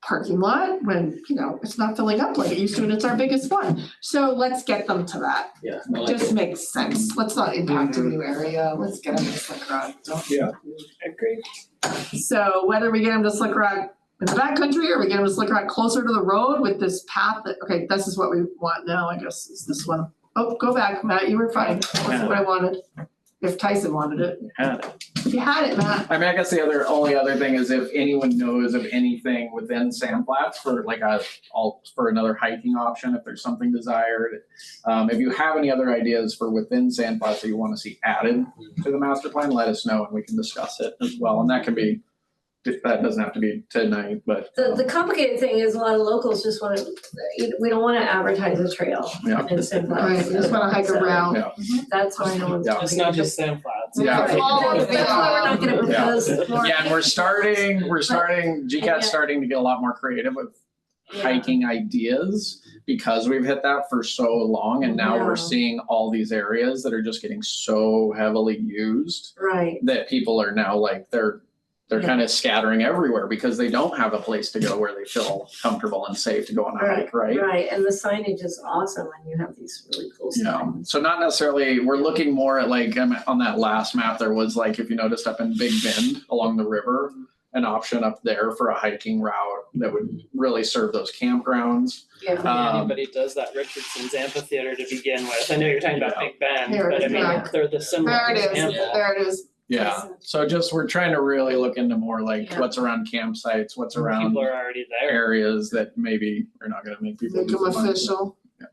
parking lot when, it's not filling up like it used to and it's our biggest one. So let's get them to that. Yeah. It just makes sense. Let's not impact a new area. Let's get them to Slickrock. Yeah. Agreed. So whether we get them to Slickrock in the backcountry or we get them to Slickrock closer to the road with this path okay, this is what we want now, I guess, is this one. Oh, go back, Matt, you were fine. That's what I wanted. If Tyson wanted it. If you had it, Matt. I mean, I guess the only other thing is if anyone knows of anything within Sandflats for for another hiking option, if there's something desired. If you have any other ideas for within Sandflats that you want to see added to the master plan, let us know and we can discuss it as well. And that doesn't have to be tonight, but. The complicated thing is a lot of locals just want to, we don't want to advertise a trail. Yeah. In Sandflats. Right, we just want to hike around. Yeah. That's why no one's. Yeah. It's not just Sandflats. Yeah. Right. That's why we're not gonna propose more. Yeah, and we're starting, GCAT's starting to get a lot more creative with hiking ideas because we've hit that for so long and now we're seeing all these areas that are just getting so heavily used. Right. That people are now like, they're kind of scattering everywhere because they don't have a place to go where they feel comfortable and safe to go on a hike, right? Right, and the signage is awesome when you have these really cool signs. So not necessarily, we're looking more at like, on that last map, there was like, if you noticed up in Big Bend along the river, an option up there for a hiking route that would really serve those campgrounds. Yeah. Anybody does that Richardson's amphitheater to begin with. I know you're talking about Big Bend, Here it but I is, mean, yeah. they're the similar There it is, example. there it is. Yeah, so just, we're trying to really look into more like Yeah. what's around campsites, what's around People are already there. areas that maybe are not gonna make people. Make them use them. official. Yeah.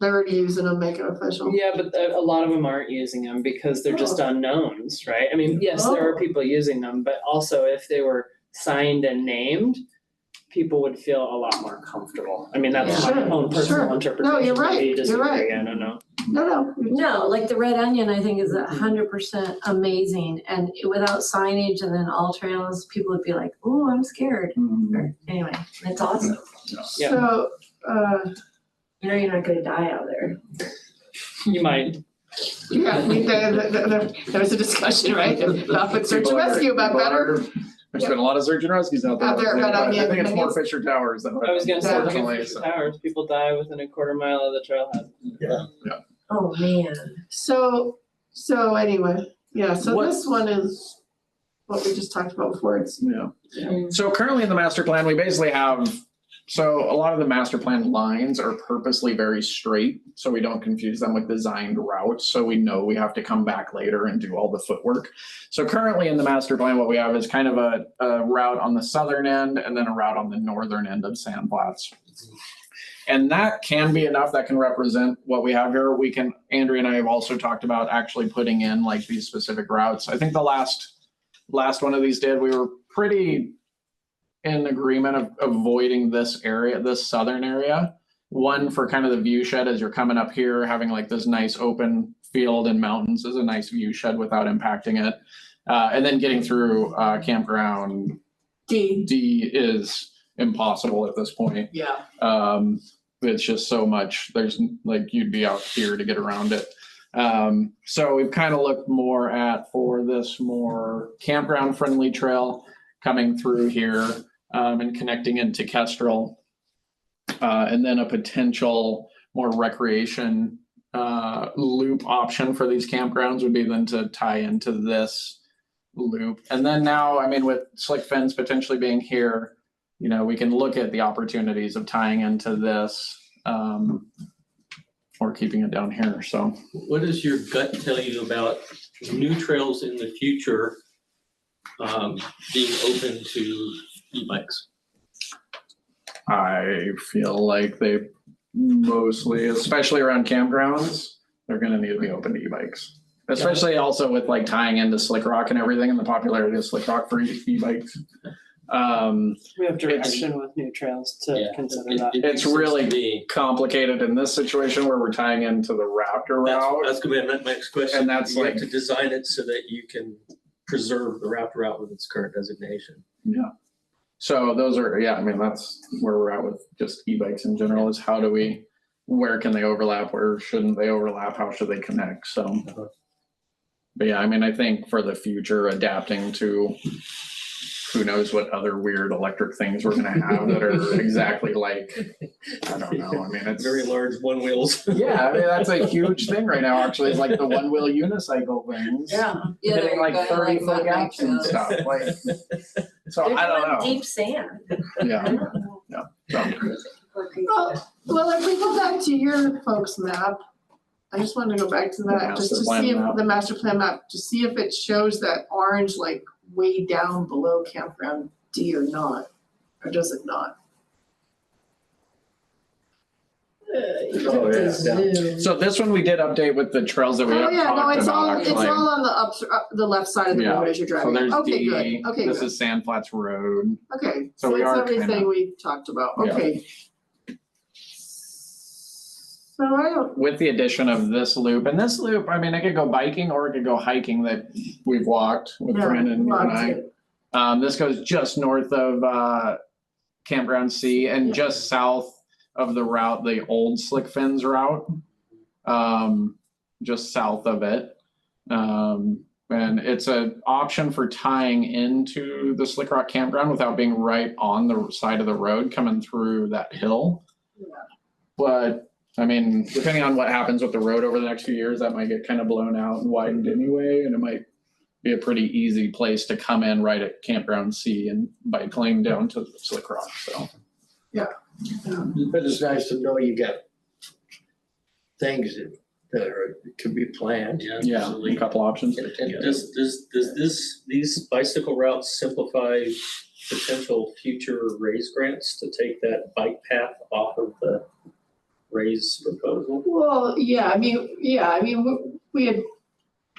They're already using them, make it official. Yeah, but a lot of them aren't using them because they're just unknowns, right? I mean, yes, there are people using them, but also if they were signed and named, people would feel a lot more comfortable. I mean, that's my Sure, own personal sure. interpretation. No, you're right, Maybe you you're disagree, right. I don't know. No. No, like the Red Onion, I think is 100% amazing, and without signage and then all trails, people would be like, "Ooh, I'm scared." Mhm. Or, anyway, it's awesome. Yeah. So, You're not gonna die out there. You might. yeah, there was a discussion, right? About with search and rescue, about better. There's been a lot of search and rescues out there. Out there, but I think it's I more guess- Fisher Towers than. I was gonna say, look at unfortunately, Fisher so. Towers, people die within a quarter mile of the trailhead. Oh, man. So anyway, yeah, so What- this one is what we just talked about before. It's, Yeah. So currently in the master plan, we basically have, so a lot of the master plan lines are purposely very straight, so we don't confuse them with designed routes. So we know we have to come back later and do all the footwork. So currently in the master plan, what we have is kind of a route on the southern end and then a route on the northern end of Sandflats. And that can be enough, that can represent what we have here. We can, Andrea and I have also talked about actually putting in like these specific routes. I think the last one of these we were pretty in agreement of avoiding this area, this southern area. One for kind of the view shed as you're coming up here, having like this nice open field and mountains is a nice view shed without impacting it. And then getting through campground D is impossible at this point. yeah. It's just so much, there's like, you'd be out here to get around it. So we've kind of looked more at for this more campground friendly trail coming through here and connecting into Kestrel. And then a potential more recreation loop option for these campgrounds would be then to tie into this loop. And then now, I mean, with Slick Fence potentially being here, you know, we can look at the opportunities of tying into this or keeping it down here. So What does your gut tell you about new trails in the future being open to e-bikes? I feel like they mostly, especially around campgrounds, they're gonna need to be open to e-bikes. Especially also with like tying into Slickrock and everything and the popularity of Slickrock for e-bikes. We have direction with new trails to consider that. It's really complicated in this situation where we're tying into the Raptor route. That's gonna be my next question. And that's You have like- to design it so that you can preserve the Raptor route with its current designation. Yeah. So those are, yeah, I mean, that's where we're at with just e-bikes in general is how do we, where can they overlap? Where shouldn't they overlap? How should they connect? So. But yeah, I mean, I think for the future, adapting to who knows what other weird electric things we're gonna have that are exactly like, I don't know, I mean, it's. Very large one wheels. Yeah, I mean, that's a huge thing right now, actually, is like the one wheel unicycle things. Yeah. Yeah, Hitting they're like going 30 like foot mountain gaps and trails. stuff, like, so They're I don't doing know, deep sand. yeah, so. Well, if we go back to your folks' map, I just wanted to go back to that, just to master plan see if map. the master plan map, to see if it shows that orange like way down below campground D or not, or does it not? Oh, yeah. So this one we did update with the trails that we Oh, have yeah, no, talked it's all, about, it's actually. all on the up, the left side of the Yeah. road as you're So driving. there's Okay, D, good, okay, this good, is Sandflats Road. okay, so so we that's are everything kinda- we talked about, Yeah. okay. So I don't, With the addition of this loop, and this loop, I mean, it could go biking or it could go hiking that we've walked with yeah, Brandon you and lots I. of it. This goes just north of Campground C and Yeah. just south of the route, the old Slick Fins route. Just south of it. And it's an option for tying into the Slickrock campground without being right on the side of the road coming through that hill. Yeah. But I mean, depending on what happens with the road over the next few years, that might get kind of blown out and widened anyway, and it might be a pretty easy place to come in right at Campground C and bike lane down to Slickrock, so. But it's nice to know you got things that are, could be planned. Yeah, absolutely. a couple options. And does these bicycle routes simplify potential future raise grants to take that bike path off of the raise proposal? Well, yeah, I mean, we had,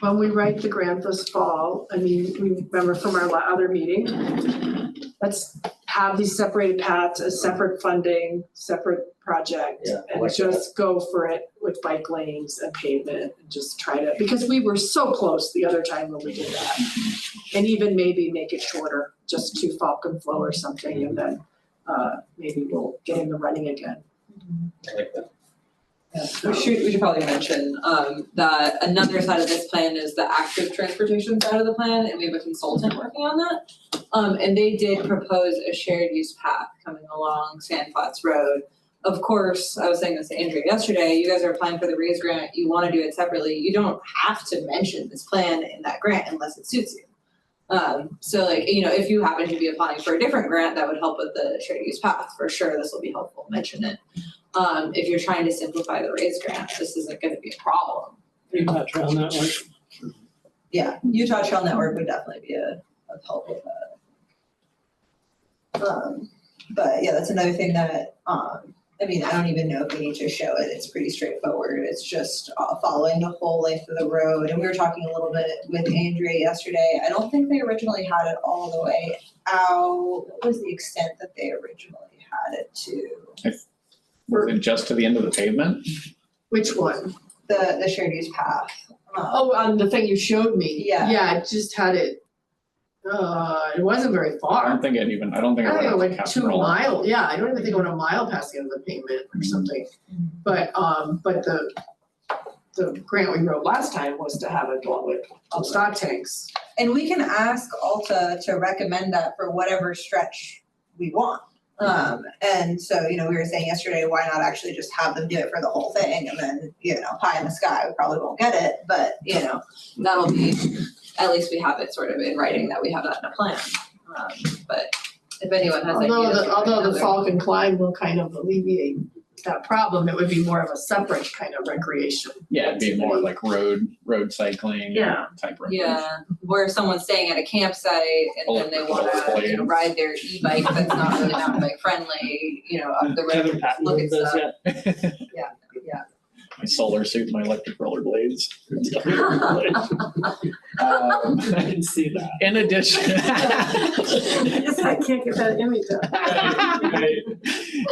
when we write the grant this fall, I mean, we remember from our other meeting, let's have these separated paths, a separate funding, separate project, Yeah, I and like just go for it with bike lanes and pavement and just try to, because we were so close the other time when we did that. And even maybe make it shorter, just to Falcon Flow or something, and then maybe we'll get in the running again. I like that. We should probably mention that another side of this plan is the active transportation side of the plan, and we have a consultant working on that. And they did propose a shared use path coming along Sandflats Road. Of course, I was saying this to Andrea yesterday, you guys are applying for the raise grant, you wanna do it separately, you don't have to mention this plan in that grant unless it suits you. So like, you know, if you happen to be applying for a different grant that would help with the shared use path, for sure, this will be helpful, mention it. If you're trying to simplify the raise grant, this isn't gonna be a problem. Utah Trail Network. Yeah, Utah Trail Network would definitely be of help with that. But yeah, that's another thing that, I mean, I don't even know if we need to show it, it's pretty straightforward, it's just following the whole length of the road, and we were talking a little bit with Andrea yesterday, I don't think they originally had it all the way out, what was the extent that they originally had it to? Was it just to the end of the pavement? Which one? The shared use path. Oh, on the thing you showed me? Yeah. Yeah, it just had it, it wasn't very I far. don't think it even, I don't think it I went think up it to went 2 Casserole. miles, yeah, I don't even think it went a mile past the end of the pavement or something. But the grant we wrote last time was to have it along with stock tanks. And we can ask Alta to recommend that for whatever stretch we want. And so, you know, we were saying yesterday, why not actually just have them do it for the whole thing and then, you know, pie in the sky, we probably won't get it, but you know, that'll be, at least we have it sort of in writing that we have that in a plan. But if anyone has ideas. Although the Falcon Climb will kind of alleviate that problem, it would be more of a separate kind of recreation. Yeah, it'd be more like road cycling. Yeah. Type recreation. Yeah, where someone's staying at a campsite and then they wanna, ride their e-bike that's not really mountain bike friendly, up the road, Haven't patented look at those stuff. yet. My solar suit and my electric rollerblades. I can see that. In addition. I can't get that image up.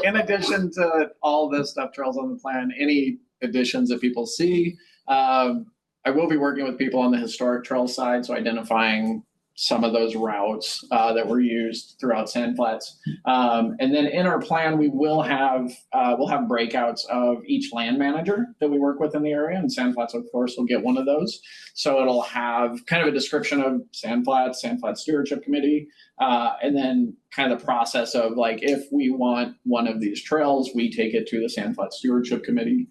In addition to all this stuff, trails on the plan, any additions that people see, I will be working with people on the historic trail side, so identifying some of those routes that were used throughout Sand Flats. And then in our plan, we will have, we'll have breakouts of each land manager that we work with in the area, and Sand Flats, of course, will get one of those. So it'll have kind of a description of Sand Flats Stewardship Committee, and then kind of the process of like, if we want one of these trails, we take it to the Sand Flats Stewardship Committee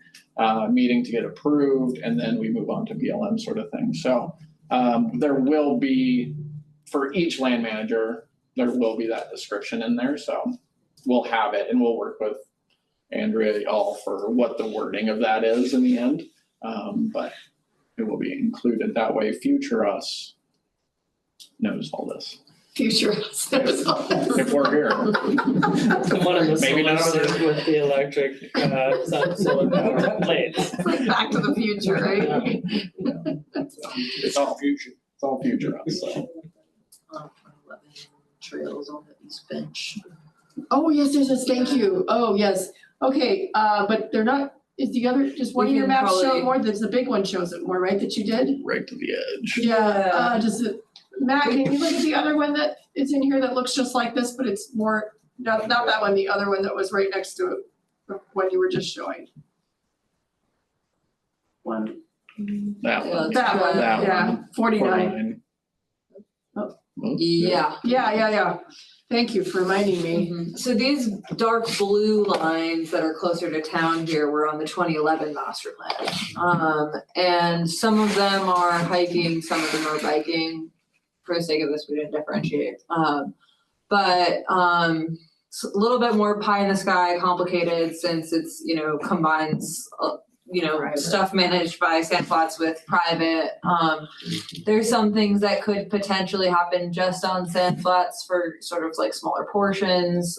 meeting to get approved, and then we move on to BLM sort of thing. So there will be, for each land manager, there will be that description in there. So we'll have it, and we'll work with Andrea all for what the wording of that is in the end. But it will be included that way. Future us knows all this. Future us knows all this. If we're here. One of the Maybe none of solar us. suit with the electric, solar powered blades. It's like Back to the Future, right? It's all future. It's all future us. So. Trails on the East Bench. Oh, yes, thank you. Oh, yes. Okay, but they're not, is the other, does one of We your can maps show probably- it more? There's the big one shows it more, right, that you did? Right to the edge. Yeah, does it, Matt, can you look at the other one that is in here that looks just like this, but it's more, not that one, the other one that was right next to it, the one you were just showing? One, That one. that one, That yeah, one. 49. Yeah. Yeah. Thank you for reminding me. So these dark blue lines that are closer to town here were on the 2011 master plan. And some of them are hiking, some of them are biking. For the sake of this, we didn't differentiate. But it's a little bit more pie in the sky complicated since it's, combines stuff managed by Sand Flats with private. There's some things that could potentially happen just on Sand Flats for sort of like smaller portions.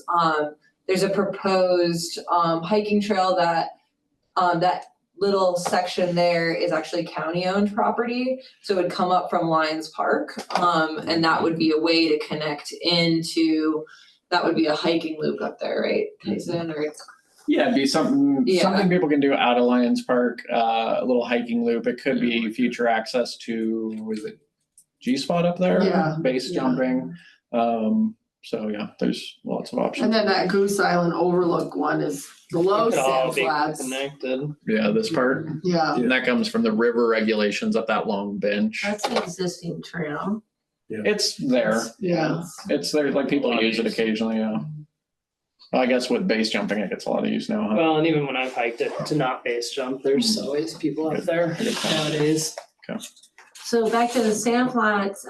There's a proposed hiking trail that little section there is actually county-owned property. So it would come up from Lions Park, and that would be a way to connect into, that would be a hiking loop up there, right, Tyson? Or Yeah, it'd be something Yeah. people can do out of Lions Park, a little hiking loop. It could be future access to, was it G-Spot up there? Yeah, Base yeah. jumping. So yeah, there's lots of options. And then that Goose Island overlook one is below It could all Sand be Flats. connected. Yeah, this part. Yeah, And that comes from the river regulations up that long bench. That's an existing trail. It's there. yeah. It's there, like people use it occasionally, yeah. I guess with base jumping, it gets a lot of use now, huh? Well, and even when I've hiked it to not base jump, there's always people up there nowadays. So back to the Sand Flats,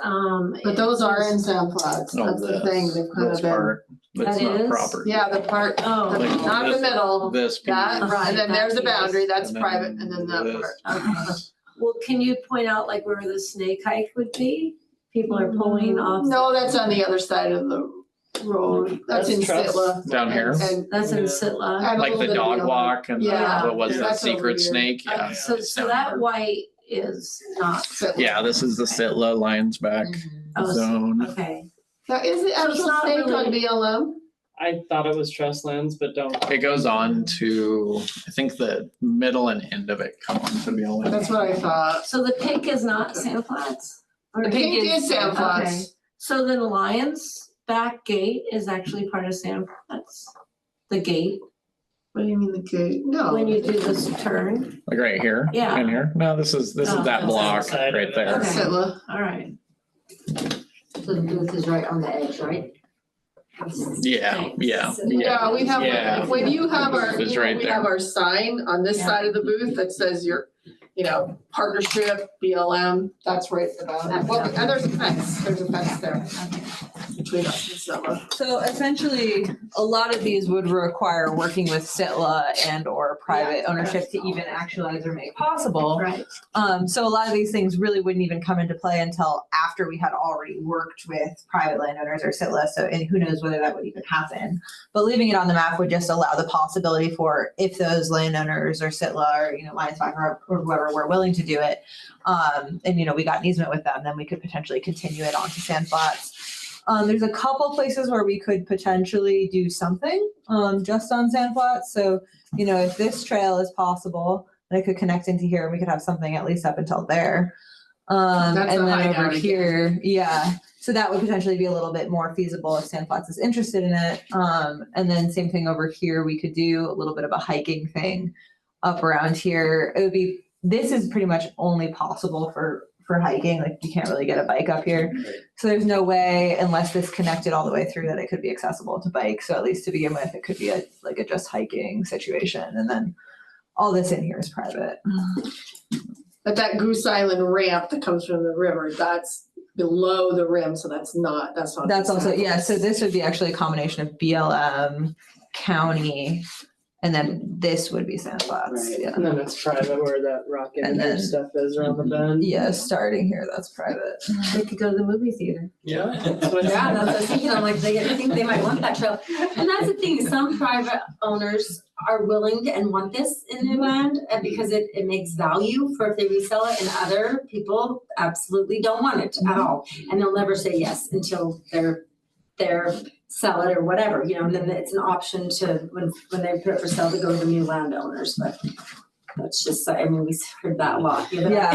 But those are in Sand Flats. Oh, That's the thing. They've kind This of been, part, that's That not is? proper. yeah, the part, oh, Like not the this- middle, This piece. that, Right, and then there's the that piece. boundary, that's and then private, and then that this part. piece. well, can you point out like where the snake hike would be? People are pulling off. No, that's on the other side of the road. That's in That's Sitla. Down here? And, That's in Yeah. Sitla. and a Like little the bit of dog other- walk and Yeah. what was that That's over secret here. snake? Yeah. So, it's so down that here. white is not. Sitla. Yeah, this is the Sitla Lions back Oh, zone. okay. Now, is it So it's actual not snake on really- BLM? I thought it was trust lands, but don't. It goes on to, I think the middle and end of it come on to be only. That's what I thought. So the pink is not Sand Flats? Or- The pink is Sand Okay. Flats. So then the Lions back gate is actually part of Sand Flats? The gate, What do you mean the gate? No. when you do this turn? Like right here? Yeah. In here? No, this is Oh, that that's block outside right of it. there. That's Okay. Sitla. All right. So the booth is right on the edge, right? Yeah, yeah. Yeah, we have, Yeah. when you have our, It's you know, right we there. have our sign on this Yeah. side of the booth that says your, partnership, BLM, that's right about it. Well, and there's a fence there. between us and Summer. So essentially, a lot of these would require working with SITLA and or private ownership to even actualize or make possible. Right. So a lot of these things really wouldn't even come into play until after we had already worked with private landowners or SITLA. So, and who knows whether that would even happen. But leaving it on the map would just allow the possibility for if those landowners or SITLA or, Lions 5 or whoever were willing to do it, and we got an easement with them, then we could potentially continue it onto sand flats. There's a couple places where we could potentially do something just on sand flats. So, if this trail is possible, then it could connect into here and we could have something at least up until there. That's And a then hideout over again. here, yeah. So that would potentially be a little bit more feasible if Sand Flats is interested in it. And then same thing over here, we could do a little bit of a hiking thing up around here. This is pretty much only possible for hiking. Like you can't really get a bike up here. So there's no way, unless this connected all the way through, that it could be accessible to bike. So at least to begin with, it could be a just hiking situation. And then all this in here is private. But that Goose Island ramp that comes from the river, that's below the rim, so that's Also, yeah, so this would be actually a combination of BLM, county, and then this would be Sand Flats. Right, Yeah. and then it's private where that rock And imagery then- stuff is around the bend. Yeah, starting here, that's private. They could go to the movie theater. Yeah. That's what Yeah, that's what I was thinking. I'm like, I think they might want that trail. And that's the thing, some private owners are willing to and want this in their land because it makes value for if they resell it, and other people absolutely don't want it at all. And they'll never say yes until they're sell it or whatever, and then it's an option to, when they put it for sale, to go to the new landowners, but that's just, we heard that a lot. Yeah.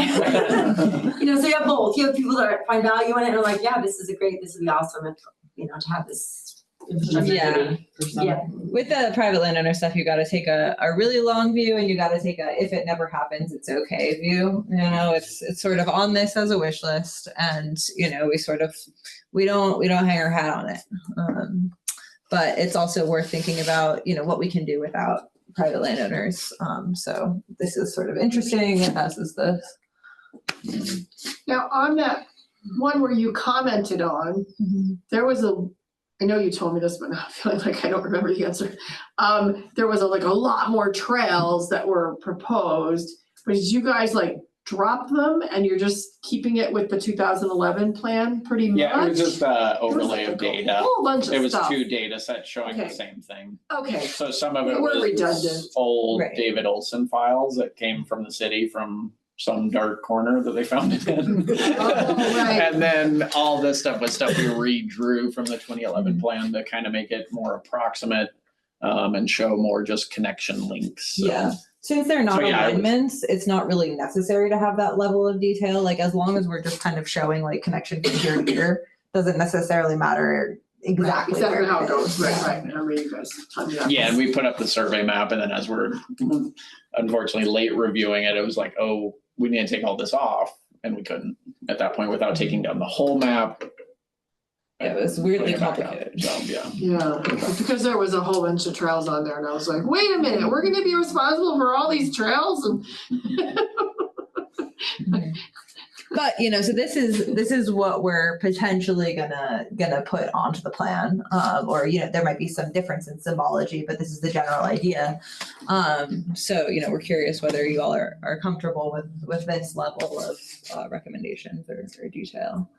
So you have both. You have people that find value in it and are like, yeah, this would be awesome if, to have this. Yeah. Yeah. With the private landowner stuff, you got to take a really long view, and you got to take a if it never happens, it's okay view. It's sort of on this as a wish list, and we don't hang our hat on it. But it's also worth thinking about what we can do without private landowners. So this is sort of interesting, as is this. Now, on that one where you commented on, there was I know you told me this, but now I'm feeling like I don't remember the answer. There was a lot more trails that were proposed, but did you guys drop them and you're just keeping it with the 2011 plan pretty much? Yeah, it was just an overlay of A data. whole bunch of It was stuff. 2 data sets showing Okay. the same thing. Okay, So some of it They were was redundant. old Right. David Olson files that came from the city from some dark corner that they found it in. right. And then all this stuff was stuff we redrew from the 2011 plan to kind of make it more approximate and show more just connection links. So- Yeah. Since they're not So, yeah, I was- alignments, it's not really necessary to have that level of detail. As long as we're just kind of showing connection from here to here, doesn't necessarily matter exactly where Exactly how it goes, is. right, Yeah. right, I remember you guys talking about Yeah, and this. we put up the survey map, and then as we're unfortunately late reviewing it, it was like, oh, we need to take all this off, and we couldn't at that point without taking down the whole map. Yeah, it was weirdly Putting it back up. complicated. So, yeah. Yeah, because there was a whole bunch of trails on there and I was like, wait a minute, we're gonna be responsible for all these trails and But so this is what we're potentially gonna put onto the plan, or there might be some difference in symbology, but this is the general idea. So we're curious whether you all are comfortable with this level of recommendations or detail.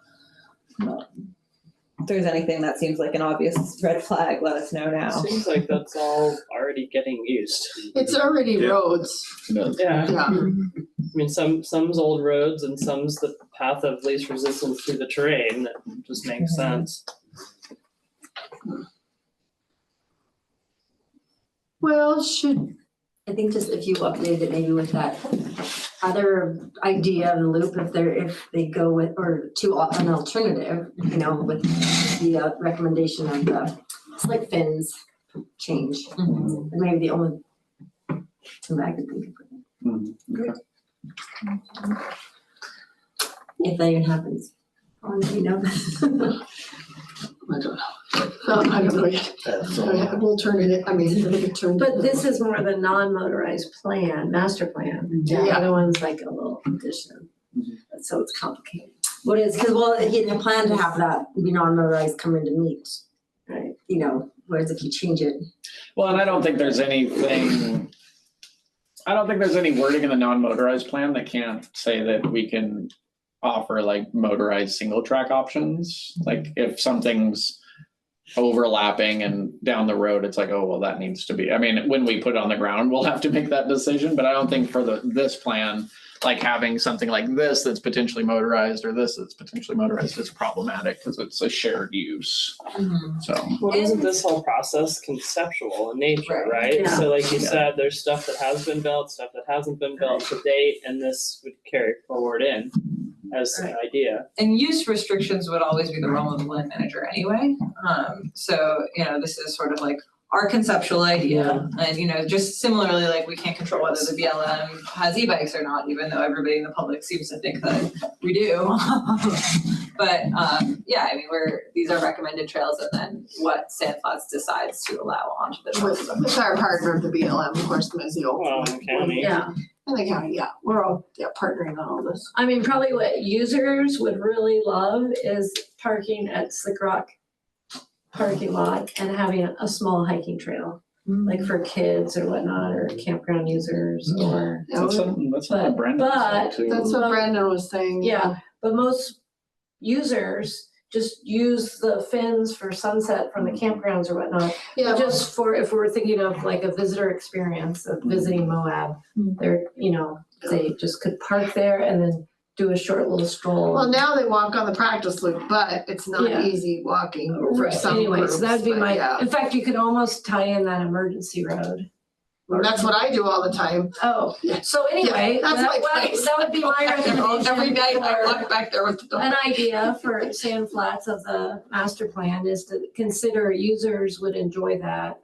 If there's anything that seems like an obvious red flag, let us know now. Seems like that's all already getting used. it's already Yeah. roads, Yeah. yeah. Some's old roads and some's the path of least resistance through the terrain. That just makes sense. Well, I think just if you updated it maybe with that other idea of the loop, if they go with, or to an alternative, with the recommendation of the slick fins change. And maybe the only two I could think of. If that even happens. I don't know. I don't know yet. We'll turn it, But this is more the non-motorized plan, master plan. Yeah. The other one's like a little addition. So it's complicated. what is, because well, he had planned to have that be non-motorized come in to meet, Right. you know, whereas if you change it. Well, and I don't think there's any wording in the non-motorized plan that can't say that we can offer like motorized single track options. Like if something's overlapping and down the road, it's like, oh, well, that needs to be, I mean, when we put it on the ground, we'll have to make that decision, but I don't think for this plan, like having something like this that's potentially motorized or this that's potentially motorized is problematic because it's a shared use. So. Well, isn't this whole process conceptual in nature, right? Yeah. So like you Yeah. said, there's stuff that has been built, stuff that hasn't been built to date, and this would carry forward in as an idea. And use restrictions would always be the realm of the land manager anyway. So, you know, this is sort of like our conceptual idea. And, you know, just similarly, like we can't control whether the BLM has e-bikes or not, even though everybody in the public seems to think that we do. But, yeah, I mean, these are recommended trails and then what Sandflats decides to allow onto the trails. With our partner, the BLM, of course, is the Well, ultimate. county. Yeah, And the county, yeah, we're all, partnering on all this. I mean, probably what users would really love is parking at Slickrock parking lot and having a small hiking trail, like for kids or whatnot, or campground users or. That's something that Brandon said too. That's what Brandon was saying. Yeah, but most users just use the fins for sunset from the campgrounds or whatnot. Yeah, Just for, if we're thinking of like a visitor experience of visiting Moab, they're, you know, they just could park there and then do a short little stroll. well, now they walk on the practice loop, but it's not Yeah. easy walking for Right. some Anyway, groups. so that'd be but my, yeah. in fact, you could almost tie in that emergency road. That's what I do all the time. Oh, Yeah. so anyway, Yeah, that's my place. that would be my recommendation. Every day I for walk back there with the dog. an idea for Sandflats of the master plan is to consider users would enjoy that.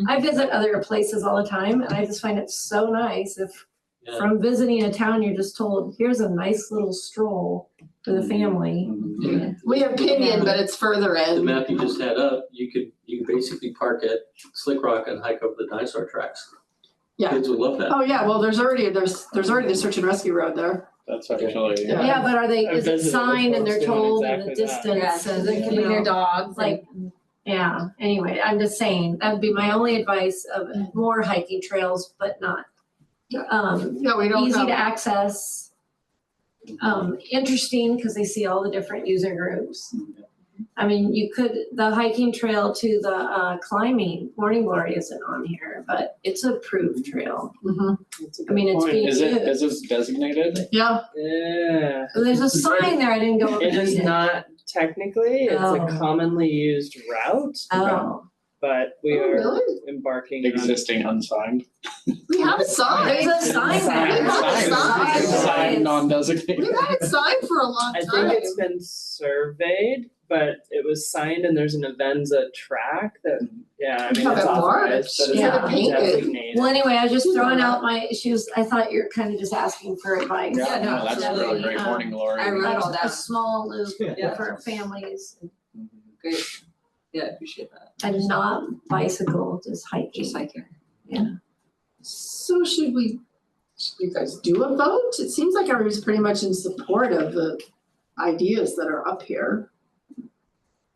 I visit other places all the time and I just find it so nice if Yeah. from visiting a town, you're just told, here's a nice little stroll for the family. We have Pinion, but it's further The in. map you just had up, you could basically park at Slickrock and hike over the Dinosaur Tracks. Yeah. Kids would love that. Oh, yeah, well, there's already the search and rescue road there. That's actually. Yeah. Yeah, but is I've it visited signed and folks they're doing told in the exactly that. distance? Yeah, so and, they can you bring their know, dogs. like, yeah, anyway, I'm just saying, that'd be my only advice of more hiking trails, but not, Yeah, we don't easy have. to access. Interesting, because they see all the different user groups. I mean, the hiking trail to the climbing, Morning Glory isn't on here, but it's a approved trail. Mhm. I mean, it's being Is used. this designated? Yeah, Yeah. There's a sign there, I didn't go. It is not technically, it's a Oh. commonly used route, Oh, but we Oh, are really? embarking on. Existing unsigned. We have a sign. there's a sign there. We have a sign. Signed, non-designated. We've had it signed for a long I time. think it's been surveyed, but it was signed and there's an Avenza track that, yeah, I mean, Have it's it marked. authorized, but it's Yeah. not Painted. designated. well, anyway, I was just throwing out my issues. I thought you're kind of just asking for advice. Yeah, no, No, that's really great. Um, Morning Glory. I wrote it all A down. small loop Yeah. for families Great. Yeah, I appreciate that. and not bicycle, just hiking. Just hiking. So should you guys do a vote? It seems like everybody's pretty much in support of the ideas that are up here.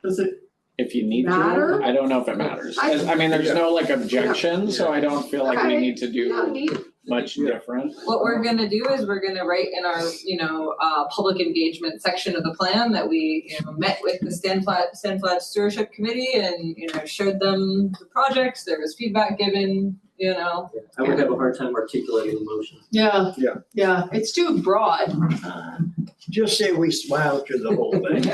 Does it If you need matter? to, I don't know if it matters. I- I mean, there's no like objection, so I don't feel like we Okay. need to not do need? much different. What we're gonna do is we're gonna write in our, public engagement section of the plan that we, met with the Sandflat Stewardship Committee and, showed them the projects, there was feedback given, I would have a hard time articulating the motion. Yeah. Yeah. Yeah, it's too broad. Just say we smiled through the whole thing.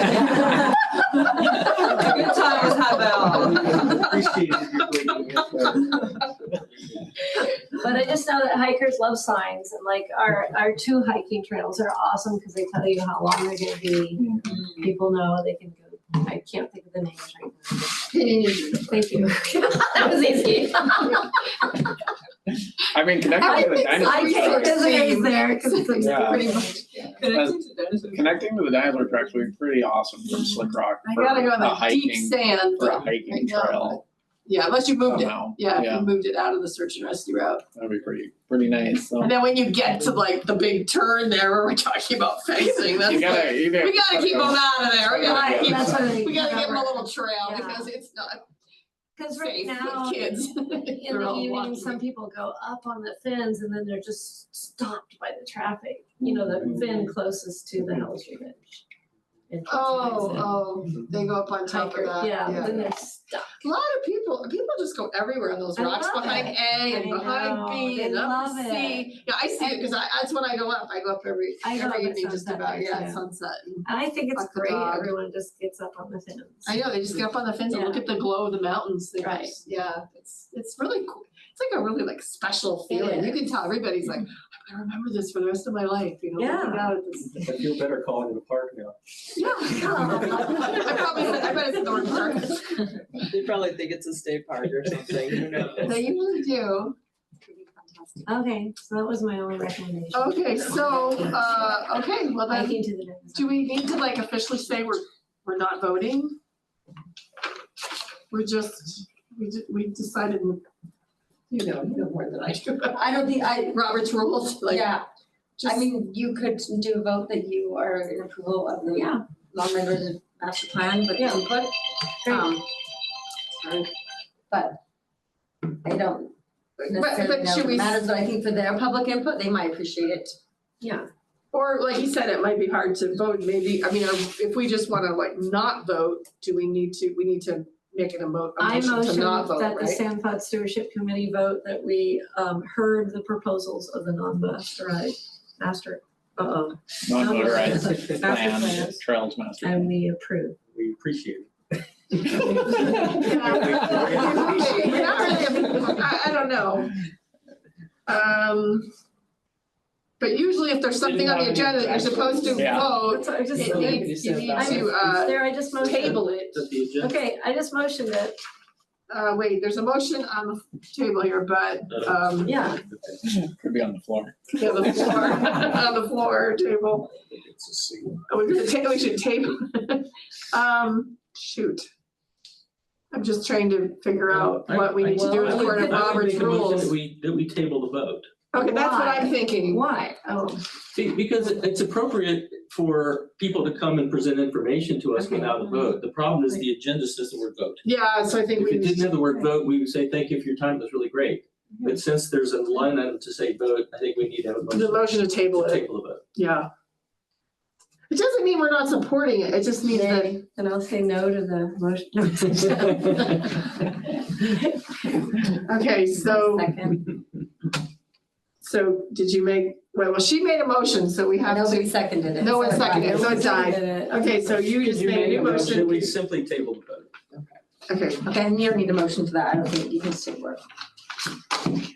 A good time was had by all. Appreciated you bringing it. But I just know that hikers love signs and like our two hiking trails are awesome because they tell you how long they're gonna be. People know they can go. I can't think of the names right now. Thank you. That was easy. I mean, connecting to the I dinosaur take tracks, visitors there because it's Yeah. Pretty much. connecting to the dinosaur tracks would be pretty awesome from Slickrock I for gotta go in a the deep hiking, sand. for a but hiking right now, trail. Yeah, unless you moved it. somehow. Yeah, if Yeah. you moved it out of the search and rescue route. That'd be pretty nice, so. And then when you get to like the big turn there where we're talking about fencing, that's You like, gotta, you gotta. we gotta keep them out of there. We gotta Yeah, keep, that's what I we gotta give them a remember. little trail Yeah. because it's not Cause right safe now, with kids. In They're the all evening, walking. some people go up on the fins and then they're just stopped by the traffic, you know, the fin closest to the Hell's Revenge. It Oh, they go up on top of that. Yeah, then they're stuck. A lot of people just go everywhere on those I rocks love behind it. A and I behind know, B they and up love C. it. Yeah, I see it because that's when I go up. I go up every I go up at evening just sunset about, there, yeah, too. at sunset. And And I think it's Walk the great, dog. everyone just gets up on the fins. I know, they just get up on the fence and look Yeah. at the glow of the mountains. They Right. just- Yeah, it's really cool. It's like a really like special feeling. You can tell everybody's like, I remember this for the rest of my life, you know, looking Yeah. out at this. I feel better calling it a park now. Yeah. I bet it's Thorn Park. They probably think it's a state park or something, who knows? They usually do. Okay, so that was my only recommendation. Okay, so, okay, well then, Hiking to the next. do we need to like officially say we're not voting? We're just, we decided, you know more than I do. I don't think, Robert's rules, like, yeah, just. I mean, you could do a vote that you are in approval of the Yeah. non-members master plan with Yeah. input. But I don't necessarily know should if we- it matters, but I think for their public input, they might appreciate it. Yeah, Or like you said, it might be hard to vote, maybe, I mean, if we just wanna like not vote, we need to make it a motion I to motion not vote, that the right? Sandpod Stewardship Committee vote that we heard the proposals of the non-motorized master, Non-motorized Master plan, plans. trails master. and we approve. We appreciate it. We're not really- I don't know. But usually if there's something on the agenda that you're supposed to Yeah. vote, That's what I just it said. needs, you need I to, There, I just motioned. table it. Does the agenda? Okay, I just motioned it, Wait, there's a motion on the table here, but, yeah. Could be on the floor. yeah, the floor, on the floor table. We should table. Shoot. I'm just trying to figure out what we need to do I would- according to I would Robert's make a motion rules. that we table the vote. Okay, that's what I'm thinking. Why? Oh, See, because it's appropriate for people to come and present information to us Okay. without a vote. The problem is the agenda says the word vote. Yeah, so I think If we it need didn't to, have the word vote, we would say, thank you for your time, it was really great. But since there's a line item to say vote, I think we need to have a motion. the motion to table to it, table the vote. yeah. It doesn't mean we're not supporting it, it just means that, then I'll say no to the motion. okay, so, Second, so did you make, well, she made a motion, so we have nobody to, seconded it. no one seconded it, so it died. Seconded it. Okay, so you just made a new motion. We simply table the vote. Okay, Okay, and you don't need a motion for that, I don't think you can still work.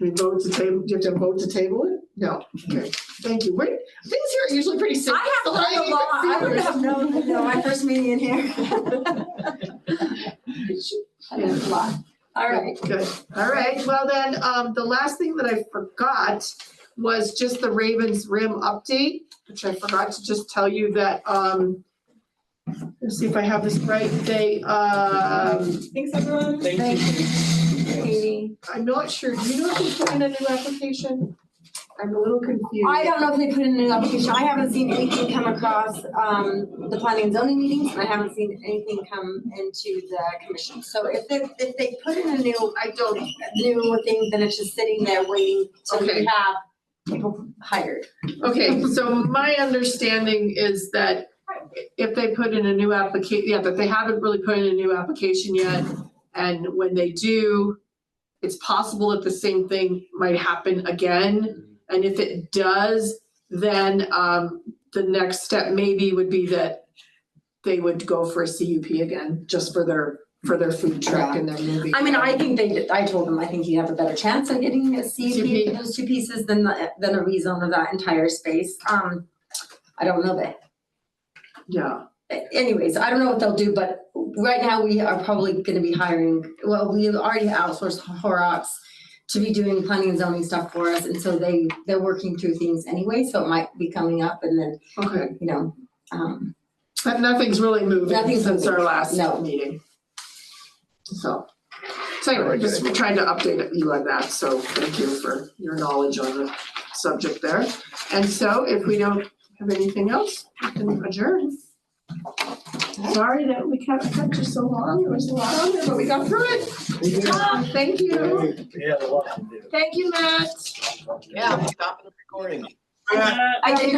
we vote to table, do you have to vote to table it? No, okay, thank you. Wait, things here are usually pretty simple. I have so heard a lot, I would have known, my first meeting in here. I learned a lot. All right. Good, all right, well then, the last thing that I forgot was just the Ravens Rim update, which I forgot to just tell you that, let's see if I have this right, they, Thanks, everyone. Thank you. Katie. I'm not sure, do you know if they put in a new application? I'm a little confused. I don't know if they put in a new application, I haven't seen anything come across, the planning and zoning meetings, and I haven't seen anything come into the commission. So if they put in a new thing, then it's just sitting there waiting till Okay. we have people hired. Okay, so my understanding is that if they put in a new application, yeah, that they haven't really put in a new application yet. And when they do, it's possible that the same thing might happen again. And if it does, then the next step maybe would be that they would go for a CUP again, just for their food truck and their movie. I mean, I think I told them, I think you have a better chance of getting a CUP for those two pieces than a rezone of that entire space. I don't know that. Yeah, Anyways, I don't know what they'll do, but right now we are probably gonna be hiring, well, we already outsourced Horrocks to be doing planning and zoning stuff for us, and so they're working through things anyway, so it might be coming up and then, okay. you know, But nothing's really moved Nothing's since our moving. last No. meeting. So So anyway, just we're trying to update you on that, so thank you for your knowledge on the subject there. And so if we don't have anything else, we can adjourn. Sorry that we kept you so long, there was a lot on there, but we got through it. Thank you. We had a lot to do. Thank you, Matt. Yeah, I'm stopping the recording. I did